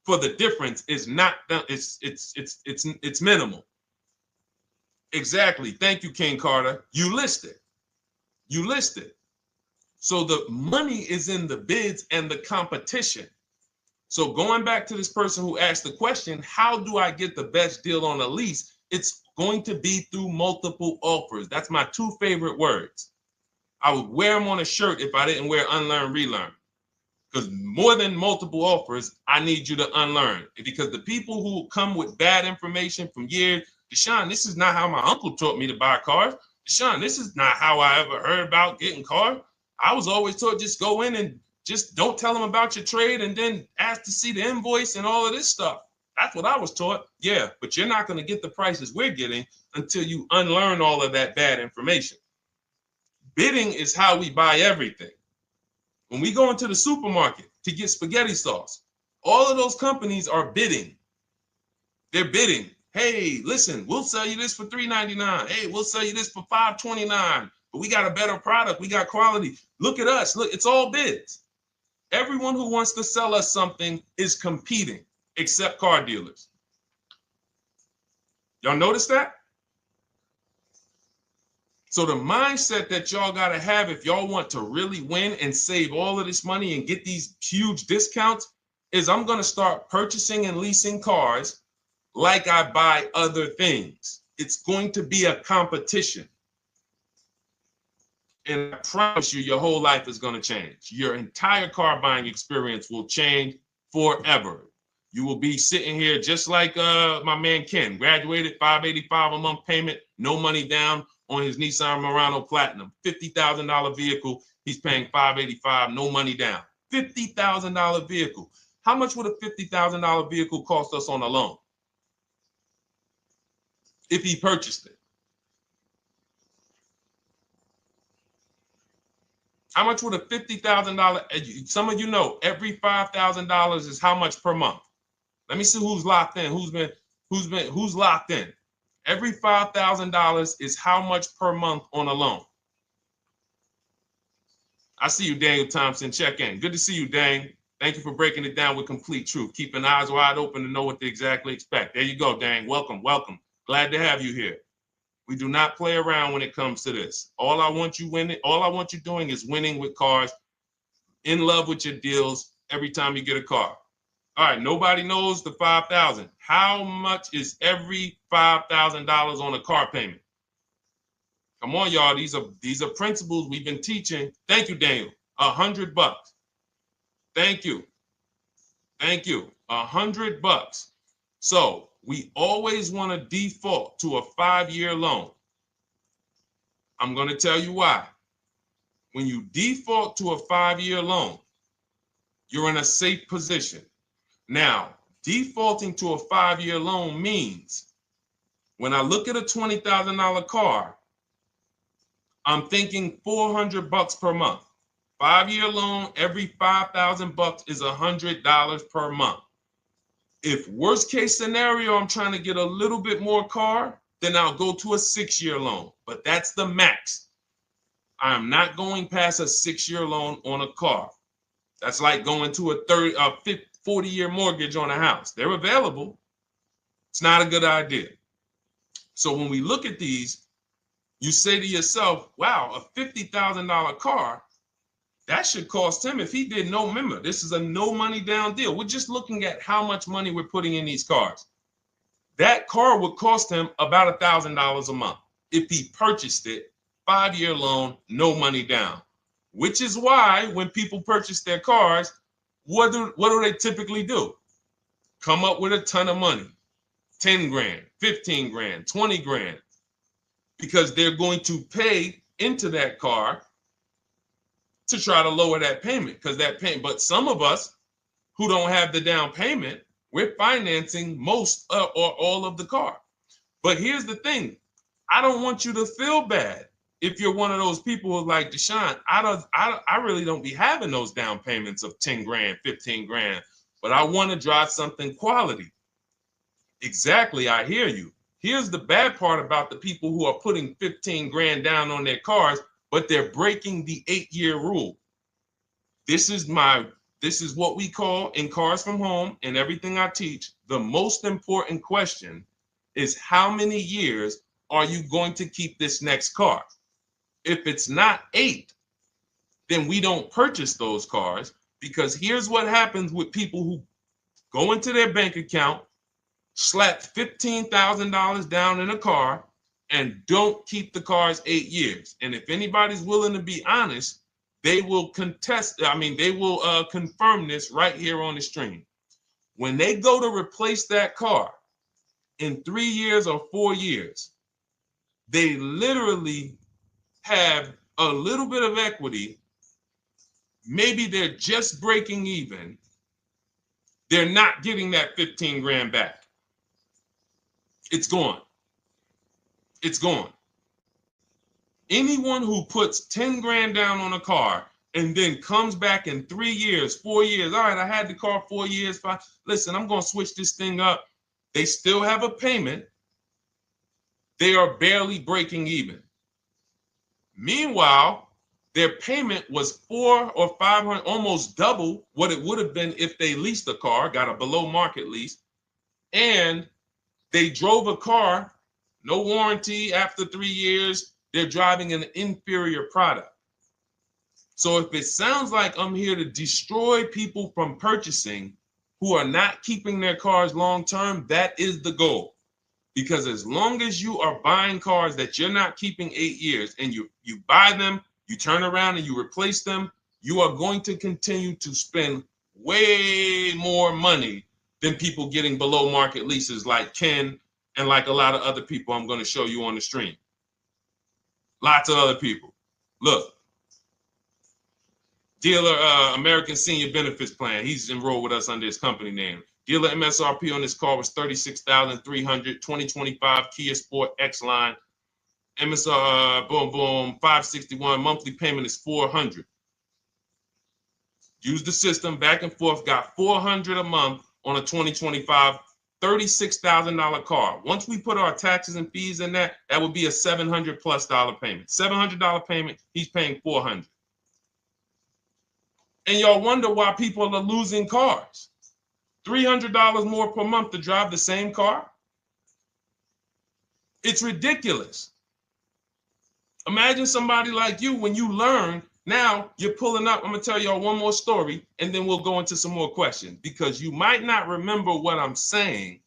for the difference is not, it's minimal. Exactly. Thank you, King Carter. You listed. So the money is in the bids and the competition. So going back to this person who asked the question, how do I get the best deal on a lease? It's going to be through multiple offers. That's my 2 favorite words. I would wear them on a shirt if I didn't wear unlearn, relearn. Because more than multiple offers, I need you to unlearn. Because the people who come with bad information from years, Deshone, this is not how my uncle taught me to buy cars. Deshone, this is not how I ever heard about getting cars. I was always taught just go in and just don't tell them about your trade and then ask to see the invoice and all of this stuff. That's what I was taught. Yeah, but you're not going to get the prices we're getting until you unlearn all of that bad information. Bidding is how we buy everything. When we go into the supermarket to get spaghetti sauce, all of those companies are bidding. They're bidding. Hey, listen, we'll sell you this for $3.99. Hey, we'll sell you this for $5.29. But we got a better product. We got quality. Look at us. Look, it's all bids. Everyone who wants to sell us something is competing, except car dealers. Y'all notice that? So the mindset that y'all got to have if y'all want to really win and save all of this money and get these huge discounts is I'm going to start purchasing and leasing cars like I buy other things. It's going to be a competition. And I promise you, your whole life is going to change. Your entire car buying experience will change forever. You will be sitting here just like my man Ken, graduated, $585 a month payment, no money down on his Nissan Murano Platinum, $50,000 vehicle. He's paying $585, no money down. $50,000 vehicle. How much would a $50,000 vehicle cost us on a loan if he purchased it? How much would a $50,000? Some of you know every $5,000 is how much per month. Let me see who's locked in. Who's locked in? Every $5,000 is how much per month on a loan. I see you, Daniel Thompson. Check in. Good to see you, Dane. Thank you for breaking it down with complete truth. Keeping eyes wide open to know what to exactly expect. There you go, Dane. Welcome. Glad to have you here. We do not play around when it comes to this. All I want you doing is winning with cars, in love with your deals every time you get a car. All right, nobody knows the 5,000. How much is every $5,000 on a car payment? Come on, y'all. These are principles we've been teaching. Thank you, Daniel. $100. Thank you. $100. So we always want to default to a 5-year loan. I'm going to tell you why. when you default to a 5-year loan, you're in a safe position. Now, defaulting to a 5-year loan means when I look at a $20,000 car, I'm thinking $400 per month. 5-year loan, every $5,000 is $100 per month. If worst case scenario, I'm trying to get a little bit more car, then I'll go to a 6-year loan, but that's the max. I'm not going past a 6-year loan on a car. That's like going to a 40-year mortgage on a house. They're available. It's not a good idea. So when we look at these, you say to yourself, wow, a $50,000 car, that should cost him, if he did no, remember, this is a no money down deal. We're just looking at how much money we're putting in these cars. That car would cost him about $1,000 a month if he purchased it, 5-year loan, no money down. Which is why when people purchase their cars, what do they typically do? Come up with a ton of money, 10 grand, 15 grand, 20 grand, because they're going to pay into that car to try to lower that payment, because that payment. But some of us who don't have the down payment, we're financing most or all of the car. But here's the thing. I don't want you to feel bad if you're one of those people who's like, Deshone, I really don't be having those down payments of 10 grand, 15 grand, but I want to drive something quality. Exactly, I hear you. Here's the bad part about the people who are putting 15 grand down on their cars, but they're breaking the 8-year rule. This is what we call in Cars from Home and everything I teach, the most important question is how many years are you going to keep this next car? If it's not 8, then we don't purchase those cars, because here's what happens with people who go into their bank account, slap $15,000 down in a car, and don't keep the cars 8 years. And if anybody's willing to be honest, they will confirm this right here on the stream. When they go to replace that car in 3 years or 4 years, they literally have a little bit of equity. Maybe they're just breaking even. They're not getting that 15 grand back. It's gone. It's gone. Anyone who puts 10 grand down on a car and then comes back in 3 years, 4 years, all right, I had the car 4 years, 5, listen, I'm going to switch this thing up. They still have a payment. They are barely breaking even. Meanwhile, their payment was 400 or 500, almost double what it would have been if they leased a car, got a below market lease, and they drove a car, no warranty after 3 years, they're driving an inferior product. So if it sounds like I'm here to destroy people from purchasing who are not keeping their cars long-term, that is the goal. Because as long as you are buying cars that you're not keeping 8 years and you buy them, you turn around and you replace them, you are going to continue to spend way more money than people getting below market leases like Ken and like a lot of other people I'm going to show you on the stream. Lots of other people. Look, dealer American Senior Benefits Plan. He's enrolled with us under his company name. Dealer MSRP on this car was $36,300. 2025 Kia Sport X line. MSR, boom, boom, 561. Monthly payment is $400. Use the system back and forth. Got $400 a month on a 2025 $36,000 car. Once we put our taxes and fees in that would be a $700+ payment. $700 payment. He's paying $400. And y'all wonder why people are losing cars. $300 more per month to drive the same car? It's ridiculous. Imagine somebody like you, when you learn, now you're pulling up. I'm going to tell y'all one more story, and then we'll go into some more questions, because you might not remember what I'm saying.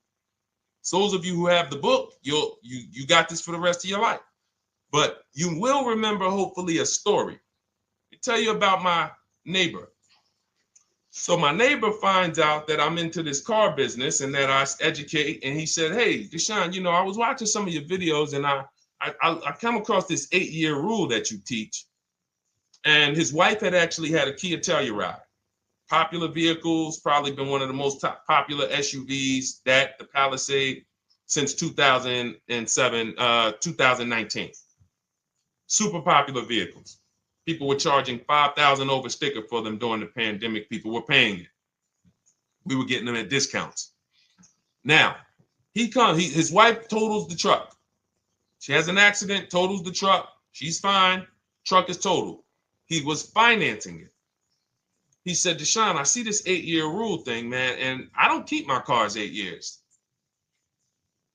So those of you who have the book, you got this for the rest of your life. But you will remember, hopefully, a story. I'll tell you about my neighbor. So my neighbor finds out that I'm into this car business and that I educate. And he said, hey, Deshone, I was watching some of your videos and I come across this 8-year rule that you teach. And his wife had actually had a Kia Telluride. Popular vehicles, probably been one of the most popular SUVs, that the Palisade, since 2007, 2019. Super popular vehicles. People were charging $5,000 over sticker for them during the pandemic. People were paying it. We were getting them at discounts. Now, his wife totals the truck. She has an accident, totals the truck. She's fine. Truck is totaled. He was financing it. He said, Deshone, I see this 8-year rule thing, man, and I don't keep my cars 8 years.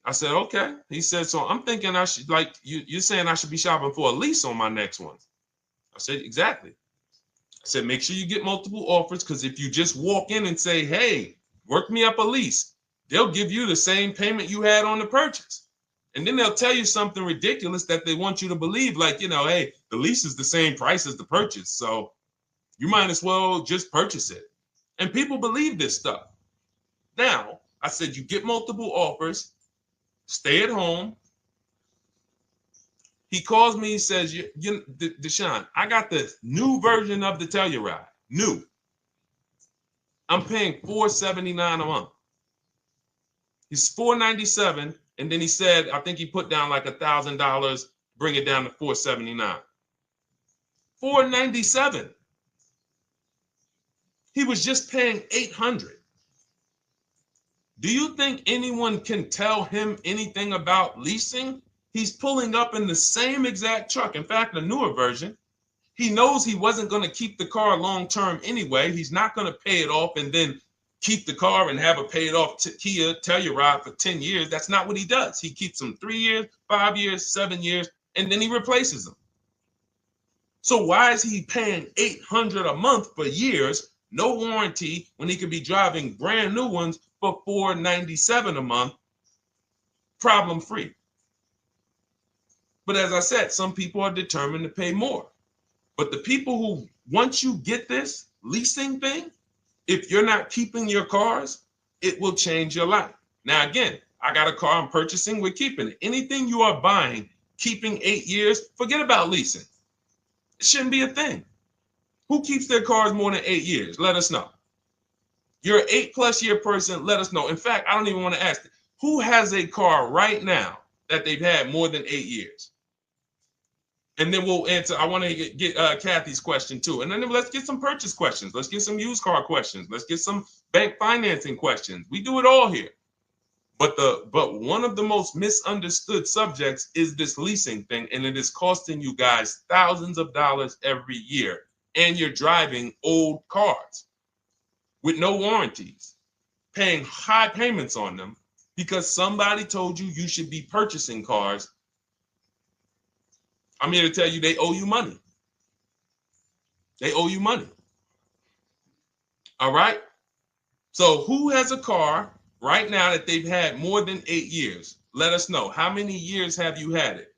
I said, okay. He said, so I'm thinking I should, like, you're saying I should be shopping for a lease on my next one. I said, exactly. I said, make sure you get multiple offers, because if you just walk in and say, hey, work me up a lease, they'll give you the same payment you had on the purchase. And then they'll tell you something ridiculous that they want you to believe, like, hey, the lease is the same price as the purchase, so you might as well just purchase it. And people believe this stuff. Now, I said, you get multiple offers, stay at home. He calls me, he says, Deshone, I got the new version of the Telluride, new. I'm paying $479 a month. He's $497, and then he said, I think he put down like $1,000, bring it down to $479. $497. He was just paying $800. Do you think anyone can tell him anything about leasing? He's pulling up in the same exact truck. In fact, the newer version. He knows he wasn't going to keep the car long term anyway. He's not going to pay it off and then keep the car and have a paid off Kia Telluride for 10 years. That's not what he does. He keeps them 3 years, 5 years, 7 years, and then he replaces them. So why is he paying $800 a month for years, no warranty, when he could be driving brand new ones for $497 a month, problem free? But as I said, some people are determined to pay more. But the people who, once you get this leasing thing, if you're not keeping your cars, it will change your life. Now, again, I got a car I'm purchasing, we're keeping it. Anything you are buying, keeping 8 years, forget about leasing. It shouldn't be a thing. Who keeps their cars more than 8 years? Let us know. You're an 8+ year person, let us know. In fact, I don't even want to ask, who has a car right now that they've had more than 8 years? And then we'll answer. I want to get Kathy's question too. And then let's get some purchase questions. Let's get some used car questions. Let's get some bank financing questions. We do it all here. But one of the most misunderstood subjects is this leasing thing, and it is costing you guys thousands of dollars every year. And you're driving old cars with no warranties, paying high payments on them because somebody told you you should be purchasing cars. I'm here to tell you they owe you money. They owe you money. All right? So who has a car right now that they've had more than 8 years? Let us know. How many years have you had it?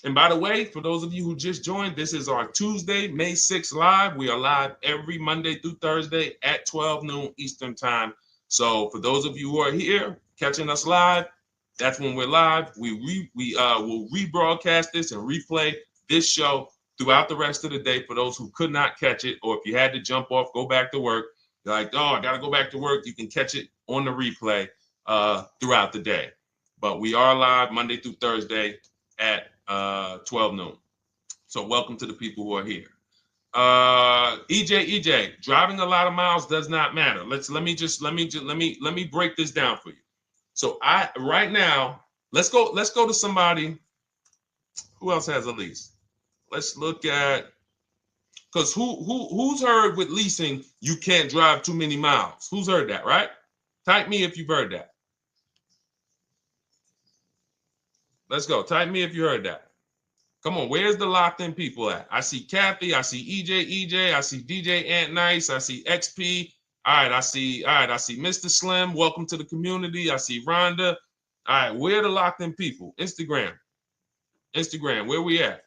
And by the way, for those of you who just joined, this is our Tuesday, May 6th live. We are live every Monday through Thursday at 12 noon Eastern time. So for those of you who are here catching us live, that's when we're live. We will rebroadcast this and replay this show throughout the rest of the day for those who could not catch it, or if you had to jump off, go back to work. You're like, oh, I got to go back to work. You can catch it on the replay throughout the day. But we are live Monday through Thursday at 12 noon. So welcome to the people who are here. EJ, driving a lot of miles does not matter. Let me break this down for you. So right now, let's go to somebody who else has a lease. Let's look at, because who's heard with leasing you can't drive too many miles? Who's heard that, right? Type me if you've heard that. Let's go. Type me if you heard that. Come on, where's the locked in people at? I see Kathy, I see EJ, I see DJ Ant Nice, I see XP. All right, I see Mr. Slim. Welcome to the community. I see Rhonda. All right, where are the locked in people? Instagram, where we at?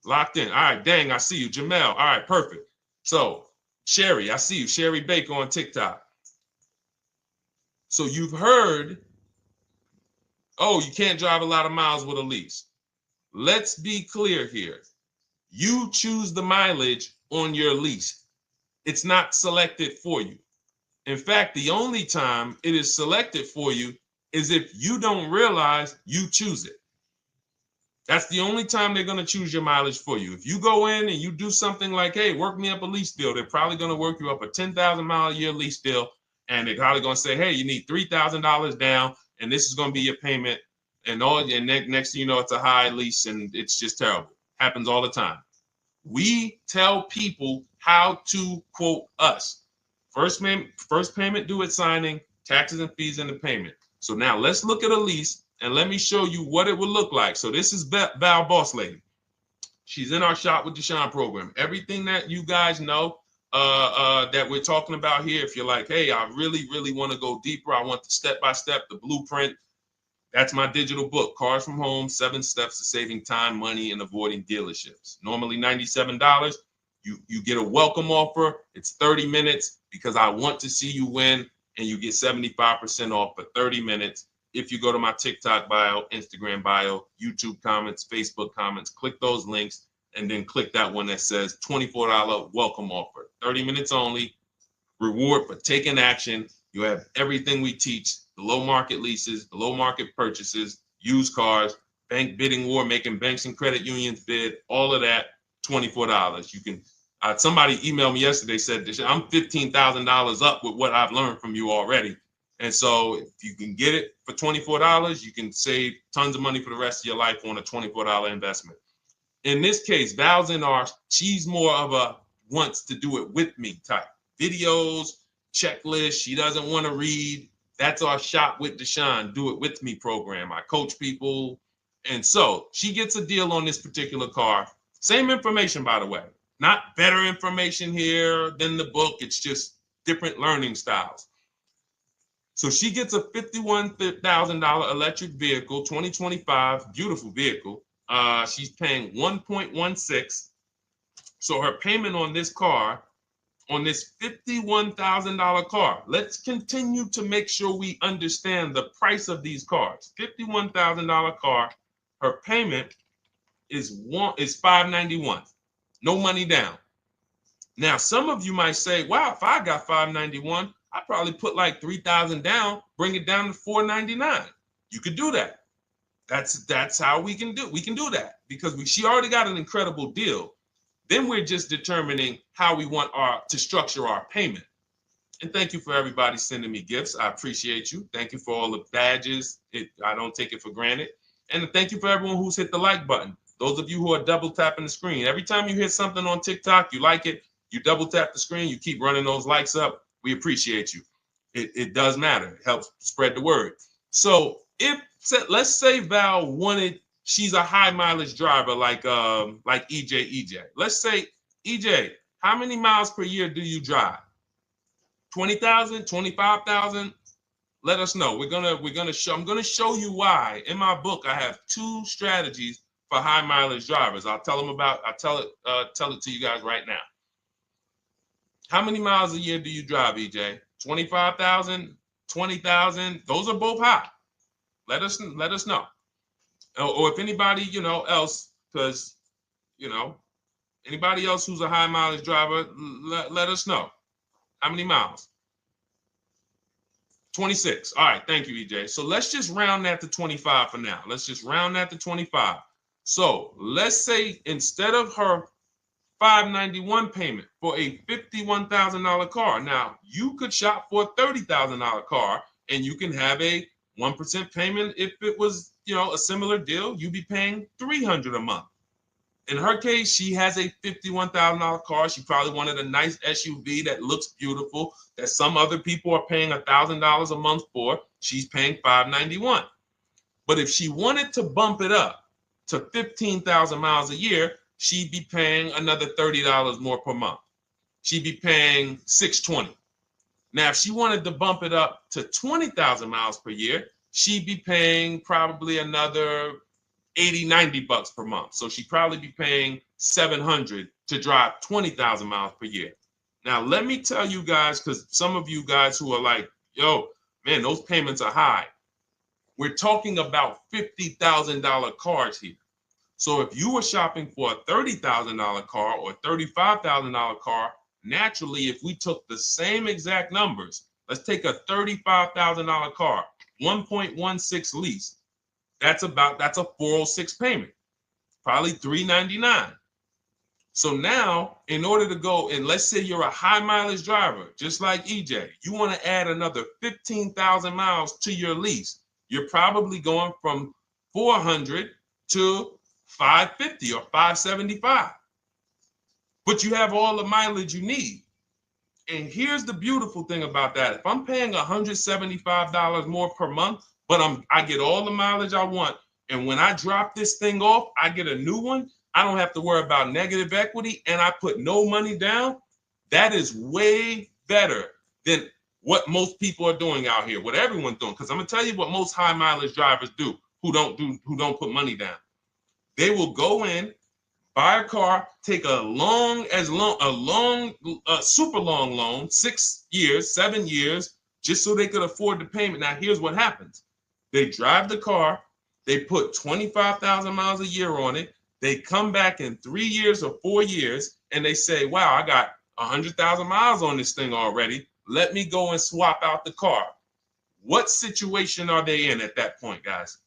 Locked in. All right, dang, I see you. Jamel. All right, perfect. So, Sherry, I see you. Sherry Baker on TikTok. So you've heard, oh, you can't drive a lot of miles with a lease. Let's be clear here. You choose the mileage on your lease. It's not selected for you. In fact, the only time it is selected for you is if you don't realize you choose it. That's the only time they're going to choose your mileage for you. If you go in and you do something like, hey, work me up a lease deal, they're probably going to work you up a 10,000 mile a year lease deal. And they're probably going to say, hey, you need $3,000 down, and this is going to be your payment. And next thing you know, it's a high lease, and it's just terrible. Happens all the time. We tell people how to quote us. First payment due at signing, taxes and fees in the payment. So now let's look at a lease, and let me show you what it would look like. So this is Val Boss Lady. She's in our Shop with Deshone program. Everything that you guys know that we're talking about here, if you're like, hey, I really, really want to go deeper, I want the step-by-step, the blueprint, that's my digital book, Cars from Home, 7 Steps to Saving Time, Money, and Avoiding Dealerships. Normally $97. You get a welcome offer. It's 30 minutes because I want to see you win, and you get 75% off for 30 minutes. If you go to my TikTok bio, Instagram bio, YouTube comments, Facebook comments, click those links, and then click that one that says $24 welcome offer. 30 minutes only, reward for taking action. You have everything we teach, the low market leases, the low market purchases, used cars, bank bidding war, making banks and credit unions bid, all of that, $24. You can, somebody emailed me yesterday, said, I'm $15,000 up with what I've learned from you already. And so if you can get it for $24, you can save tons of money for the rest of your life on a $24 investment. In this case, Val's in our, she's more of a wants to do it with me type. Videos, checklist, she doesn't want to read. That's our Shop with Deshone, do it with me program. I coach people. And so she gets a deal on this particular car. Same information, by the way. Not better information here than the book. It's just different learning styles. So she gets a $51,000 electric vehicle, 2025, beautiful vehicle. She's paying 1.16. So her payment on this car, on this $51,000 car, let's continue to make sure we understand the price of these cars. $51,000 car, her payment is $591. No money down. Now, some of you might say, wow, if I got $591, I'd probably put like $3,000 down, bring it down to $499. You could do that. That's how we can do. We can do that because she already got an incredible deal. Then we're just determining how we want to structure our payment. And thank you for everybody sending me gifts. I appreciate you. Thank you for all the badges. I don't take it for granted. And thank you for everyone who's hit the like button. Those of you who are double tapping the screen. Every time you hit something on TikTok, you like it, you double tap the screen, you keep running those likes up. We appreciate you. It does matter. It helps spread the word. So let's say Val wanted, she's a high mileage driver like EJ. Let's say, EJ, how many miles per year do you drive? 20,000, 25,000? Let us know. I'm gonna show you why. In my book, I have 2 strategies for high mileage drivers. I'll tell it to you guys right now. How many miles a year do you drive, EJ? 25,000, 20,000? Those are both high. Let us know. Or if anybody, else, because, anybody else who's a high mileage driver, let us know. How many miles? 26. All right. Thank you, EJ. So let's just round that to 25 for now. Let's just round that to 25. So let's say instead of her $591 payment for a $51,000 car, now you could shop for a $30,000 car and you can have a 1% payment. If it was, a similar deal, you'd be paying $300 a month. In her case, she has a $51,000 car. She probably wanted a nice SUV that looks beautiful, that some other people are paying $1,000 a month for. She's paying $591. But if she wanted to bump it up to 15,000 miles a year, she'd be paying another $30 more per month. She'd be paying $620. Now, if she wanted to bump it up to 20,000 miles per year, she'd be paying probably another $80-90 per month. So she'd probably be paying $700 to drive 20,000 miles per year. Now, let me tell you guys, because some of you guys who are like, yo, man, those payments are high. We're talking about $50,000 cars here. So if you were shopping for a $30,000 car or $35,000 car, naturally, if we took the same exact numbers, let's take a $35,000 car, 1.16 lease. That's a 406 payment, probably $399. So now, in order to go, and let's say you're a high mileage driver, just like EJ, you want to add another 15,000 miles to your lease. You're probably going from 400 to 550 or 575. But you have all the mileage you need. And here's the beautiful thing about that. If I'm paying $175 more per month, but I get all the mileage I want, and when I drop this thing off, I get a new one, I don't have to worry about negative equity, and I put no money down. That is way better than what most people are doing out here, what everyone's doing. Because I'm gonna tell you what most high mileage drivers do who don't put money down. They will go in, buy a car, take a super long loan, 6 years, 7 years, just so they could afford the payment. Now, here's what happens. They drive the car, they put 25,000 miles a year on it. They come back in 3 years or 4 years, and they say, wow, I got 100,000 miles on this thing already. Let me go and swap out the car. What situation are they in at that point, guys?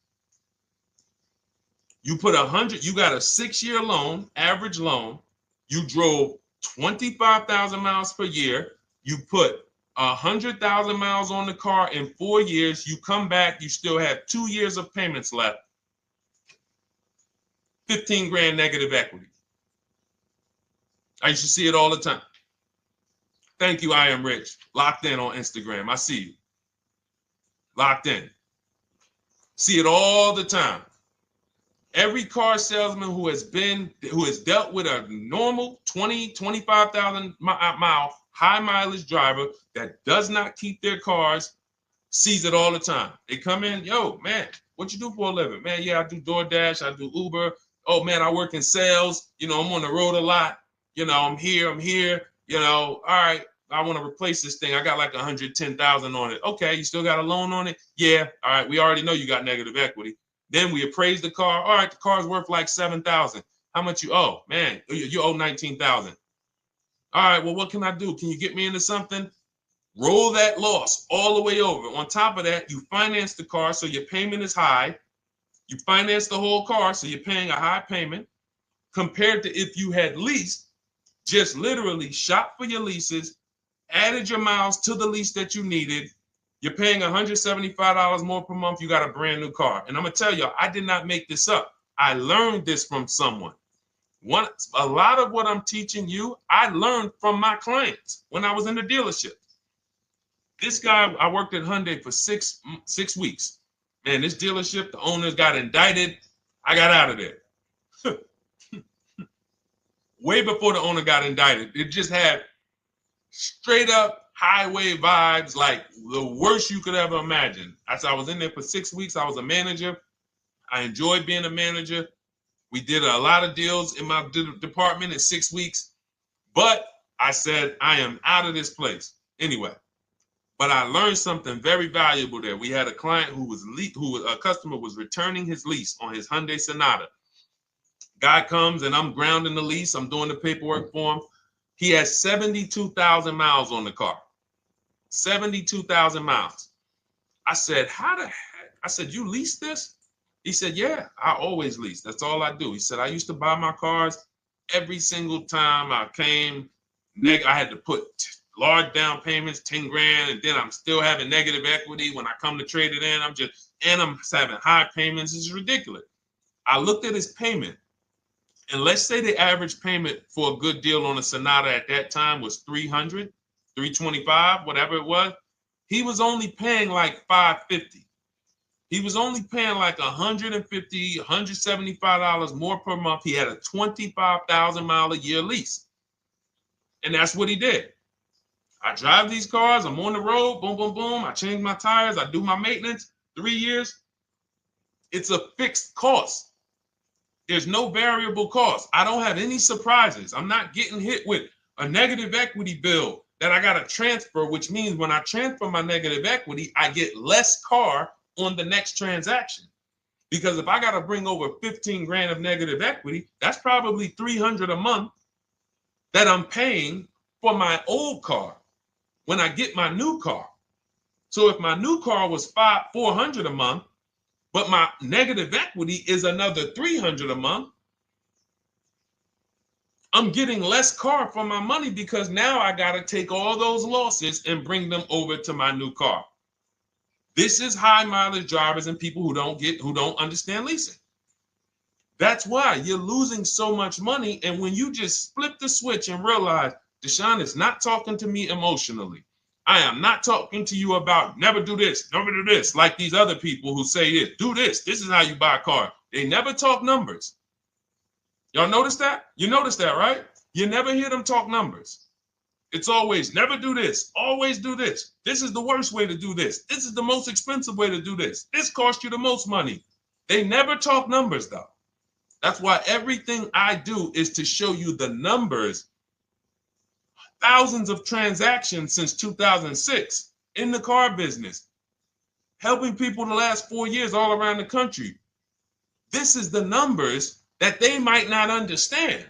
You put 100, you got a 6-year loan, average loan. You drove 25,000 miles per year. You put 100,000 miles on the car in 4 years. You come back, you still have 2 years of payments left. 15 grand negative equity. I used to see it all the time. Thank you, I am rich. Locked in on Instagram. I see you. Locked in. See it all the time. Every car salesman who has dealt with a normal 25,000 mile high mileage driver that does not keep their cars sees it all the time. They come in, yo, man, what you do for a living? Man, yeah, I do DoorDash, I do Uber. Oh man, I work in sales. You know, I'm on the road a lot. You know, I'm here. You know, all right, I want to replace this thing. I got like 110,000 on it. Okay, you still got a loan on it? Yeah. All right, we already know you got negative equity. Then we appraise the car. All right, the car's worth like 7,000. How much you owe? Man, you owe 19,000. All right, well, what can I do? Can you get me into something? Roll that loss all the way over. On top of that, you finance the car, so your payment is high. You finance the whole car, so you're paying a high payment compared to if you had leased, just literally shop for your leases, added your miles to the lease that you needed. You're paying $175 more per month. You got a brand new car. And I'm going to tell you, I did not make this up. I learned this from someone. A lot of what I'm teaching you, I learned from my clients when I was in the dealership. This guy, I worked at Hyundai for six weeks. Man, this dealership, the owners got indicted. I got out of there. Way before the owner got indicted. It just had straight up highway vibes, like the worst you could ever imagine. As I was in there for 6 weeks, I was a manager. I enjoyed being a manager. We did a lot of deals in my department in 6 weeks. But I said, I am out of this place. Anyway. But I learned something very valuable there. We had a client a customer was returning his lease on his Hyundai Sonata. Guy comes and I'm grounding the lease. I'm doing the paperwork for him. He has 72,000 miles on the car. 72,000 miles. I said, how the heck? I said, you lease this? He said, yeah, I always lease. That's all I do. He said, I used to buy my cars every single time I came. I had to put large down payments, 10 grand, and then I'm still having negative equity when I come to trade it in. I'm having high payments. It's ridiculous. I looked at his payment, and let's say the average payment for a good deal on a Sonata at that time was $300, $325, whatever it was. He was only paying like $550. He was only paying like $150, $175 more per month. He had a 25,000 mile a year lease. And that's what he did. I drive these cars. I'm on the road. Boom, boom, boom. I change my tires. I do my maintenance. 3 years. It's a fixed cost. There's no variable cost. I don't have any surprises. I'm not getting hit with a negative equity bill that I got to transfer, which means when I transfer my negative equity, I get less car on the next transaction. Because if I got to bring over 15 grand of negative equity, that's probably 300 a month that I'm paying for my old car when I get my new car. So if my new car was 400 a month, but my negative equity is another 300 a month, I'm getting less car for my money because now I got to take all those losses and bring them over to my new car. This is high mileage drivers and people who don't understand leasing. That's why you're losing so much money. And when you just flip the switch and realize Deshone is not talking to me emotionally, I am not talking to you about never do this, never do this, like these other people who say this, do this. This is how you buy a car. They never talk numbers. Y'all notice that? You notice that, right? You never hear them talk numbers. It's always never do this, always do this. This is the worst way to do this. This is the most expensive way to do this. This costs you the most money. They never talk numbers, though. That's why everything I do is to show you the numbers. Thousands of transactions since 2006 in the car business, helping people the last 4 years all around the country. This is the numbers that they might not understand.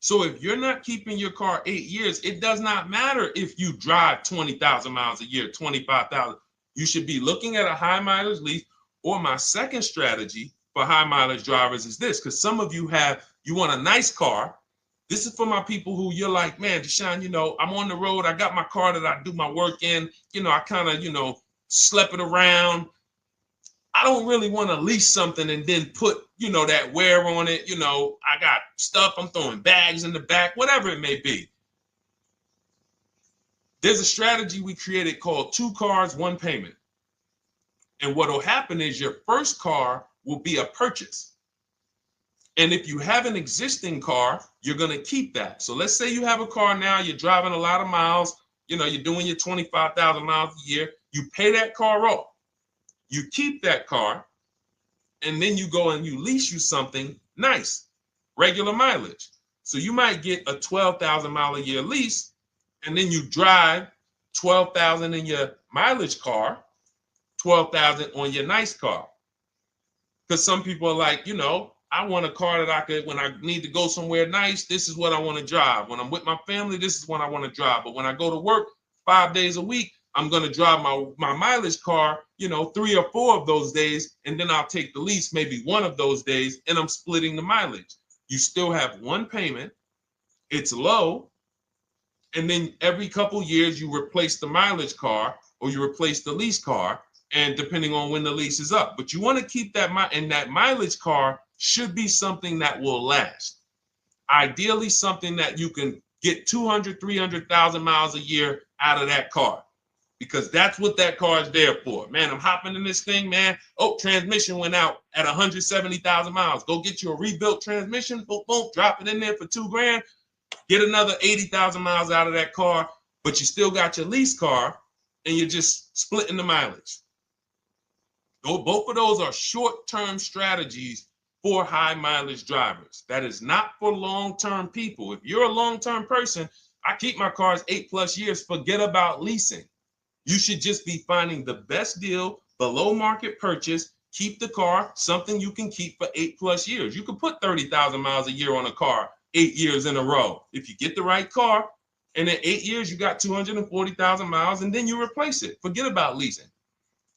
So if you're not keeping your car 8 years, it does not matter if you drive 20,000 miles a year, 25,000. You should be looking at a high mileage lease. Or my second strategy for high mileage drivers is this, because some of you want a nice car. This is for my people who you're like, man, Deshone, I'm on the road. I got my car that I do my work in. I kind of, slep it around. I don't really want to lease something and then put, that wear on it. I got stuff. I'm throwing bags in the back, whatever it may be. There's a strategy we created called 2 cars, 1 payment. And what will happen is your first car will be a purchase. And if you have an existing car, you're going to keep that. So let's say you have a car now, you're driving a lot of miles, you're doing your 25,000 miles a year. You pay that car off. You keep that car, and then you go and you lease you something nice, regular mileage. So you might get a 12,000 mile a year lease, and then you drive 12,000 in your mileage car, 12,000 on your nice car. Because some people are like, I want a car that I could, when I need to go somewhere nice, this is what I want to drive. When I'm with my family, this is what I want to drive. But when I go to work 5 days a week, I'm going to drive my mileage car, 3 or 4 of those days, and then I'll take the lease maybe 1 of those days, and I'm splitting the mileage. You still have 1 payment. It's low. And then every couple years, you replace the mileage car or you replace the lease car, and depending on when the lease is up. But you want to keep that, and that mileage car should be something that will last. Ideally, something that you can get 200, 300,000 miles a year out of that car. Because that's what that car is there for. Man, I'm hopping in this thing, man. Oh, transmission went out at 170,000 miles. Go get you a rebuilt transmission. Boom, boom, drop it in there for $2 grand. Get another 80,000 miles out of that car, but you still got your lease car, and you're just splitting the mileage. Both of those are short-term strategies for high mileage drivers. That is not for long-term people. If you're a long-term person, I keep my cars 8+ years. Forget about leasing. You should just be finding the best deal, below market purchase, keep the car, something you can keep for 8+ years. You can put 30,000 miles a year on a car 8 years in a row. If you get the right car, and in 8 years, you got 240,000 miles, and then you replace it. Forget about leasing.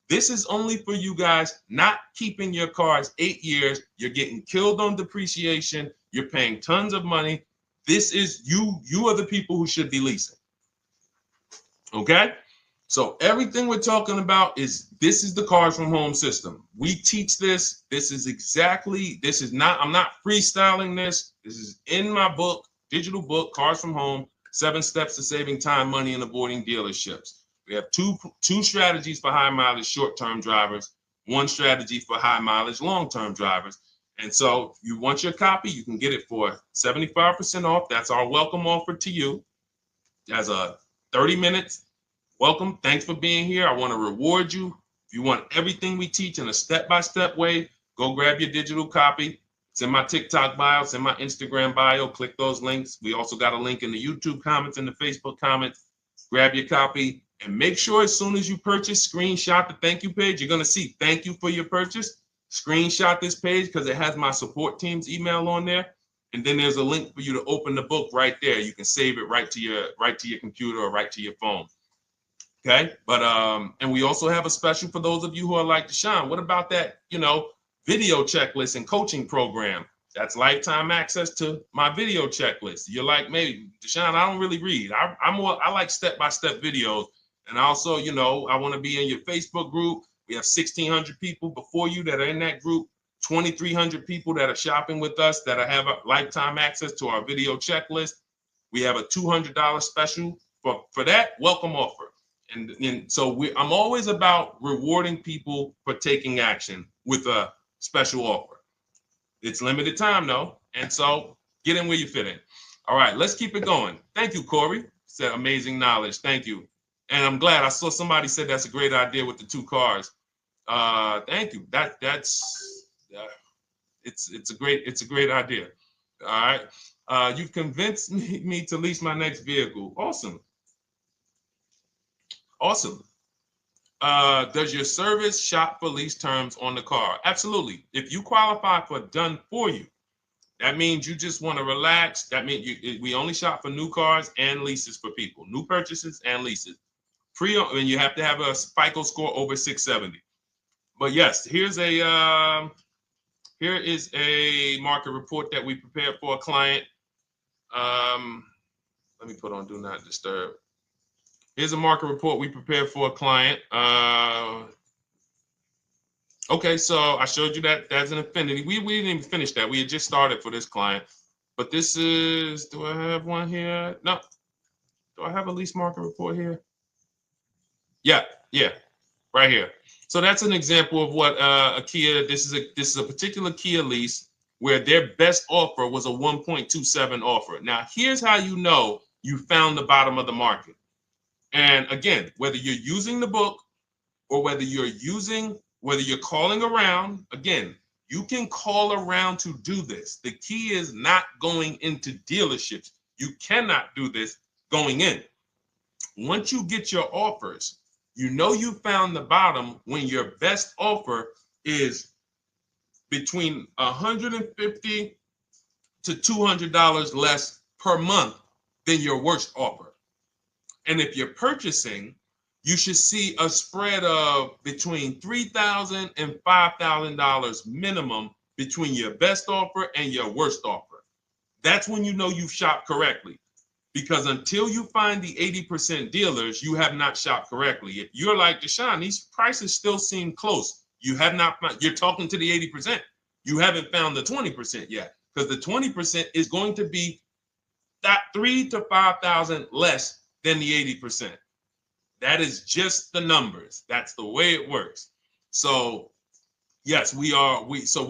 This is only for you guys not keeping your cars 8 years. You're getting killed on depreciation. You're paying tons of money. This is you are the people who should be leasing. Okay? So everything we're talking about this is the Cars from Home system. We teach this. I'm not freestyling this. This is in my book, digital book, Cars from Home, 7 Steps to Saving Time, Money, and Avoiding Dealerships. We have two strategies for high mileage short-term drivers, 1 strategy for high mileage long-term drivers. And so if you want your copy, you can get it for 75% off. That's our welcome offer to you. As a 30 minutes. Welcome. Thanks for being here. I want to reward you. If you want everything we teach in a step-by-step way, go grab your digital copy. It's in my TikTok bio. It's in my Instagram bio. Click those links. We also got a link in the YouTube comments and the Facebook comments. Grab your copy and make sure as soon as you purchase, screenshot the thank you page. You're going to see thank you for your purchase. screenshot this page because it has my support team's email on there. And then there's a link for you to open the book right there. You can save it right to your computer or right to your phone. Okay, but and we also have a special for those of you who are like Deshone. What about that, video checklist and coaching program? That's lifetime access to my video checklist. You're like, maybe Deshone, I don't really read. I like step-by-step videos. And also, I want to be in your Facebook group. We have 1,600 people before you that are in that group. 2,300 people that are shopping with us that have a lifetime access to our video checklist. We have a $200 special for that welcome offer. And so I'm always about rewarding people for taking action with a special offer. It's limited time though. And so get in where you fit in. All right, let's keep it going. Thank you, Corey. Said amazing knowledge. Thank you. And I'm glad I saw somebody said that's a great idea with the 2 cars. Thank you. It's a great idea. All right. You've convinced me to lease my next vehicle. Awesome. Awesome. Does your service shop for lease terms on the car? Absolutely. If you qualify for done for you, that means you just want to relax. That means we only shop for new cars and leases for people, new purchases and leases. And you have to have a FICO score over 670. But yes, here is a market report that we prepared for a client. Let me put on Do Not Disturb. Here's a market report we prepared for a client. Okay, so I showed you that that's an affinity. We didn't even finish that. We had just started for this client. But this is, do I have one here? No. Do I have a lease market report here? Yeah, right here. So that's an example of what a Kia, this is a particular Kia lease where their best offer was a 1.27 offer. Now, here's how you know you found the bottom of the market. And again, whether you're using the book or whether you're calling around, again, you can call around to do this. The key is not going into dealerships. You cannot do this going in. Once you get your offers, you know you found the bottom when your best offer is between $150 to $200 less per month than your worst offer. And if you're purchasing, you should see a spread of between $3,000 and $5,000 minimum between your best offer and your worst offer. That's when you know you've shopped correctly. Because until you find the 80% dealers, you have not shopped correctly. If you're like Deshone, these prices still seem close. You have not found, you're talking to the 80%. You haven't found the 20% yet. Because the 20% is going to be that $3,000 to $5,000 less than the 80%. That is just the numbers. That's the way it works. So yes, so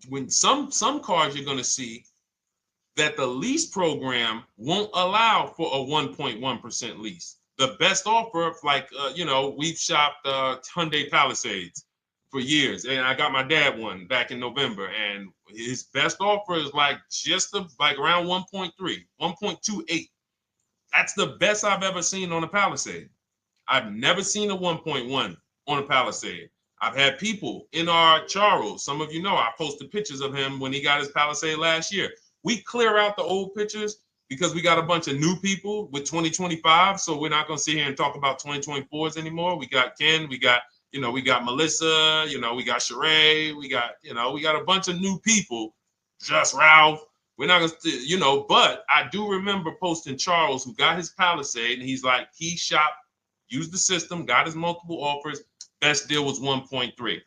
when some cars you're going to see that the lease program won't allow for a 1.1% lease. The best offer, like, we've shopped Hyundai Palisades for years. And I got my dad one back in November. And his best offer is like around 1.3, 1.28. That's the best I've ever seen on a Palisade. I've never seen a 1.1 on a Palisade. I've had people in our Charles. Some of you know I posted pictures of him when he got his Palisade last year. We clear out the old pictures because we got a bunch of new people with 2025. So we're not going to sit here and talk about 2024s anymore. We got Ken, we got Melissa, we got Sheree, we got a bunch of new people, just Ralph. We're not going to, but I do remember posting Charles who got his Palisade and he's like, he shopped, used the system, got his multiple offers. Best deal was 1.3.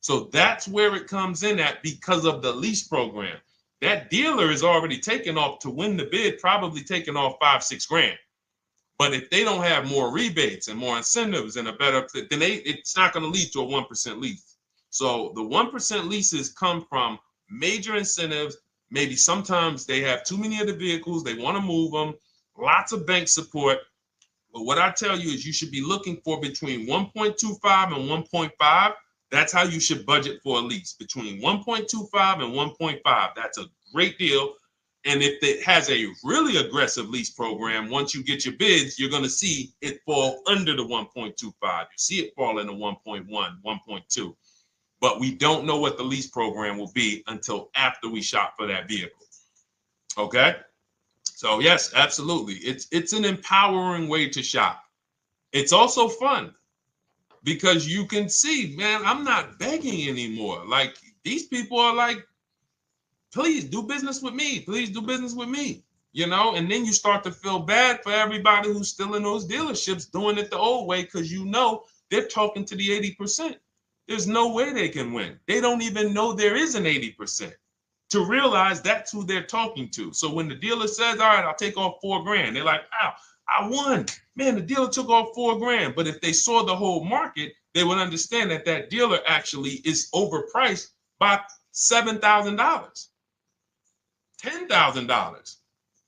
So that's where it comes in at because of the lease program. That dealer is already taken off to win the bid, probably taking off $5-6 grand. But if they don't have more rebates and more incentives and a better, then it's not going to lead to a 1% lease. So the 1% leases come from major incentives. Maybe sometimes they have too many of the vehicles. They want to move them. Lots of bank support. But what I tell you is you should be looking for between 1.25 and 1.5. That's how you should budget for a lease, between 1.25 and 1.5. That's a great deal. And if it has a really aggressive lease program, once you get your bids, you're going to see it fall under the 1.25. You see it fall into 1.1, 1.2. but we don't know what the lease program will be until after we shop for that vehicle. Okay? So yes, absolutely. It's an empowering way to shop. It's also fun because you can see, man, I'm not begging anymore. Like these people are like, please do business with me. Please do business with me. And then you start to feel bad for everybody who's still in those dealerships doing it the old way because they're talking to the 80%. There's no way they can win. They don't even know there is an 80% to realize that's who they're talking to. So when the dealer says, all right, I'll take off $4,000, they're like, wow, I won. Man, the dealer took off $4,000. But if they saw the whole market, they would understand that that dealer actually is overpriced by $7,000, $10,000.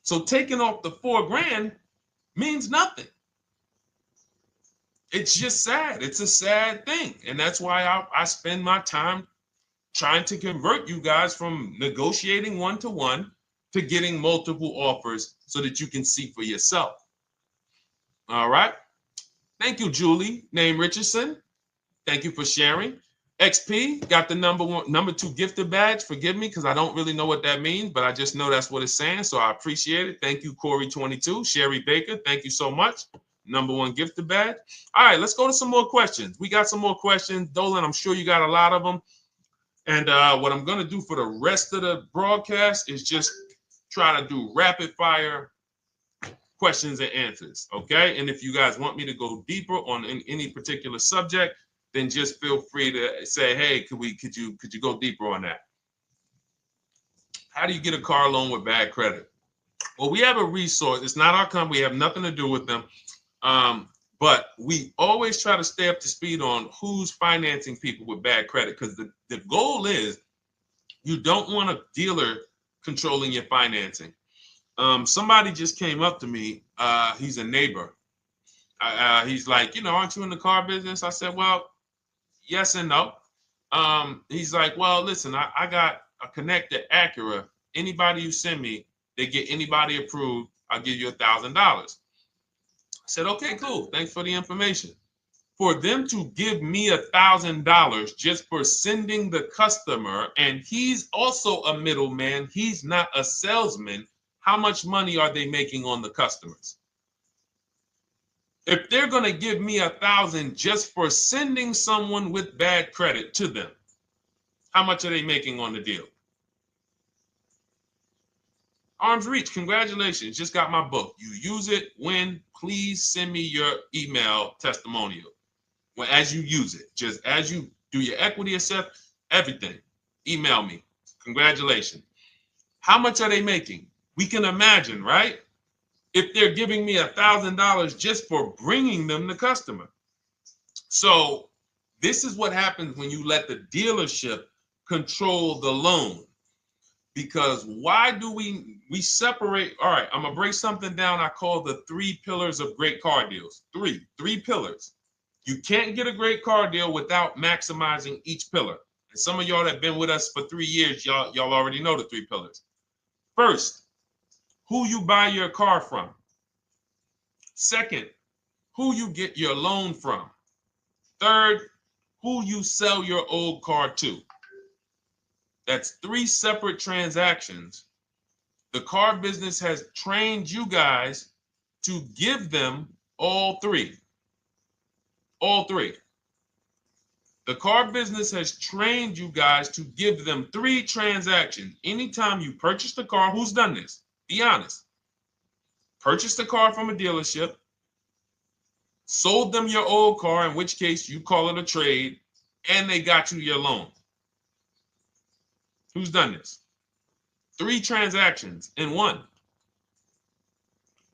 So taking off the $4,000 means nothing. It's just sad. It's a sad thing. And that's why I spend my time trying to convert you guys from negotiating one-to-one to getting multiple offers so that you can see for yourself. All right. Thank you, Julie, name Richardson. Thank you for sharing. XP got the number 2 gifted badge. Forgive me because I don't really know what that means, but I just know that's what it's saying. So I appreciate it. Thank you, Corey22. Sherry Baker, thank you so much. Number 1 gifted badge. All right, let's go to some more questions. We got some more questions. Dolan, I'm sure you got a lot of them. And what I'm going to do for the rest of the broadcast is just try to do rapid fire questions and answers. Okay. And if you guys want me to go deeper on any particular subject, then just feel free to say, hey, could you go deeper on that? How do you get a car loan with bad credit? Well, we have a resource. It's not our company. We have nothing to do with them. But we always try to stay up to speed on who's financing people with bad credit, because the goal is you don't want a dealer controlling your financing. Somebody just came up to me. He's a neighbor. He's like, aren't you in the car business? I said, well, yes and no. He's like, well, listen, I got a connect to Acura. Anybody you send me, they get anybody approved, I'll give you $1,000. I said, okay, cool. Thanks for the information. For them to give me $1,000 just for sending the customer, and he's also a middleman, he's not a salesman, how much money are they making on the customers? If they're going to give me $1,000 just for sending someone with bad credit to them, how much are they making on the deal? Arms Reach, congratulations. Just got my book. You use it when, please send me your email testimonial. Well, as you use it, just as you do your equity assess, everything, email me. Congratulations. How much are they making? We can imagine, right? If they're giving me $1,000 just for bringing them the customer. So this is what happens when you let the dealership control the loan. Because why do we separate? All right, I'm going to break something down I call the 3 pillars of great car deals. Three pillars. You can't get a great car deal without maximizing each pillar. And some of y'all that have been with us for 3 years, y'all already know the 3 pillars. First, who you buy your car from. Second, who you get your loan from. Third, who you sell your old car to. That's 3 separate transactions. The car business has trained you guys to give them all 3. All 3. The car business has trained you guys to give them 3 transactions. Anytime you purchase the car, who's done this? Be honest. Purchased the car from a dealership, sold them your old car, in which case you call it a trade, and they got you your loan. Who's done this? 3 transactions in one.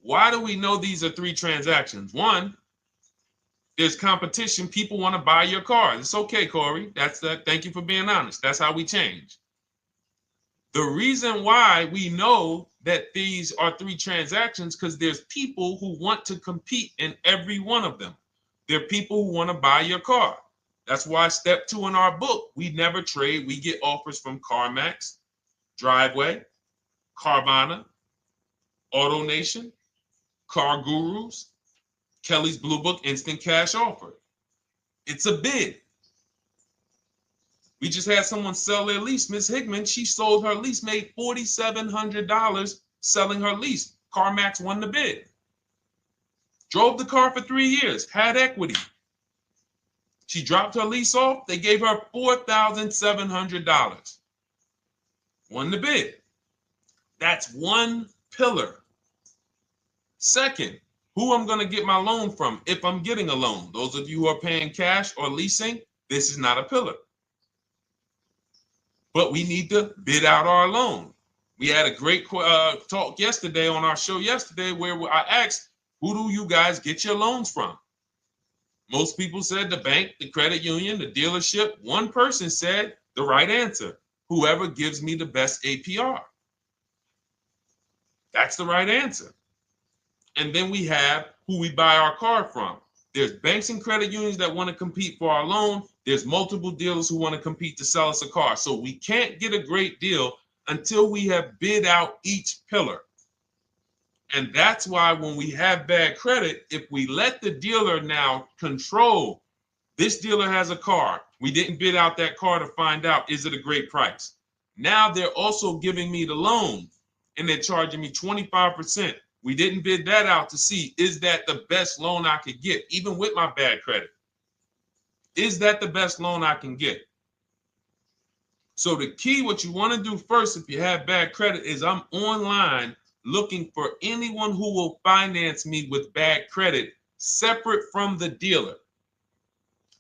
Why do we know these are 3 transactions? One, there's competition. People want to buy your car. It's okay, Corey. That's that. Thank you for being honest. That's how we change. The reason why we know that these are 3 transactions because there's people who want to compete in every one of them. There are people who want to buy your car. That's why step 2 in our book, we never trade. We get offers from CarMax, Driveway, Carvana, AutoNation, Car Gurus, Kelly's Blue Book Instant Cash Offer. It's a bid. We just had someone sell their lease. Miss Hickman, she sold her lease, made $4,700 selling her lease. CarMax won the bid. Drove the car for 3 years, had equity. She dropped her lease off. They gave her $4,700. Won the bid. That's one pillar. Second, who I'm going to get my loan from if I'm getting a loan. Those of you who are paying cash or leasing, this is not a pillar. But we need to bid out our loan. We had a great talk yesterday on our show yesterday where I asked, who do you guys get your loans from? Most people said the bank, the credit union, the dealership. One person said the right answer, whoever gives me the best APR. That's the right answer. And then we have who we buy our car from. There's banks and credit unions that want to compete for our loan. There's multiple dealers who want to compete to sell us a car. So we can't get a great deal until we have bid out each pillar. And that's why when we have bad credit, if we let the dealer now control, this dealer has a car. We didn't bid out that car to find out, is it a great price? Now they're also giving me the loan and they're charging me 25%. We didn't bid that out to see, is that the best loan I could get, even with my bad credit? Is that the best loan I can get? So the key, what you want to do first, if you have bad credit, is I'm online looking for anyone who will finance me with bad credit separate from the dealer.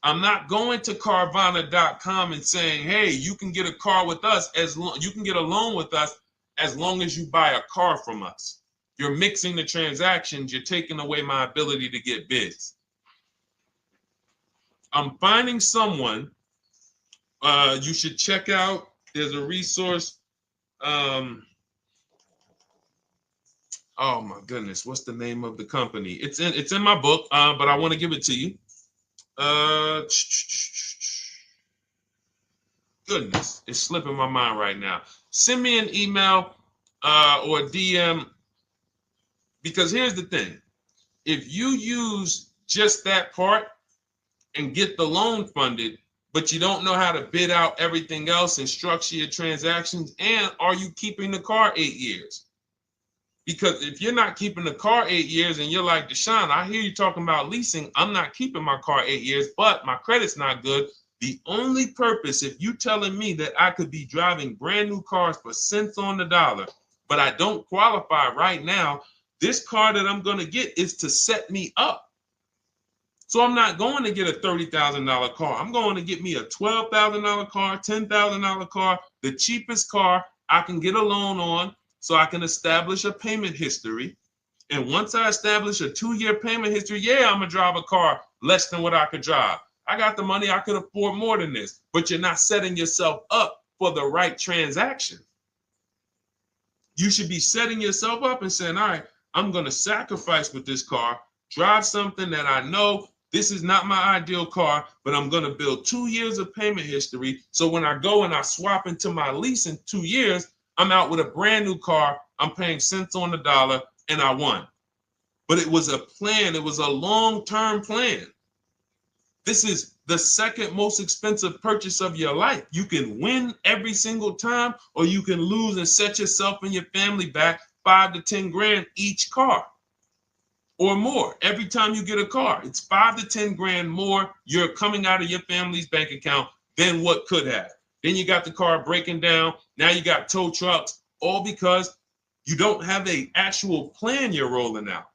I'm not going to Carvana.com and saying, hey, you can get a car with us you can get a loan with us as long as you buy a car from us. You're mixing the transactions. You're taking away my ability to get bids. I'm finding someone you should check out. There's a resource. Oh my goodness, what's the name of the company? It's in my book, but I want to give it to you. Goodness, it's slipping my mind right now. Send me an email or a DM, because here's the thing. If you use just that part and get the loan funded, but you don't know how to bid out everything else and structure your transactions, and are you keeping the car 8 years? Because if you're not keeping the car 8 years and you're like, Deshone, I hear you talking about leasing. I'm not keeping my car 8 years, but my credit's not good. The only purpose, if you telling me that I could be driving brand new cars for cents on the dollar, but I don't qualify right now, this car that I'm going to get is to set me up. So I'm not going to get a $30,000 car. I'm going to get me a $12,000 car, $10,000 car, the cheapest car I can get a loan on, so I can establish a payment history. And once I establish a 2-year payment history, yeah, I'm going to drive a car less than what I could drive. I got the money. I could afford more than this. But you're not setting yourself up for the right transaction. You should be setting yourself up and saying, all right, I'm going to sacrifice with this car, drive something that I know this is not my ideal car, but I'm going to build 2 years of payment history. So when I go and I swap into my lease in 2 years, I'm out with a brand new car. I'm paying cents on the dollar, and I won. But it was a plan. It was a long-term plan. This is the second most expensive purchase of your life. You can win every single time, or you can lose and set yourself and your family back 5 to 10 grand each car or more. Every time you get a car, it's 5 to 10 grand more you're coming out of your family's bank account than what could have. Then you got the car breaking down. Now you got tow trucks, all because you don't have an actual plan you're rolling out.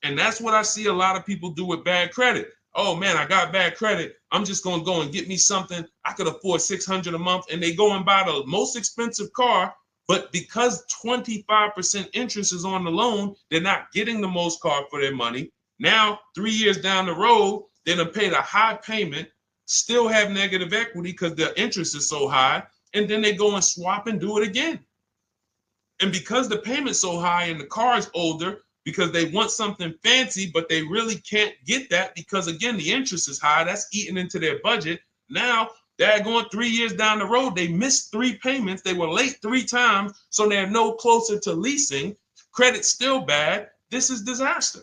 And that's what I see a lot of people do with bad credit. Oh man, I got bad credit. I'm just going to go and get me something. I could afford $600 a month. And they go and buy the most expensive car. But because 25% interest is on the loan, they're not getting the most car for their money. Now, 3 years down the road, they're going to pay the high payment, still have negative equity because the interest is so high. And then they go and swap and do it again. And because the payment's so high and the car is older, because they want something fancy, but they really can't get that because, again, the interest is high. That's eating into their budget. Now they're going 3 years down the road. They missed 3 payments. They were late 3 times, so they're no closer to leasing. Credit's still bad. This is disaster.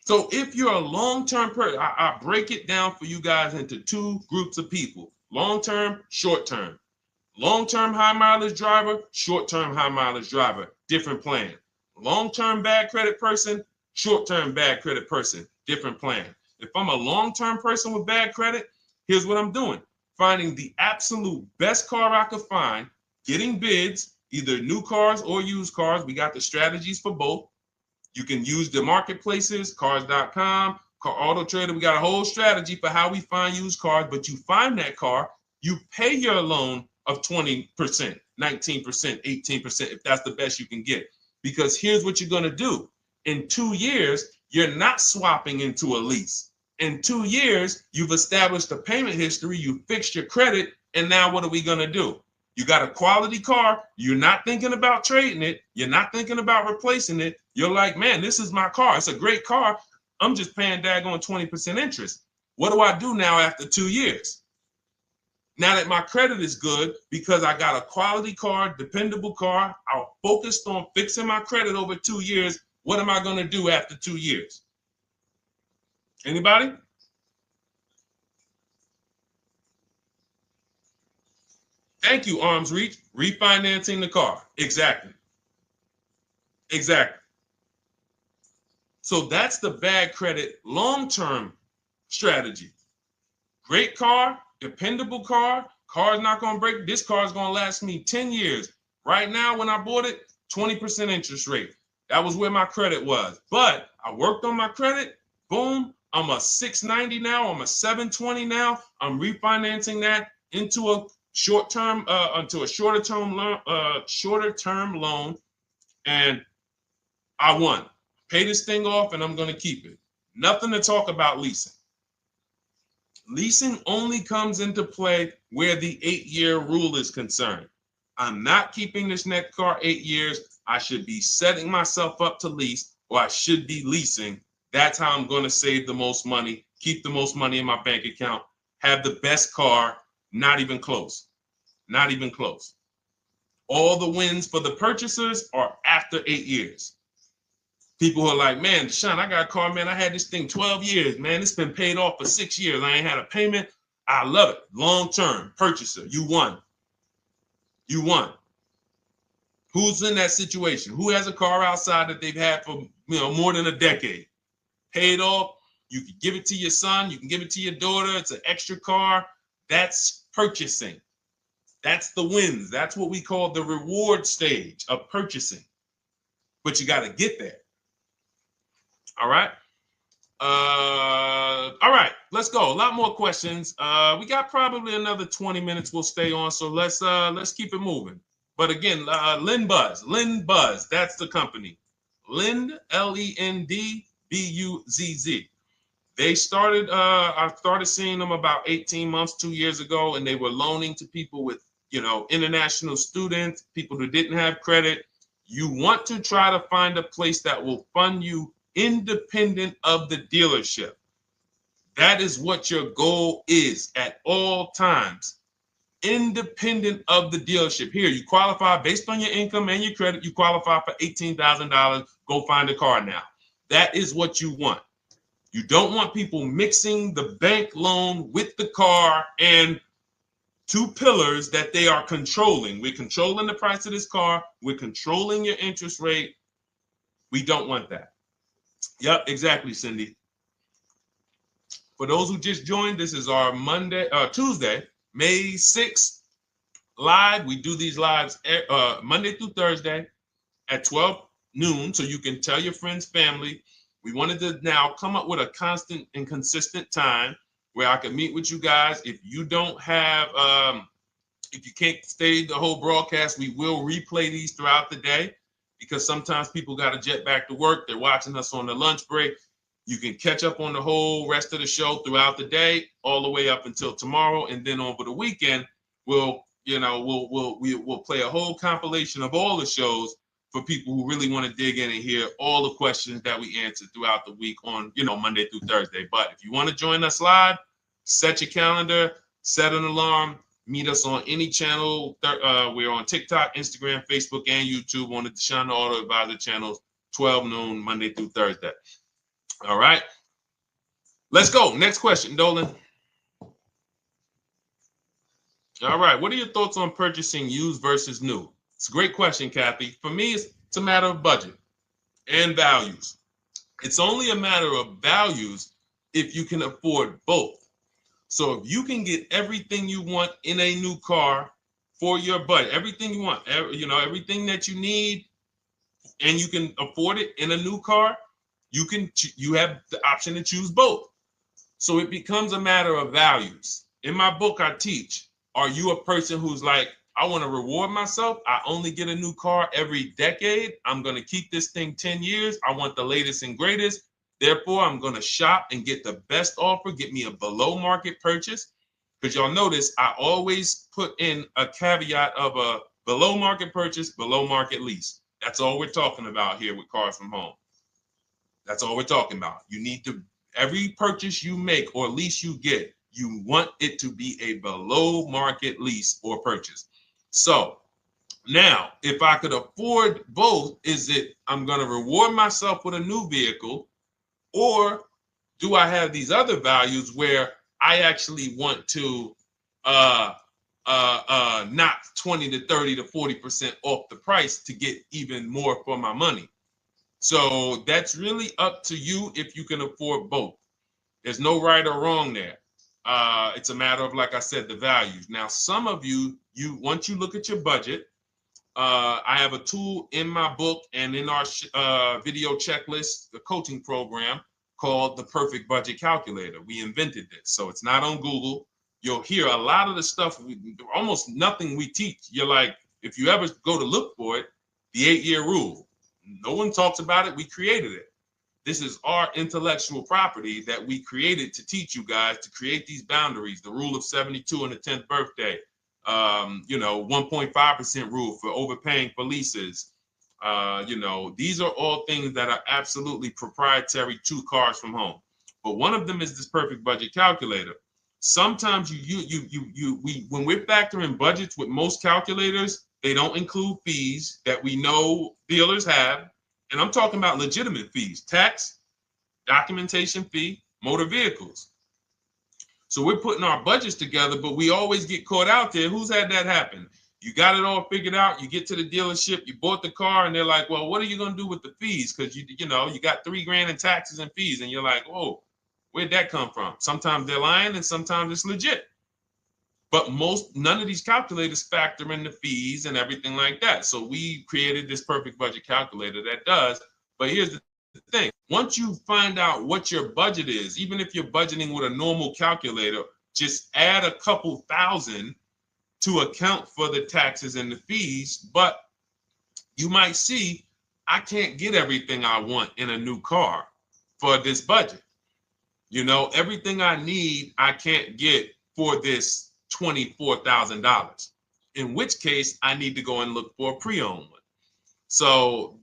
So if you're a long-term person, I break it down for you guys into two groups of people: long-term, short-term. Long-term high mileage driver, short-term high mileage driver, different plan. Long-term bad credit person, short-term bad credit person, different plan. If I'm a long-term person with bad credit, here's what I'm doing: finding the absolute best car I could find, getting bids, either new cars or used cars. We got the strategies for both. You can use the marketplaces, cars.com, Car Auto Trader. We got a whole strategy for how we find used cars, but you find that car, you pay your loan of 20%, 19%, 18%, if that's the best you can get. Because here's what you're going to do. In 2 years, you're not swapping into a lease. In 2 years, you've established a payment history, you fixed your credit, and now what are we going to do? You got a quality car. You're not thinking about trading it. You're not thinking about replacing it. You're like, man, this is my car. It's a great car. I'm just paying daggone 20% interest. What do I do now after 2 years? Now that my credit is good because I got a quality car, dependable car, I'm focused on fixing my credit over 2 years. What am I going to do after 2 years? Anybody? Thank you, Arms Reach. Refinancing the car. Exactly. Exactly. So that's the bad credit long-term strategy. Great car, dependable car, car's not going to break. This car is going to last me 10 years. Right now, when I bought it, 20% interest rate. That was where my credit was. But I worked on my credit. Boom. I'm a 690 now. I'm a 720 now. I'm refinancing that into a short-term, into a shorter-term loan, and I won. Pay this thing off, and I'm going to keep it. Nothing to talk about leasing. Leasing only comes into play where the 8-year rule is concerned. I'm not keeping this next car 8 years. I should be setting myself up to lease, or I should be leasing. That's how I'm going to save the most money, keep the most money in my bank account, have the best car. Not even close. Not even close. All the wins for the purchasers are after 8 years. People who are like, man, Deshone, I got a car, man. I had this thing 12 years, man. It's been paid off for 6 years. I ain't had a payment. I love it. Long-term purchaser. You won. You won. Who's in that situation? Who has a car outside that they've had for more than a decade? Paid off. You can give it to your son. You can give it to your daughter. It's an extra car. That's purchasing. That's the wins. That's what we call the reward stage of purchasing. But you got to get there. All right. All right, let's go. A lot more questions. We got probably another 20 minutes we'll stay on, so let's keep it moving. But again, Lend Buzz, that's the company. Lend, Lendbuzz. They started, I started seeing them about 18 months, 2 years ago, and they were loaning to people with, international students, people who didn't have credit. You want to try to find a place that will fund you independent of the dealership. That is what your goal is at all times. Independent of the dealership. Here, you qualify based on your income and your credit. You qualify for $18,000. Go find a car now. That is what you want. You don't want people mixing the bank loan with the car and two pillars that they are controlling. We're controlling the price of this car. We're controlling your interest rate. We don't want that. Yep, exactly, Cindy. For those who just joined, this is our Tuesday, May 6th live. We do these lives Monday through Thursday at 12 noon, so you can tell your friends, family. We wanted to now come up with a constant and consistent time where I can meet with you guys. If you don't have, if you can't stay the whole broadcast, we will replay these throughout the day because sometimes people got to jet back to work. They're watching us on the lunch break. You can catch up on the whole rest of the show throughout the day, all the way up until tomorrow, and then over the weekend, we'll play a whole compilation of all the shows for people who really want to dig in and hear all the questions that we answered throughout the week on, Monday through Thursday. But if you want to join us live, set your calendar, set an alarm, meet us on any channel. We're on TikTok, Instagram, Facebook, and YouTube on the Deshone the Auto Advisor channels, 12 noon, Monday through Thursday. All right. Let's go. Next question, Dolan. All right. What are your thoughts on purchasing used versus new? It's a great question, Kathy. For me, it's a matter of budget and values. It's only a matter of values if you can afford both. So if you can get everything you want in a new car for your budget, everything you want, everything that you need, and you can afford it in a new car, you have the option to choose both. So it becomes a matter of values. In my book, I teach, are you a person who's like, I want to reward myself. I only get a new car every decade. I'm going to keep this thing 10 years. I want the latest and greatest. Therefore, I'm going to shop and get the best offer, get me a below market purchase. Because y'all notice I always put in a caveat of a below market purchase, below market lease. That's all we're talking about here with Cars from Home. That's all we're talking about. You need to, every purchase you make or lease you get, you want it to be a below market lease or purchase. So now, if I could afford both, is it I'm going to reward myself with a new vehicle, or do I have these other values where I actually want to knock 20 to 30 to 40% off the price to get even more for my money? So that's really up to you if you can afford both. There's no right or wrong there. It's a matter of, like I said, the values. Now, some of you once you look at your budget, I have a tool in my book and in our video checklist, the coaching program called the Perfect Budget Calculator. We invented this. So it's not on Google. You'll hear a lot of the stuff, almost nothing we teach. You're like, if you ever go to look for it, the 8-year rule. No one talks about it. We created it. This is our intellectual property that we created to teach you guys to create these boundaries, the rule of 72 and the 10th birthday, 1.5% rule for overpaying for leases. These are all things that are absolutely proprietary to Cars from Home. But one of them is this Perfect Budget Calculator. Sometimes when we're factoring budgets with most calculators, they don't include fees that we know dealers have. And I'm talking about legitimate fees, tax, documentation fee, motor vehicles. So we're putting our budgets together, but we always get caught out there. Who's had that happen? You got it all figured out. You get to the dealership, you bought the car, and they're like, well, what are you going to do with the fees? Because you got $3,000 in taxes and fees. And you're like, whoa, where'd that come from? Sometimes they're lying and sometimes it's legit. But none of these calculators factor in the fees and everything like that. So we created this Perfect Budget Calculator that does. But here's the thing. Once you find out what your budget is, even if you're budgeting with a normal calculator, just add a couple thousand to account for the taxes and the fees. But you might see, I can't get everything I want in a new car for this budget. Everything I need, I can't get for this $24,000, in which case I need to go and look for a pre-owned one. So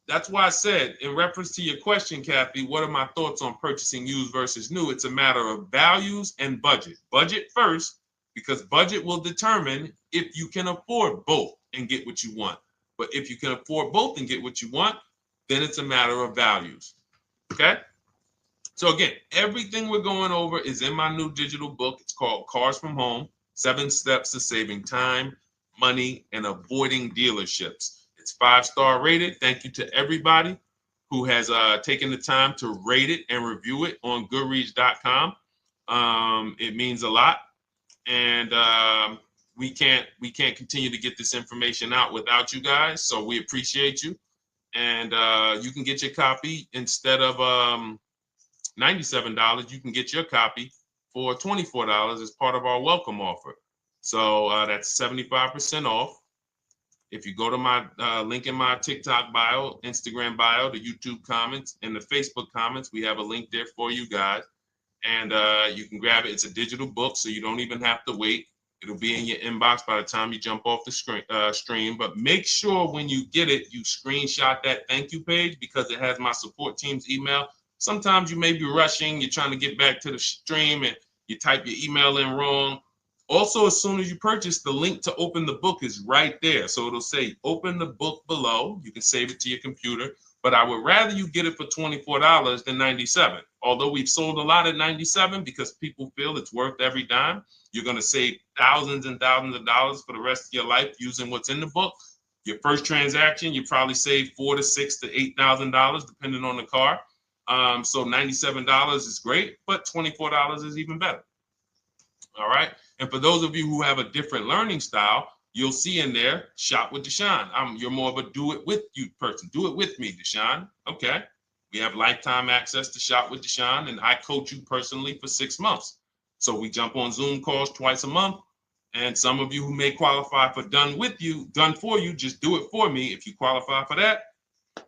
that's why I said, in reference to your question, Kathy, what are my thoughts on purchasing used versus new? It's a matter of values and budget. Budget first, because budget will determine if you can afford both and get what you want. But if you can afford both and get what you want, then it's a matter of values. Okay? So again, everything we're going over is in my new digital book. It's called Cars from Home, 7 Steps to Saving Time, Money, and Avoiding Dealerships. It's 5-star rated. Thank you to everybody who has taken the time to rate it and review it on Goodreads.com. It means a lot. And we can't continue to get this information out without you guys. So we appreciate you. And you can get your copy instead of $97, you can get your copy for $24 as part of our welcome offer. So that's 75% off. If you go to my link in my TikTok bio, Instagram bio, the YouTube comments, and the Facebook comments, we have a link there for you guys. And you can grab it. It's a digital book, so you don't even have to wait. It'll be in your inbox by the time you jump off the stream. But make sure when you get it, you screenshot that thank you page, because it has my support team's email. Sometimes you may be rushing, you're trying to get back to the stream and you type your email in wrong. Also, as soon as you purchase, the link to open the book is right there. So it'll say open the book below. You can save it to your computer. but I would rather you get it for $24 than $97. Although we've sold a lot at $97 because people feel it's worth every dime. You're going to save thousands and thousands of dollars for the rest of your life using what's in the book. Your first transaction, you probably save $4,000 to $6,000 to $8,000 depending on the car. So $97 is great, but $24 is even better. All right. And for those of you who have a different learning style, you'll see in there, shop with Deshone. You're more of a do it with you person. Do it with me, Deshone. Okay. We have lifetime access to shop with Deshone, and I coach you personally for 6 months. So we jump on Zoom calls twice a month. And some of you who may qualify for done for you, just do it for me. If you qualify for that,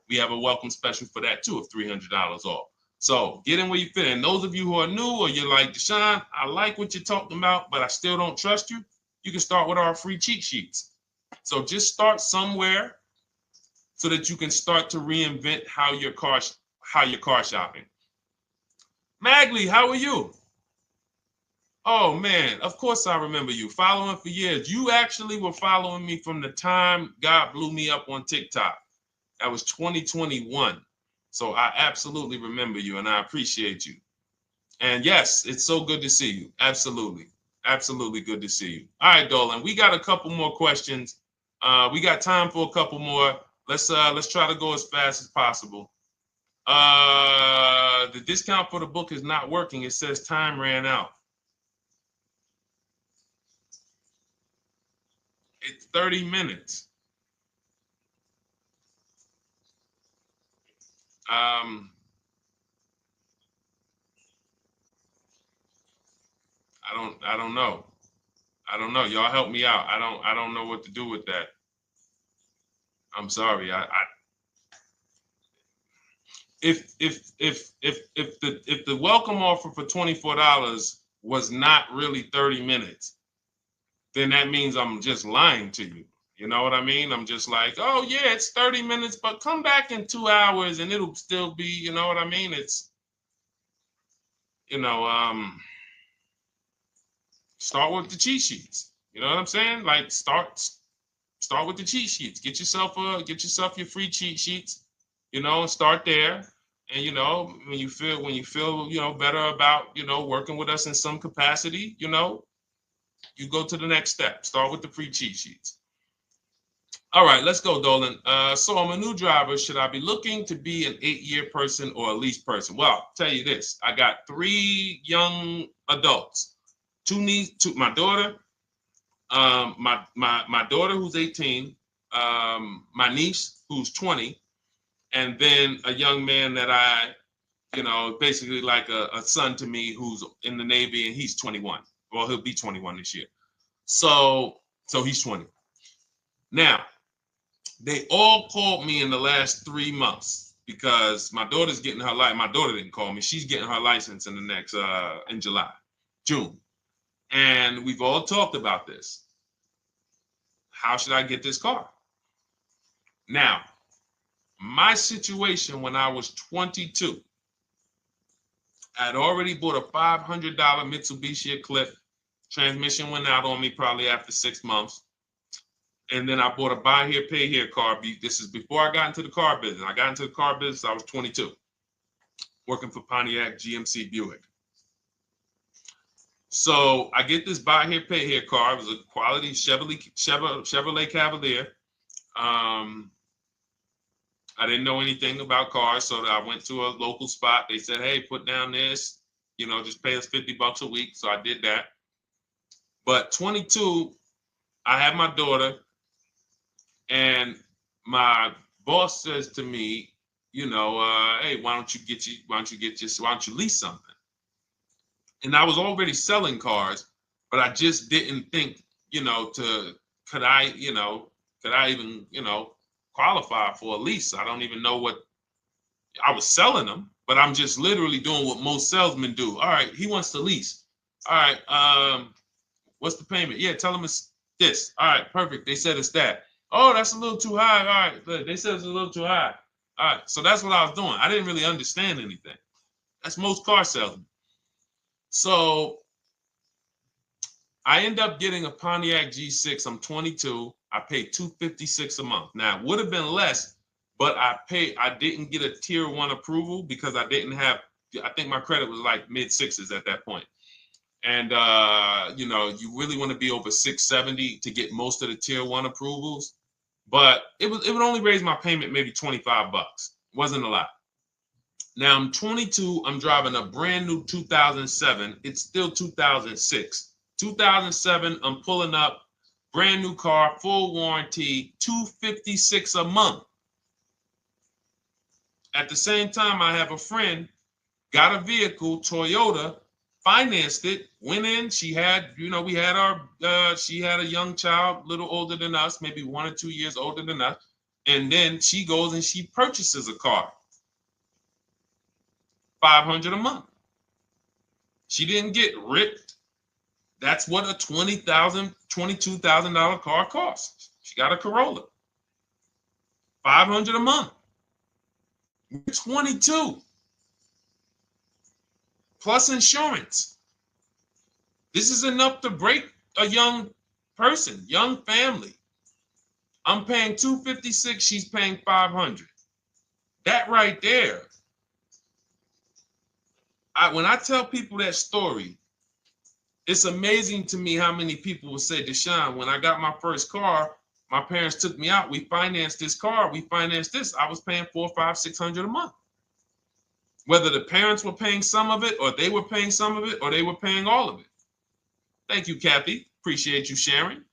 we have a welcome special for that too of $300 off. So get in where you fit. And those of you who are new or you're like, Deshone, I like what you're talking about, but I still don't trust you. You can start with our free cheat sheets. So just start somewhere so that you can start to reinvent how you're car shopping. Magley, how are you? Oh man, of course I remember you. Following for years. You actually were following me from the time God blew me up on TikTok. That was 2021. So I absolutely remember you and I appreciate you. And yes, it's so good to see you. Absolutely. Absolutely good to see you. All right, Dolan, we got a couple more questions. We got time for a couple more. Let's try to go as fast as possible. The discount for the book is not working. It says time ran out. It's 30 minutes. I don't know. I don't know. Y'all help me out. I don't know what to do with that. I'm sorry. If the welcome offer for $24 was not really 30 minutes, then that means I'm just lying to you. You know what I mean? I'm just like, oh yeah, it's 30 minutes, but come back in 2 hours and it'll still be, you know what I mean? It's, start with the cheat sheets. You know what I'm saying? Like start with the cheat sheets. Get yourself your free cheat sheets, and start there. And when you feel better about working with us in some capacity, you go to the next step. Start with the free cheat sheets. All right, let's go, Dolan. So I'm a new driver. Should I be looking to be an 8-year person or a lease person? Well, I'll tell you this. I got 3 young adults. 2 my daughter, my daughter who's 18, my niece who's 20, and then a young man that I, basically like a son to me who's in the Navy and he's 21. Well, he'll be 21 this year. So he's 20. Now, they all called me in the last 3 months because my daughter's getting her license. My daughter didn't call me. She's getting her license in the next, in June. And we've all talked about this. How should I get this car? Now, my situation when I was 22, I'd already bought a $500 Mitsubishi Eclipse. Transmission went out on me probably after 6 months. And then I bought a buy here, pay here car. This is before I got into the car business. I got into the car business, I was 22, working for Pontiac GMC Buick. So I get this buy here, pay here car. It was a quality Chevrolet Cavalier. I didn't know anything about cars, so I went to a local spot. They said, hey, put down this, just pay us $50 a week. So I did that. But 22, I had my daughter, and my boss says to me, hey, why don't you lease something? And I was already selling cars, but I just didn't think, could I even, qualify for a lease? I don't even know what I was selling them, but I'm just literally doing what most salesmen do. All right, he wants to lease. All right, what's the payment? Yeah, tell him it's this. All right, perfect. They said it's that. Oh, that's a little too high. All right, they said it's a little too high. All right, so that's what I was doing. I didn't really understand anything. That's most car salesmen. So I end up getting a Pontiac G6. I'm 22. I paid $256 a month. Now, it would have been less, but I didn't get a tier 1 approval because I didn't have, I think my credit was like mid sixes at that point. And you know, you really want to be over 670 to get most of the tier 1 approvals. But it would only raise my payment maybe 25 bucks. Wasn't a lot. Now I'm 22. I'm driving a brand new 2007. It's still 2006. 2007. I'm pulling up, brand new car, full warranty, $256 a month. At the same time, I have a friend, got a vehicle, Toyota, financed it, went in. She had, you know, we had our, she had a young child, a little older than us, maybe 1 or 2 years older than us. And then she goes and she purchases a car. $500 a month. She didn't get ripped. That's what a $20,000, $22,000 car costs. She got a Corolla. $500 a month. We're 22. Plus insurance. This is enough to break a young person, young family. I'm paying $256. She's paying $500. That right there. When I tell people that story, it's amazing to me how many people will say, Deshone, when I got my first car, my parents took me out. We financed this car. We financed this. I was paying $400, $500, $600 a month. Whether the parents were paying some of it, or they were paying some of it, or they were paying all of it. Thank you, Kathy. Appreciate you sharing.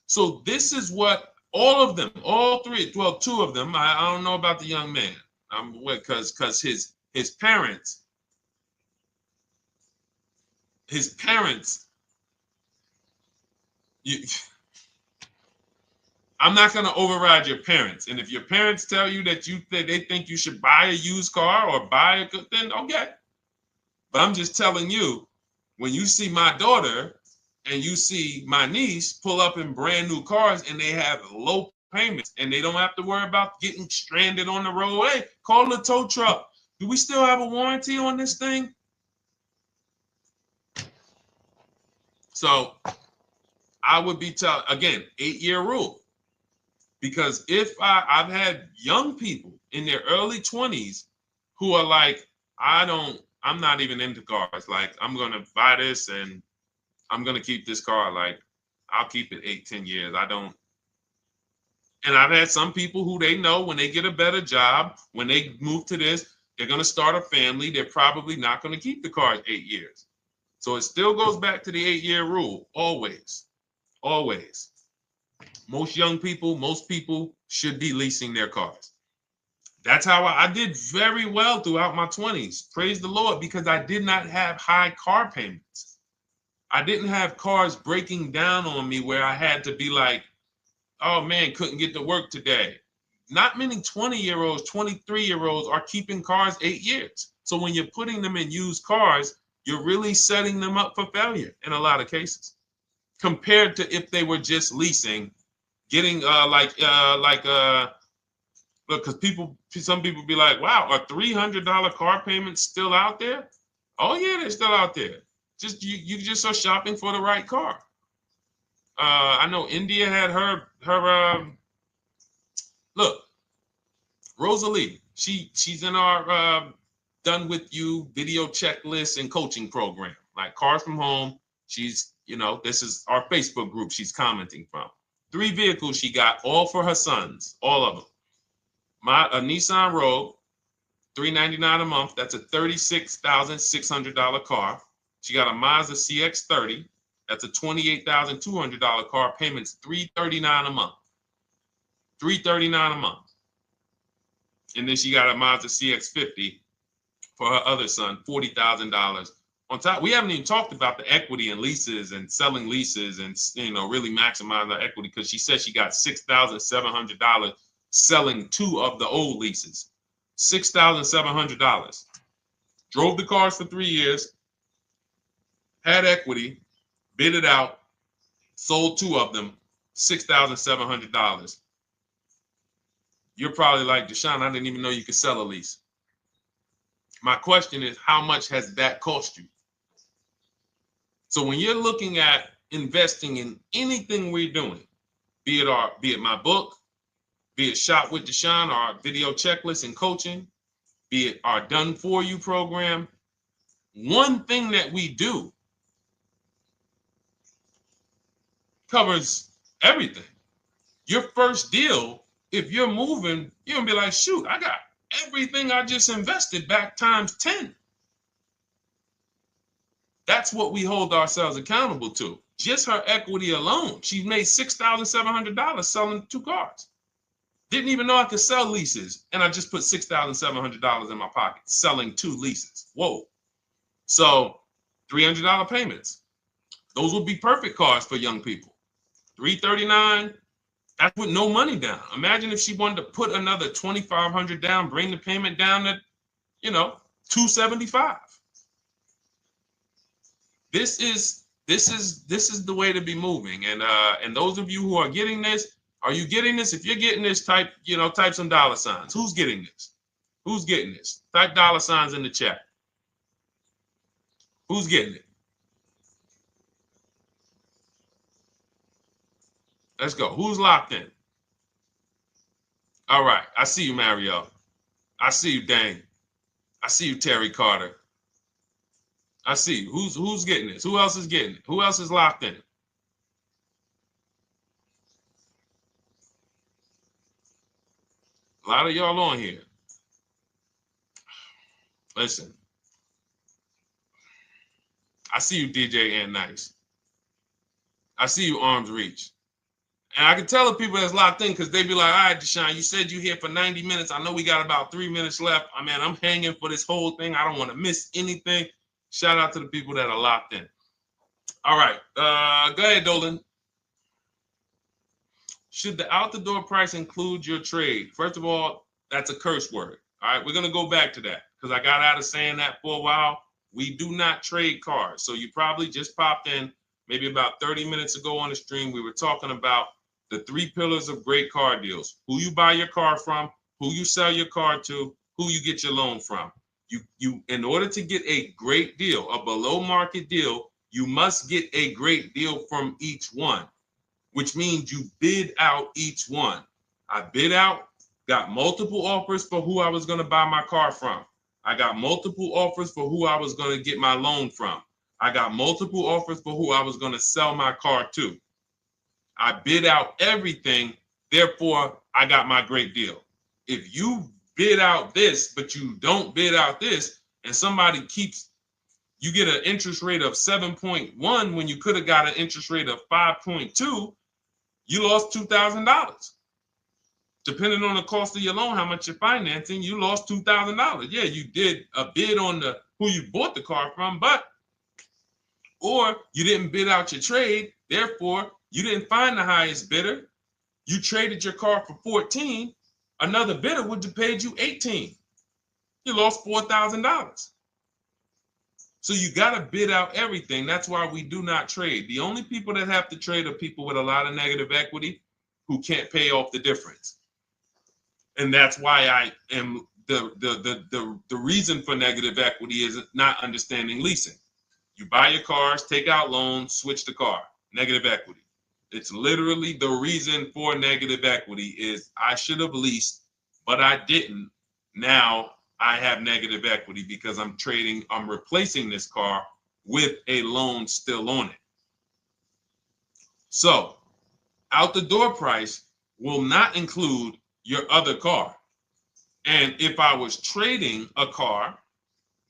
So this is what all of them, all three, well, 2 of them. I don't know about the young man. Because his parents. I'm not going to override your parents. And if your parents tell you that they think you should buy a used car or buy a good, then okay. But I'm just telling you, when you see my daughter and you see my niece pull up in brand new cars and they have low payments and they don't have to worry about getting stranded on the road, hey, call the tow truck. Do we still have a warranty on this thing? So I would be telling, again, 8-year rule. Because if I've had young people in their early 20s who are like, I'm not even into cars. Like, I'm going to buy this and I'm going to keep this car. Like, I'll keep it 8, 10 years. I don't. And I've had some people who they know when they get a better job, when they move to this, they're going to start a family. They're probably not going to keep the car 8 years. So it still goes back to the 8-year rule. Always. Always. Most young people, most people should be leasing their cars. That's how I did very well throughout my 20s. Praise the Lord, because I did not have high car payments. I didn't have cars breaking down on me where I had to be like, oh man, couldn't get to work today. Not many 20-year-olds, 23-year-olds are keeping cars 8 years. So when you're putting them in used cars, you're really setting them up for failure in a lot of cases, compared to if they were just leasing, getting look, because some people be like, wow, are $300 car payments still out there? Oh yeah, they're still out there. Just you just are shopping for the right car. I know India had her look, Rosalie, she's in our Done With You video checklist and coaching program, like Cars from Home. She's, you know, this is our Facebook group she's commenting from. 3 vehicles she got, all for her sons, all of them. A Nissan Rogue, $399 a month. That's a $36,600 car. She got a Mazda CX-30. That's a $28,200 car. Payments $339 a month. $339 a month. And then she got a Mazda CX-50 for her other son, $40,000. On top, we haven't even talked about the equity and leases and selling leases and, you know, really maximizing the equity, because she said she got $6,700 selling 2 of the old leases. $6,700. Drove the cars for 3 years, had equity, bid it out, sold 2 of them, $6,700. You're probably like, Deshone, I didn't even know you could sell a lease. My question is, how much has that cost you? So when you're looking at investing in anything we're doing, be it my book, be it Shop with Deshone, our video checklist and coaching, be it our Done For You program. One thing that we do covers everything. Your first deal, if you're moving, you're gonna be like, shoot, I got everything I just invested back times 10. That's what we hold ourselves accountable to. Just her equity alone, she made $6,700 selling 2 cars. Didn't even know I could sell leases, and I just put $6,700 in my pocket selling 2 leases. Whoa. So $300 payments. Those would be perfect cars for young people. $339, that's with no money down. Imagine if she wanted to put another $2,500 down, bring the payment down to, $275. This is the way to be moving. And those of you who are getting this, are you getting this? If you're getting this, type some dollar signs. Who's getting this? Who's getting this? Type dollar signs in the chat. Who's getting it? Let's go. Who's locked in? All right. I see you, Mario. I see you, Dane. I see you, Terry Carter. I see you. Who's getting this? Who else is getting it? Who else is locked in? A lot of y'all on here. Listen. I see you, DJ and Nice. I see you, Arms Reach. And I can tell the people that's locked in because they be like, all right, Deshone, you said you're here for 90 minutes. I know we got about 3 minutes left. I mean, I'm hanging for this whole thing. I don't want to miss anything. Shout out to the people that are locked in. All right. Go ahead, Dolan. Should the out-the-door price include your trade? First of all, that's a curse word. All right, we're going to go back to that because I got out of saying that for a while. We do not trade cars. So you probably just popped in maybe about 30 minutes ago on the stream. We were talking about the 3 pillars of great car deals: who you buy your car from, who you sell your car to, who you get your loan from. You in order to get a great deal, a below market deal, you must get a great deal from each one, which means you bid out each one. I bid out, got multiple offers for who I was going to buy my car from. I got multiple offers for who I was going to get my loan from. I got multiple offers for who I was going to sell my car to. I bid out everything, therefore I got my great deal. If you bid out this, but you don't bid out this, and somebody you get an interest rate of 7.1 when you could have got an interest rate of 5.2, you lost $2,000. Depending on the cost of your loan, how much you're financing, you lost $2,000. Yeah, you did a bid on who you bought the car from, or you didn't bid out your trade, therefore you didn't find the highest bidder. You traded your car for 14. Another bidder would have paid you 18. You lost $4,000. So you got to bid out everything. That's why we do not trade. The only people that have to trade are people with a lot of negative equity who can't pay off the difference. And that's why I am the reason for negative equity is not understanding leasing. You buy your cars, take out loans, switch the car. Negative equity. It's literally the reason for negative equity is I should have leased, but I didn't. Now I have negative equity because I'm replacing this car with a loan still on it. So out the door price will not include your other car. And if I was trading a car,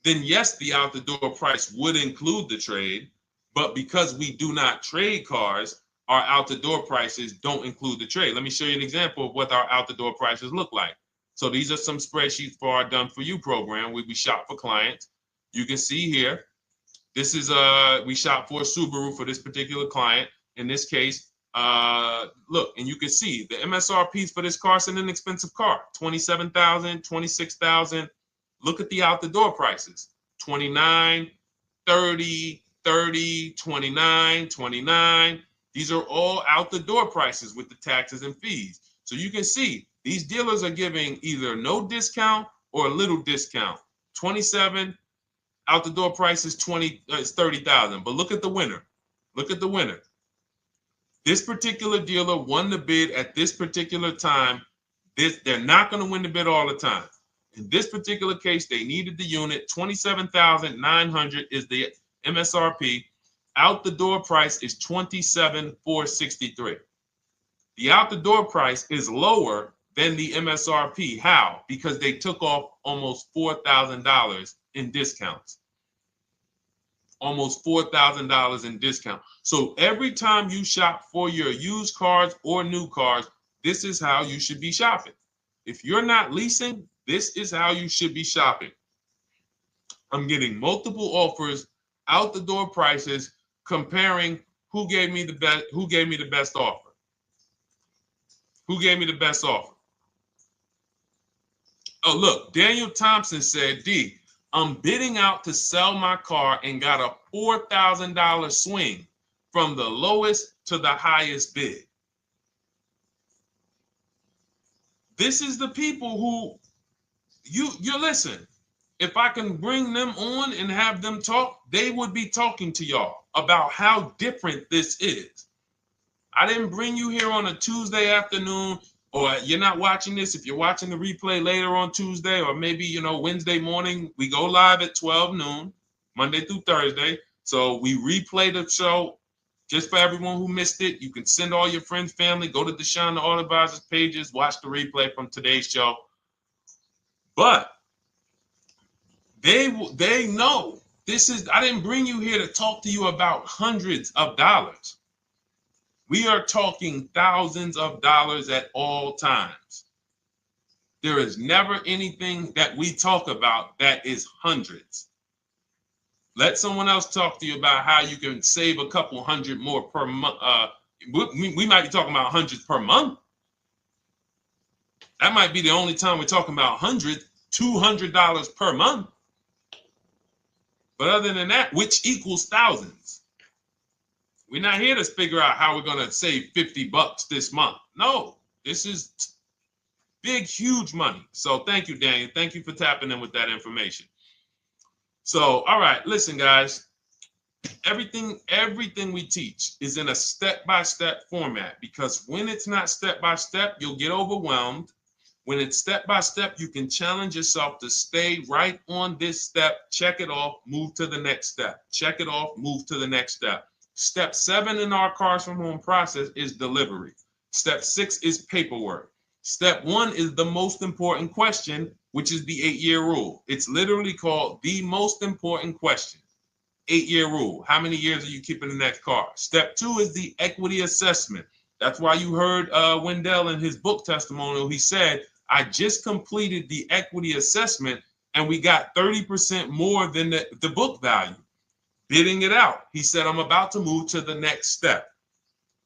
then yes, the out the door price would include the trade. But because we do not trade cars, our out the door prices don't include the trade. Let me show you an example of what our out the door prices look like. So these are some spreadsheets for our Done For You program where we shop for clients. You can see here, this is we shop for a Subaru for this particular client. In this case, look, and you can see the MSRPs for this car is an inexpensive car, $27,000, $26,000. Look at the out the door prices, 29, 30, 30, 29, 29. These are all out the door prices with the taxes and fees. So you can see these dealers are giving either no discount or a little discount. 27 out the door price is 30,000. But look at the winner. Look at the winner. This particular dealer won the bid at this particular time They're not going to win the bid all the time. In this particular case, they needed the unit. $27,900 is the MSRP. Out the door price is $27,463. The out the door price is lower than the MSRP. How? Because they took off almost $4,000 in discounts. Almost $4,000 in discount. So every time you shop for your used cars or new cars, this is how you should be shopping. If you're not leasing, this is how you should be shopping. I'm getting multiple offers, out the door prices, comparing who gave me the best offer. Who gave me the best offer? Oh, look, Daniel Thompson said, D, I'm bidding out to sell my car and got a $4,000 swing from the lowest to the highest bid. This is the people who you listen. If I can bring them on and have them talk, they would be talking to y'all about how different this is. I didn't bring you here on a Tuesday afternoon, or you're not watching this. If you're watching the replay later on Tuesday, or maybe, Wednesday morning, we go live at 12 noon, Monday through Thursday. So we replay the show just for everyone who missed it. You can send all your friends, family, go to Deshone the Auto Advisor's pages, watch the replay from today's show. But they know this is, I didn't bring you here to talk to you about hundreds of dollars. We are talking thousands of dollars at all times. There is never anything that we talk about that is hundreds. Let someone else talk to you about how you can save a couple hundred more per month. We might be talking about hundreds per month. That might be the only time we're talking about hundreds, $200 per month. But other than that, which equals thousands. We're not here to figure out how we're going to save $50 this month. No, this is big, huge money. So thank you, Daniel. Thank you for tapping in with that information. So, all right, listen, guys. Everything we teach is in a step-by-step format, because when it's not step-by-step, you'll get overwhelmed. When it's step-by-step, you can challenge yourself to stay right on this step, check it off, move to the next step. Check it off, move to the next step. Step 7 in our Cars from Home process is delivery. Step 6 is paperwork. Step 1 is the most important question, which is the 8-year rule. It's literally called the most important question. 8-year rule. How many years are you keeping the next car? Step 2 is the equity assessment. That's why you heard Wendell in his book testimonial. He said, I just completed the equity assessment and we got 30% more than the book value. Bidding it out. He said, I'm about to move to the next step.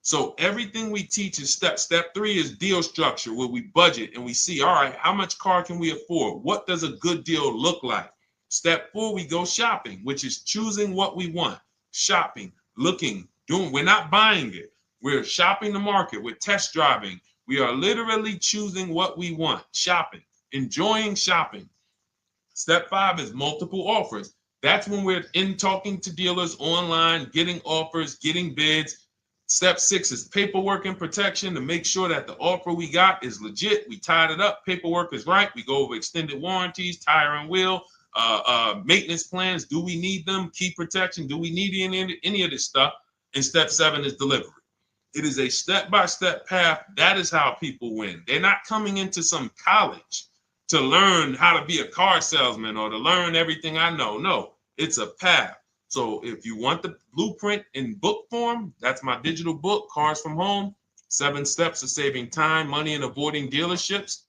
So everything we teach is step. Step 3 is deal structure, where we budget and we see, all right, how much car can we afford? What does a good deal look like? Step 4, we go shopping, which is choosing what we want. Shopping, looking, doing. We're not buying it. We're shopping the market. We're test driving. We are literally choosing what we want. Shopping, enjoying shopping. Step 5 is multiple offers. That's when we're in talking to dealers online, getting offers, getting bids. Step 6 is paperwork and protection to make sure that the offer we got is legit. We tied it up. Paperwork is right. We go over extended warranties, tire and wheel, maintenance plans. Do we need them? Key protection. Do we need any of this stuff? And step 7 is delivery. It is a step-by-step path. That is how people win. They're not coming into some college to learn how to be a car salesman or to learn everything I know. No, it's a path. So if you want the blueprint in book form, that's my digital book, Cars from Home, 7 Steps of Saving Time, Money, and Avoiding Dealerships.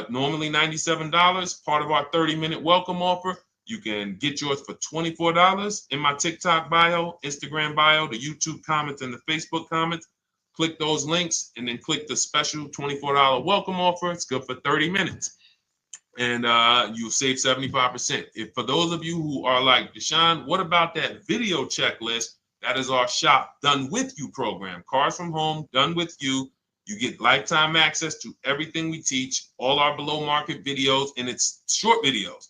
Normally $97, part of our 30-minute welcome offer. You can get yours for $24 in my TikTok bio, Instagram bio, the YouTube comments, and the Facebook comments. Click those links and then click the special $24 welcome offer. It's good for 30 minutes. And you'll save 75%. If for those of you who are like, Deshone, what about that video checklist? That is our Shop Done With You program. Cars from Home, done with you. You get lifetime access to everything we teach, all our below market videos, and it's short videos.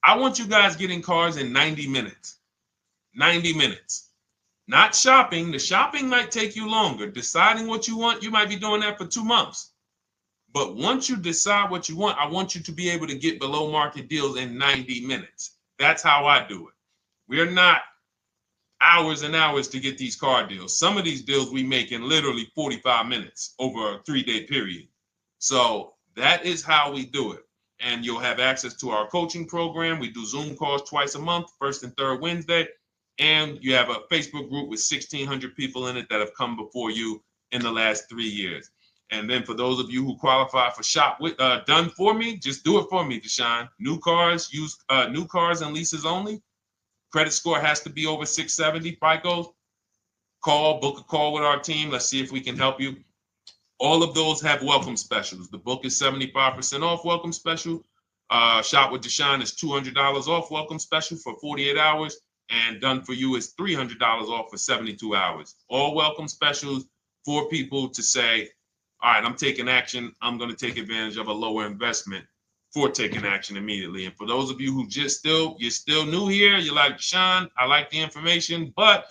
I want you guys getting cars in 90 minutes. 90 minutes. Not shopping. The shopping might take you longer. Deciding what you want, you might be doing that for 2 months. But once you decide what you want, I want you to be able to get below market deals in 90 minutes. That's how I do it. We're not hours and hours to get these car deals. Some of these deals we make in literally 45 minutes over a 3-day period. So that is how we do it. And you'll have access to our coaching program. We do Zoom calls twice a month, first and third Wednesday. And you have a Facebook group with 1,600 people in it that have come before you in the last 3 years. And then for those of you who qualify for shop with done for me, just do it for me, Deshone. New cars, new cars and leases only. Credit score has to be over 670 FICO. Book a call with our team. Let's see if we can help you. All of those have welcome specials. The book is 75% off welcome special. Shop with Deshone is $200 off welcome special for 48 hours. And done for you is $300 off for 72 hours. All welcome specials for people to say, all right, I'm taking action. I'm going to take advantage of a lower investment for taking action immediately. And for those of you who you're still new here, you're like, Deshone, I like the information, but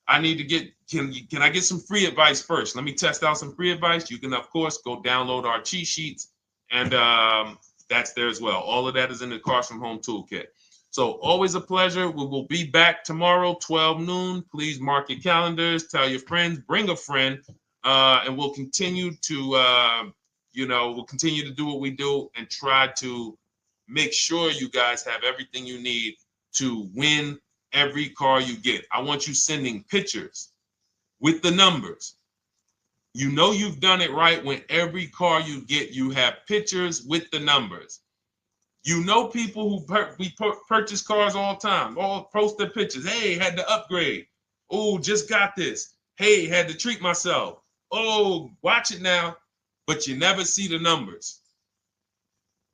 I need to get, can I get some free advice first? Let me test out some free advice. You can, of course, go download our cheat sheets, and that's there as well. All of that is in the Cars from Home Toolkit. So always a pleasure. We will be back tomorrow, 12 noon. Please mark your calendars, tell your friends, bring a friend, and we'll continue to, we'll continue to do what we do and try to make sure you guys have everything you need to win every car you get. I want you sending pictures with the numbers. You know you've done it right when every car you get, you have pictures with the numbers. You know people who purchase cars all the time, all post their pictures. Hey, had to upgrade. Oh, just got this. Hey, had to treat myself. Oh, watch it now. But you never see the numbers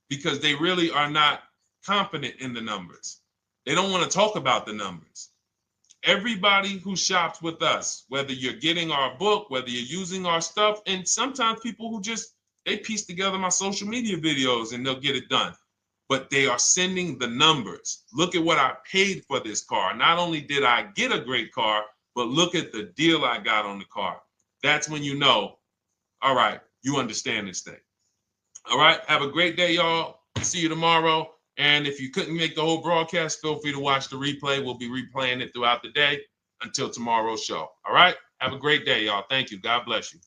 because they really are not confident in the numbers. They don't want to talk about the numbers. Everybody who shops with us, whether you're getting our book, whether you're using our stuff, and sometimes people who they piece together my social media videos and they'll get it done. But they are sending the numbers. Look at what I paid for this car. Not only did I get a great car, but look at the deal I got on the car. That's when you know, all right, you understand this thing. All right, have a great day, y'all. See you tomorrow. And if you couldn't make the whole broadcast, feel free to watch the replay. We'll be replaying it throughout the day until tomorrow's show. All right, have a great day, y'all. Thank you. God bless you.